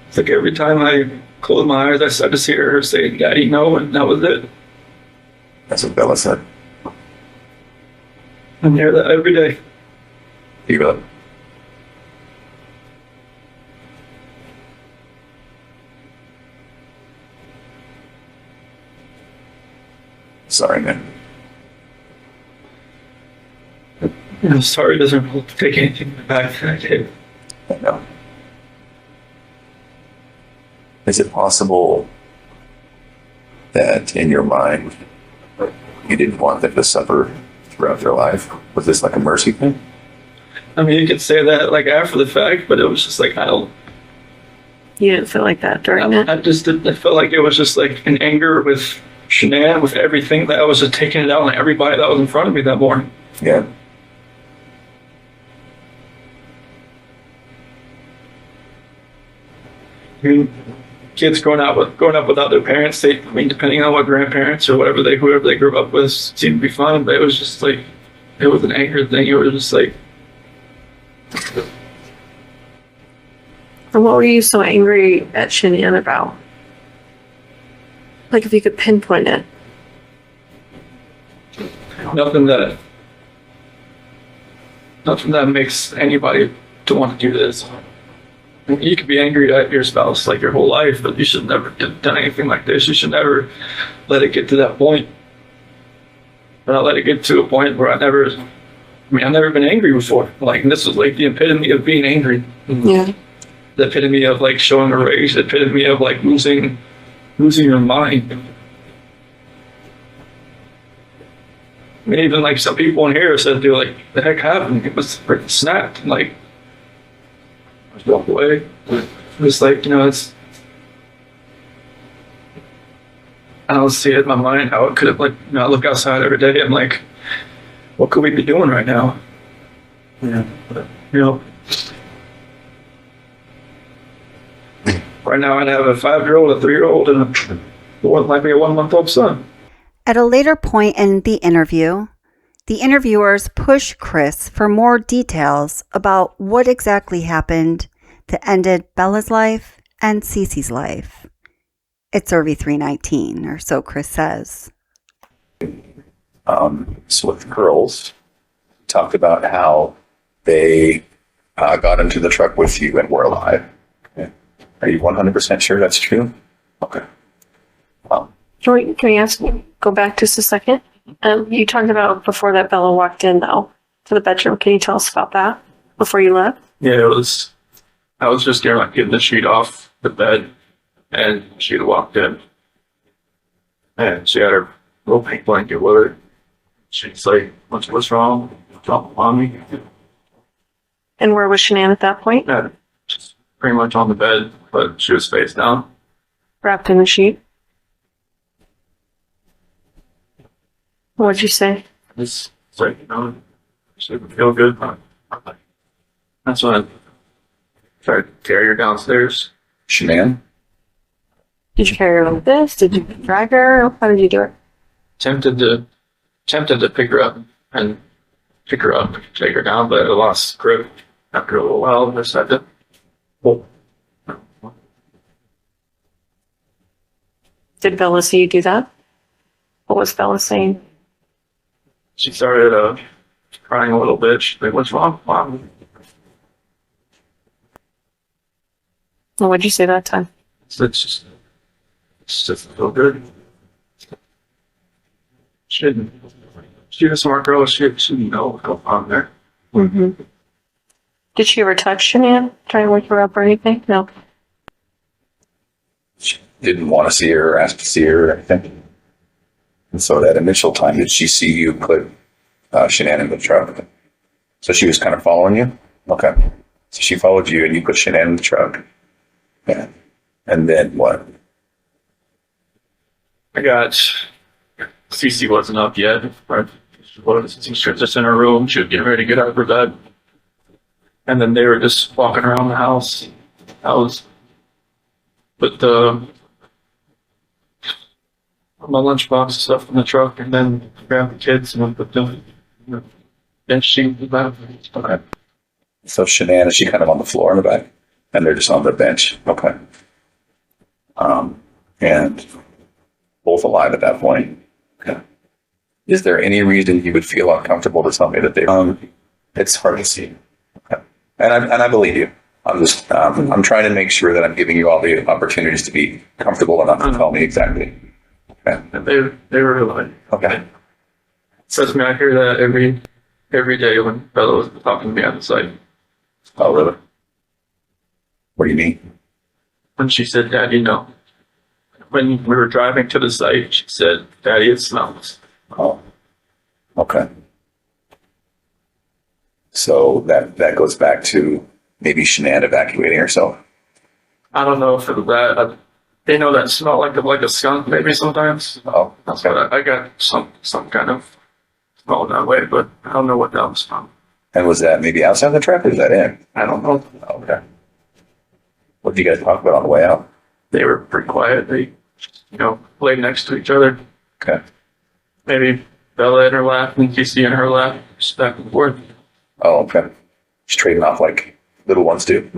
Speaker 13: It's like every time I closed my eyes, I started to hear her say, "Daddy, no," and that was it.
Speaker 20: That's what Bella said.
Speaker 13: I hear that every day.
Speaker 20: You really? Sorry, man.
Speaker 13: I'm sorry, it doesn't take anything back that I did.
Speaker 20: I know. Is it possible that in your mind you didn't want them to suffer throughout their life? Was this like a mercy thing?
Speaker 13: I mean, you could say that like after the fact, but it was just like, I don't.
Speaker 1: You didn't feel like that during that?
Speaker 13: I just didn't. I felt like it was just like an anger with Shanann, with everything, that I was just taking it out on everybody that was in front of me that morning.
Speaker 20: Yeah.
Speaker 9: Kids growing up without their parents, depending on what grandparents or whoever they grew up with seemed to be fine, but it was just like, it was an anger thing. It was just like.
Speaker 1: And what were you so angry at Shanann about? Like, if you could pinpoint it.
Speaker 9: Nothing that makes anybody to want to do this. You could be angry at your spouse like your whole life, but you should never have done anything like this. You should never let it get to that point. But I let it get to a point where I've never been angry before. Like, and this was like the epitome of being angry.
Speaker 1: Yeah.
Speaker 9: The epitome of like showing a rage. The epitome of like losing your mind. I mean, even like some people in here said, "Dude, like, the heck happened? It was freaking snapped." Like, I just walked away. It was like, it's. I don't see it in my mind how it could have, like, I look outside every day. I'm like, what could we be doing right now? Yeah, but, right now I'd have a 5-year-old, a 3-year-old, and what might be a 1-month-old son.
Speaker 5: At a later point in the interview, the interviewers push Chris for more details about what exactly happened that ended Bella's life and Cece's life. It's RV 319, or so Chris says.
Speaker 20: So with the girls, talked about how they got into the truck with you and were alive. Okay. Are you 100% sure that's true? Okay.
Speaker 1: Can we go back just a second? You talked about before that Bella walked in, though, to the bedroom. Can you tell us about that before you left?
Speaker 9: Yeah, I was just getting the sheet off the bed, and she had walked in. And she had her little pink blanket with her. She's like, what's wrong? What's on me?
Speaker 1: And where was Shanann at that point?
Speaker 9: Yeah, just pretty much on the bed, but she was face down.
Speaker 1: Wrapped in the sheet? What'd you say?
Speaker 9: It's like, she didn't feel good. That's when I tried to carry her downstairs.
Speaker 20: Shanann?
Speaker 1: Did you carry her like this? Did you drag her? How did you do it?
Speaker 9: Tempted to pick her up and take her down, but I lost grip after a little while. I just had to pull.
Speaker 1: Did Bella see you do that? What was Bella saying?
Speaker 9: She started crying a little bit. She's like, "What's wrong, Mom?"
Speaker 1: Well, what'd you say that time?
Speaker 9: It's just feel good. She's a smart girl. She didn't know what's going on there.
Speaker 1: Mm-hmm. Did she ever touch Shanann? Try to wake her up or anything? No.
Speaker 20: She didn't want to see her or ask to see her or anything. And so that initial time, did she see you put Shanann in the truck? So she was kind of following you? Okay. So she followed you and you put Shanann in the truck. Yeah. And then what?
Speaker 9: Cece wasn't up yet. She was just in her room. She was getting ready to get out of her bed. And then they were just walking around the house. Put my lunchbox and stuff in the truck, and then grab the kids and then put them in the bench sheet in the back.
Speaker 20: Okay. So Shanann, is she kind of on the floor in the back? And they're just on the bench. Okay. And both alive at that point. Okay. Is there any reason you would feel uncomfortable to tell me that they? It's hard to see. Okay. And I believe you. I'm just I'm trying to make sure that I'm giving you all the opportunities to be comfortable enough to tell me exactly. Okay.
Speaker 9: And they were alive.
Speaker 20: Okay.
Speaker 9: Trust me, I hear that every day when Bella was talking to me on the site.
Speaker 20: Oh, really? What do you mean?
Speaker 9: When she said, "Daddy, no." When we were driving to the site, she said, "Daddy, it smells."
Speaker 20: Oh. Okay. So that goes back to maybe Shanann evacuating herself.
Speaker 9: I don't know if it was that. They know that smell like a skunk maybe sometimes.
Speaker 20: Oh,
Speaker 9: that's what I got some kind of smell that way, but I don't know what that was from.
Speaker 20: And was that maybe outside the truck or was that in?
Speaker 9: I don't know.
Speaker 20: Okay. What did you guys talk about on the way out?
Speaker 9: They were pretty quiet. They, laid next to each other.
Speaker 20: Okay.
Speaker 9: Maybe Bella in her lap and Casey in her lap, just back and forth.
Speaker 20: Oh, okay. Just trading off like little ones do?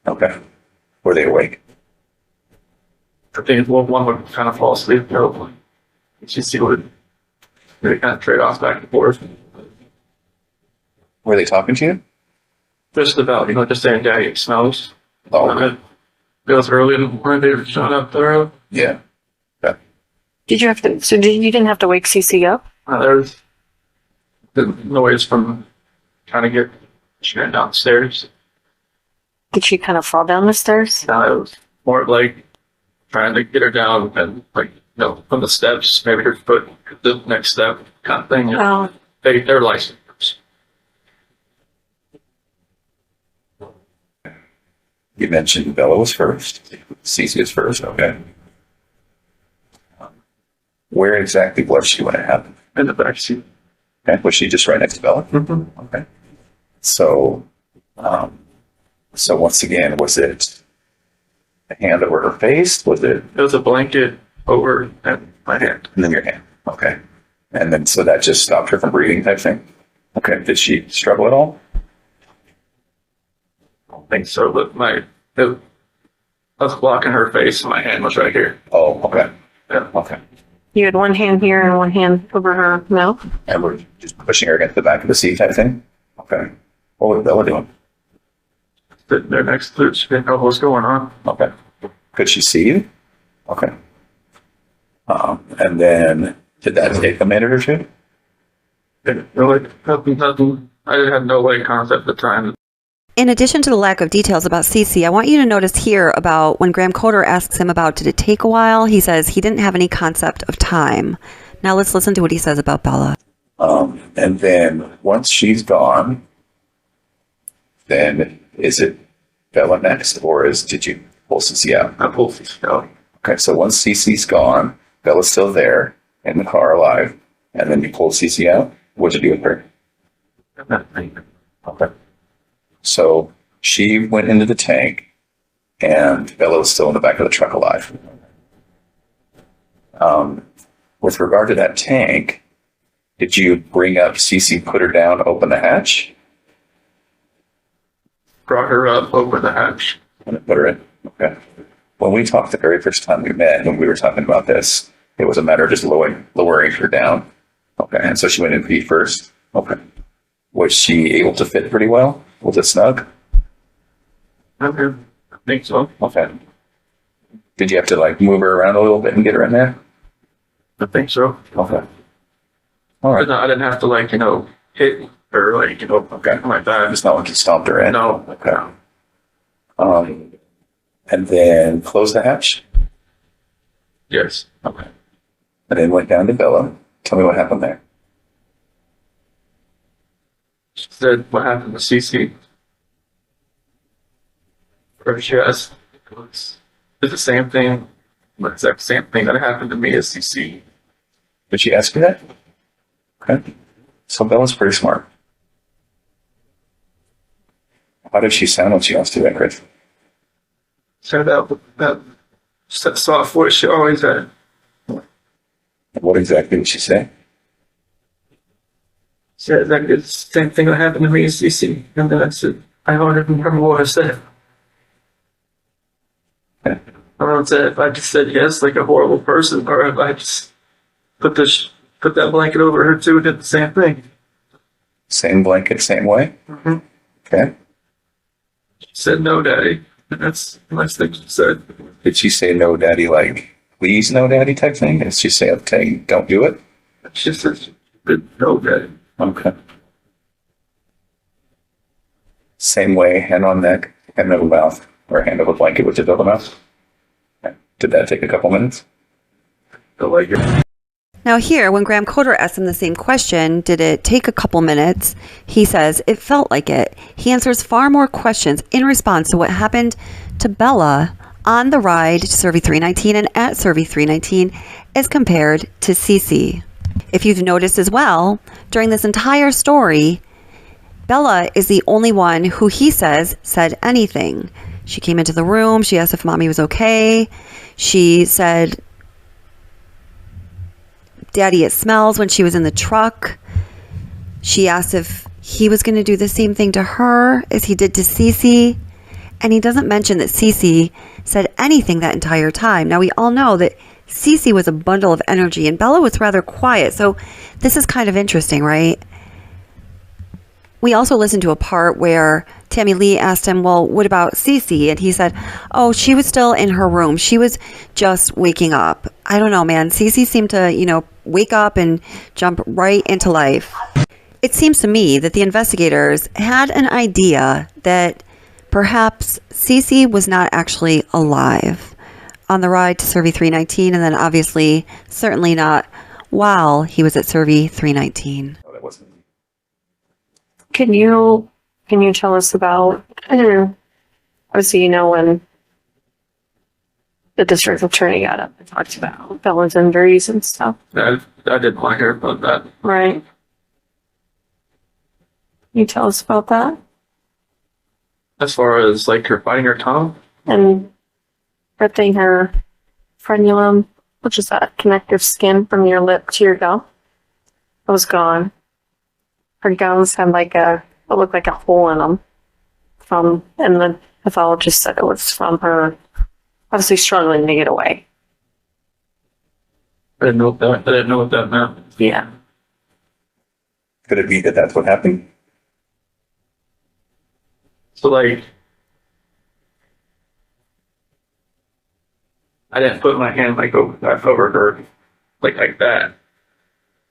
Speaker 20: Okay. Were they awake?
Speaker 9: I think one would kind of fall asleep, probably. Casey would kind of trade off back and forth.
Speaker 20: Were they talking to you?
Speaker 9: Just about, just saying, Daddy, it smells.
Speaker 20: Oh, okay.
Speaker 9: It was early in the morning, they were showing up there.
Speaker 20: Yeah.
Speaker 1: Did you have to? So you didn't have to wake Cece up?
Speaker 9: There was the noise from trying to get Shanann downstairs.
Speaker 1: Did she kind of fall down the stairs?
Speaker 9: No, it was more like trying to get her down and from the steps, maybe her foot the next step kind of thing.
Speaker 1: Oh.
Speaker 9: They're licensed.
Speaker 20: You mentioned Bella was first. Cece was first, okay. Where exactly was she when it happened?
Speaker 9: In the back seat.
Speaker 20: Okay. Was she just right next to Bella?
Speaker 9: Mm-hmm.
Speaker 20: Okay. So once again, was it a hand over her face? Was it?
Speaker 9: It was a blanket over my hand.
Speaker 20: And then your hand. Okay. And then so that just stopped her from breathing type thing? Okay. Did she struggle at all?
Speaker 9: I don't think so, but I was blocking her face and my hand was right here.
Speaker 20: Oh, okay.
Speaker 9: Yeah.
Speaker 20: Okay.
Speaker 1: You had one hand here and one hand over her mouth?
Speaker 20: And we're just pushing her against the back of the seat type thing? Okay. What was Bella doing?
Speaker 9: Sitting there next to her. She didn't know what was going on.
Speaker 20: Okay. Could she see you? Okay. And then, did that take a minute or two?
Speaker 9: Nothing. I had no concept at the time.
Speaker 5: In addition to the lack of details about Cece, I want you to notice here about when Graham Coder asks him about did it take a while, he says he didn't have any concept of time. Now let's listen to what he says about Bella.
Speaker 20: And then once she's gone, then is it Bella next, or did you pull Cece out?
Speaker 9: I pulled Cece out.
Speaker 20: Okay, so once Cece's gone, Bella's still there in the car alive, and then you pulled Cece out. What'd you do with her? Okay. So she went into the tank, and Bella was still in the back of the truck alive. With regard to that tank, did you bring up Cece, put her down, open the hatch?
Speaker 9: Brought her up, opened the hatch.
Speaker 20: And put her in. Okay. When we talked the very first time we met, when we were talking about this, it was a matter of just lowering her down. Okay. And so she went in feet first. Okay. Was she able to fit pretty well? Was it snug?
Speaker 9: I think so.
Speaker 20: Okay. Did you have to move her around a little bit and get her in there?
Speaker 9: I think so.
Speaker 20: Okay. All right.
Speaker 9: I didn't have to hit her
Speaker 20: okay,
Speaker 9: like that.
Speaker 20: It's not like you stomped her in.
Speaker 9: No.
Speaker 20: Okay. And then close the hatch?
Speaker 9: Yes.
Speaker 20: Okay. And then went down to Bella. Tell me what happened there.
Speaker 9: She said what happened to Cece. Or she asked, it's the same thing, the exact same thing that happened to me as Cece.
Speaker 20: Did she ask you that? Okay. So Bella's pretty smart. How did she sound when she asked you that, Chris?
Speaker 9: Said that soft voice she always had.
Speaker 20: What exactly did she say?
Speaker 9: Said that it's the same thing that happened to me as Cece. And then I said, I don't remember what I said.
Speaker 20: Okay.
Speaker 9: I don't know if I just said yes, like a horrible person, or if I just put that blanket over her too and did the same thing.
Speaker 20: Same blanket, same way?
Speaker 9: Mm-hmm.
Speaker 20: Okay.
Speaker 9: She said, no, Daddy. And that's the last thing she said.
Speaker 20: Did she say no, Daddy, please, no, Daddy type thing? Did she say, okay, don't do it?
Speaker 9: She said, no, Daddy.
Speaker 20: Okay. Same way, hand on neck, hand over mouth, or hand over blanket with your over mouth? Okay. Did that take a couple minutes?
Speaker 5: Now here, when Graham Coder asked him the same question, did it take a couple minutes? He says, it felt like it. He answers far more questions in response to what happened to Bella on the ride to Survey 319 and at Survey 319 as compared to Cece. If you've noticed as well, during this entire story, Bella is the only one who he says said anything. She came into the room. She asked if mommy was okay. She said, Daddy, it smells, when she was in the truck. She asked if he was going to do the same thing to her as he did to Cece. And he doesn't mention that Cece said anything that entire time. Now, we all know that Cece was a bundle of energy and Bella was rather quiet. So this is kind of interesting, right? We also listened to a part where Tammy Lee asked him, well, what about Cece? And he said, oh, she was still in her room. She was just waking up. I don't know, man. Cece seemed to, wake up and jump right into life. It seems to me that the investigators had an idea that perhaps Cece was not actually alive on the ride to Survey 319, and then obviously, certainly not while he was at Survey 319.
Speaker 20: No, that wasn't.
Speaker 1: Can you tell us about, obviously, when the district attorney got up and talked about Bella's injuries and stuff?
Speaker 13: I didn't want to hear about that.
Speaker 1: Right. Can you tell us about that?
Speaker 13: As far as her biting her tongue?
Speaker 1: And ripping her frenulum, which is that connective skin from your lip to your gum, it was gone. Her gums had it looked like a hole in them. And the pathologist said it was from her obviously struggling to get away.
Speaker 13: I didn't know what that meant.
Speaker 1: Yeah.
Speaker 20: Could it be that that's what happened?
Speaker 13: So I didn't put my hand over her like that.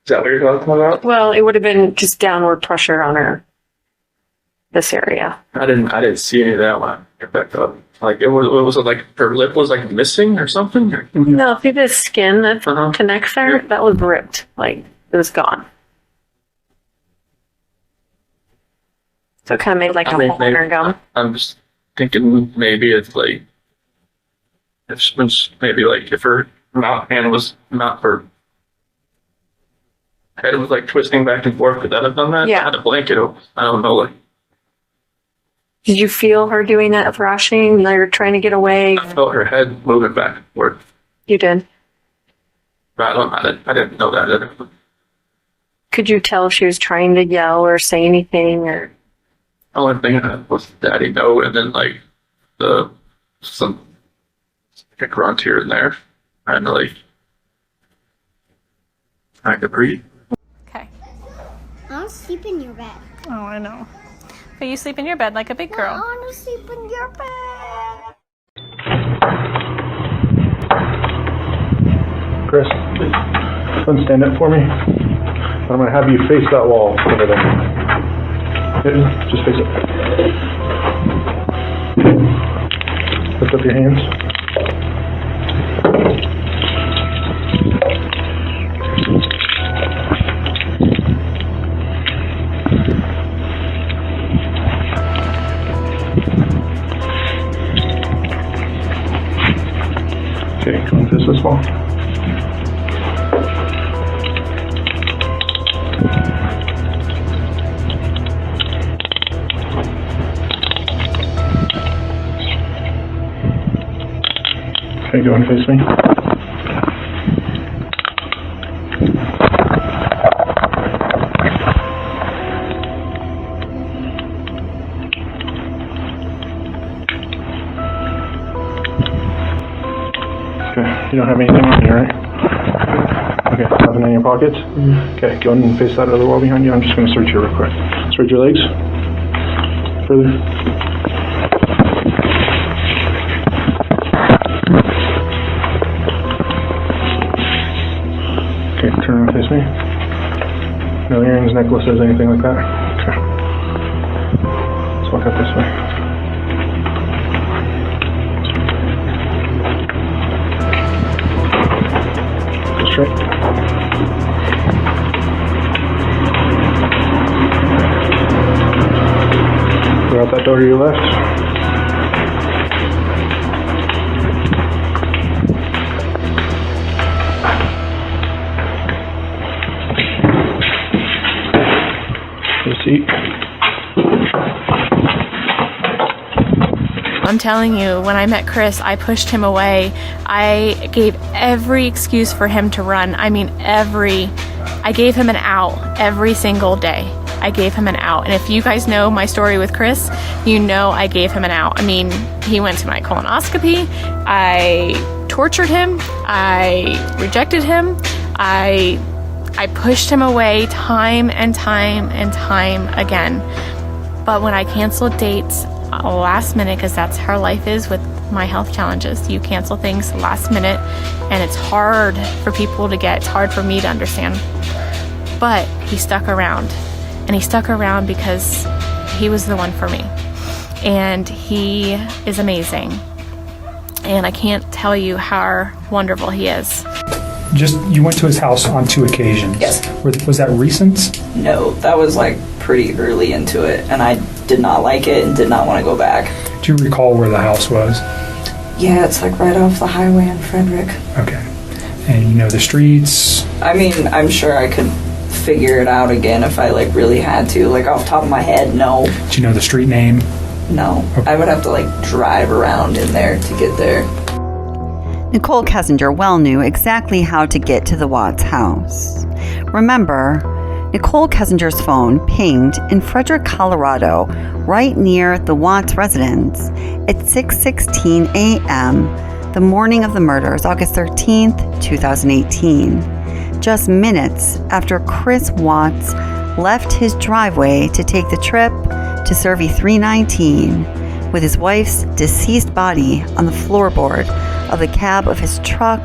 Speaker 13: Is that what you're talking about?
Speaker 1: Well, it would have been just downward pressure on this area.
Speaker 13: I didn't see any of that when I got back up. It was her lip was missing or something?
Speaker 1: No, see the skin that connects there? That was ripped. It was gone. So it kind of made a hole in her gum.
Speaker 13: I'm just thinking maybe it's if her hand was not her head was twisting back and forth, could that have done that?
Speaker 1: Yeah.
Speaker 13: I had a blanket over. I don't know.
Speaker 1: Did you feel her doing that thrashing? They were trying to get away?
Speaker 13: I felt her head moving back and forth.
Speaker 1: You did?
Speaker 13: I didn't know that.
Speaker 1: Could you tell if she was trying to yell or say anything? Or
Speaker 13: The only thing was Daddy no, and then some grunt here and there, and I could breathe.
Speaker 8: I don't sleep in your bed.
Speaker 6: Oh, I know. But you sleep in your bed like a big girl.
Speaker 8: I want to sleep in your bed.
Speaker 17: Chris, stand up for me. I'm going to have you face that wall over there. Just face it. Lift up your hands. Okay, come and face this wall. Okay, go and face me. You don't have anything on you, right? Okay, nothing in your pockets? Okay, go ahead and face that other wall behind you. I'm just going to search you real quick. Spread your legs. Further. Okay, turn around and face me. No earrings, necklaces, anything like that? Okay. Let's walk up this way. Straight. Go out that door to your left. Your seat.
Speaker 6: I'm telling you, when I met Chris, I pushed him away. I gave every excuse for him to run. I mean, I gave him an out every single day. I gave him an out. And if you guys know my story with Chris, you know I gave him an out. I mean, he went to my colonoscopy. I tortured him. I rejected him. I pushed him away time and time and time again. But when I canceled dates last minute, because that's how life is with my health challenges, you cancel things last minute, and it's hard for people to get, it's hard for me to understand. But he stuck around, and he stuck around because he was the one for me. And he is amazing. And I can't tell you how wonderful he is.
Speaker 17: You went to his house on 2 occasions.
Speaker 15: Yes.
Speaker 17: Was that recent?
Speaker 15: No, that was like pretty early into it, and I did not like it and did not want to go back.
Speaker 17: Do you recall where the house was?
Speaker 15: Yeah, it's like right off the highway in Frederick.
Speaker 17: Okay. And you know the streets?
Speaker 15: I mean, I'm sure I could figure it out again if I like really had to. Like off the top of my head, no.
Speaker 17: Do you know the street name?
Speaker 15: No. Okay. I would have to like drive around in there to get there.
Speaker 5: Nichol Kessinger well knew exactly how to get to the Watts house. Remember, Nichol Kessinger's phone pinged in Frederick, Colorado, right near the Watts residence at 6:16 a.m. the morning of the murders, August 13th, 2018, just minutes after Chris Watts left his driveway to take the trip to Survey 319 with his wife's deceased body on the floorboard of the cab of his truck,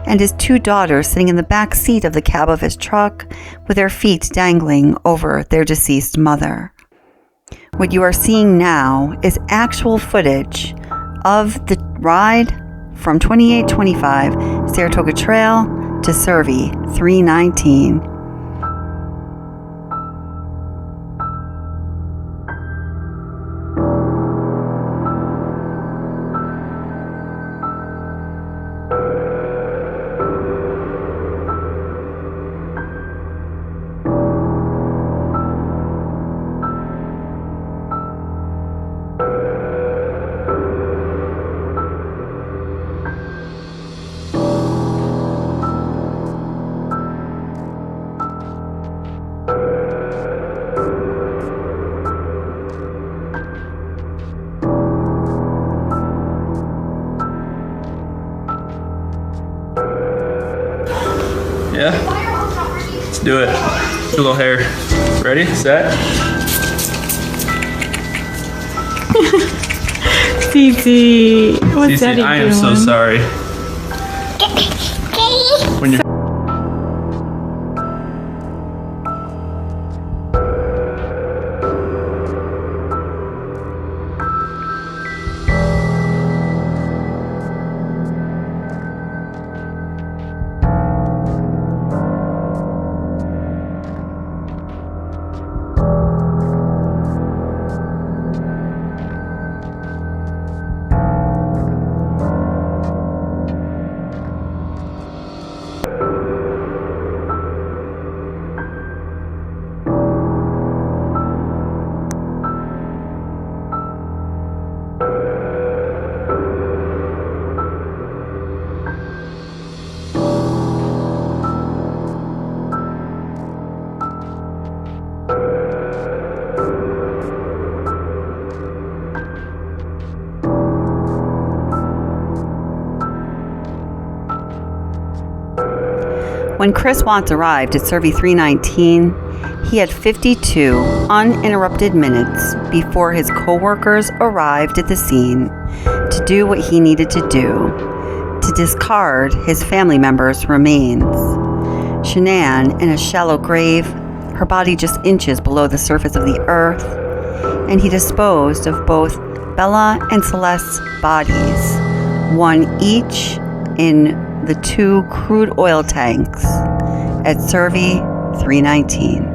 Speaker 5: and his 2 daughters sitting in the back seat of the cab of his truck with their feet dangling over their deceased mother. What you are seeing now is actual footage of the ride from 2825 Saratoga Trail to Survey 319.
Speaker 13: Yeah? Let's do it. Do a little hair. Ready? Set?
Speaker 6: Titi, what's
Speaker 13: Cece, I am so sorry. When you're
Speaker 5: When Chris Watts arrived at Survey 319, he had 52 uninterrupted minutes before his co-workers arrived at the scene to do what he needed to do, to discard his family members' remains. Shanann in a shallow grave, her body just inches below the surface of the earth, and he disposed of both Bella and Celeste's bodies, one each in the 2 crude oil tanks at Survey 319.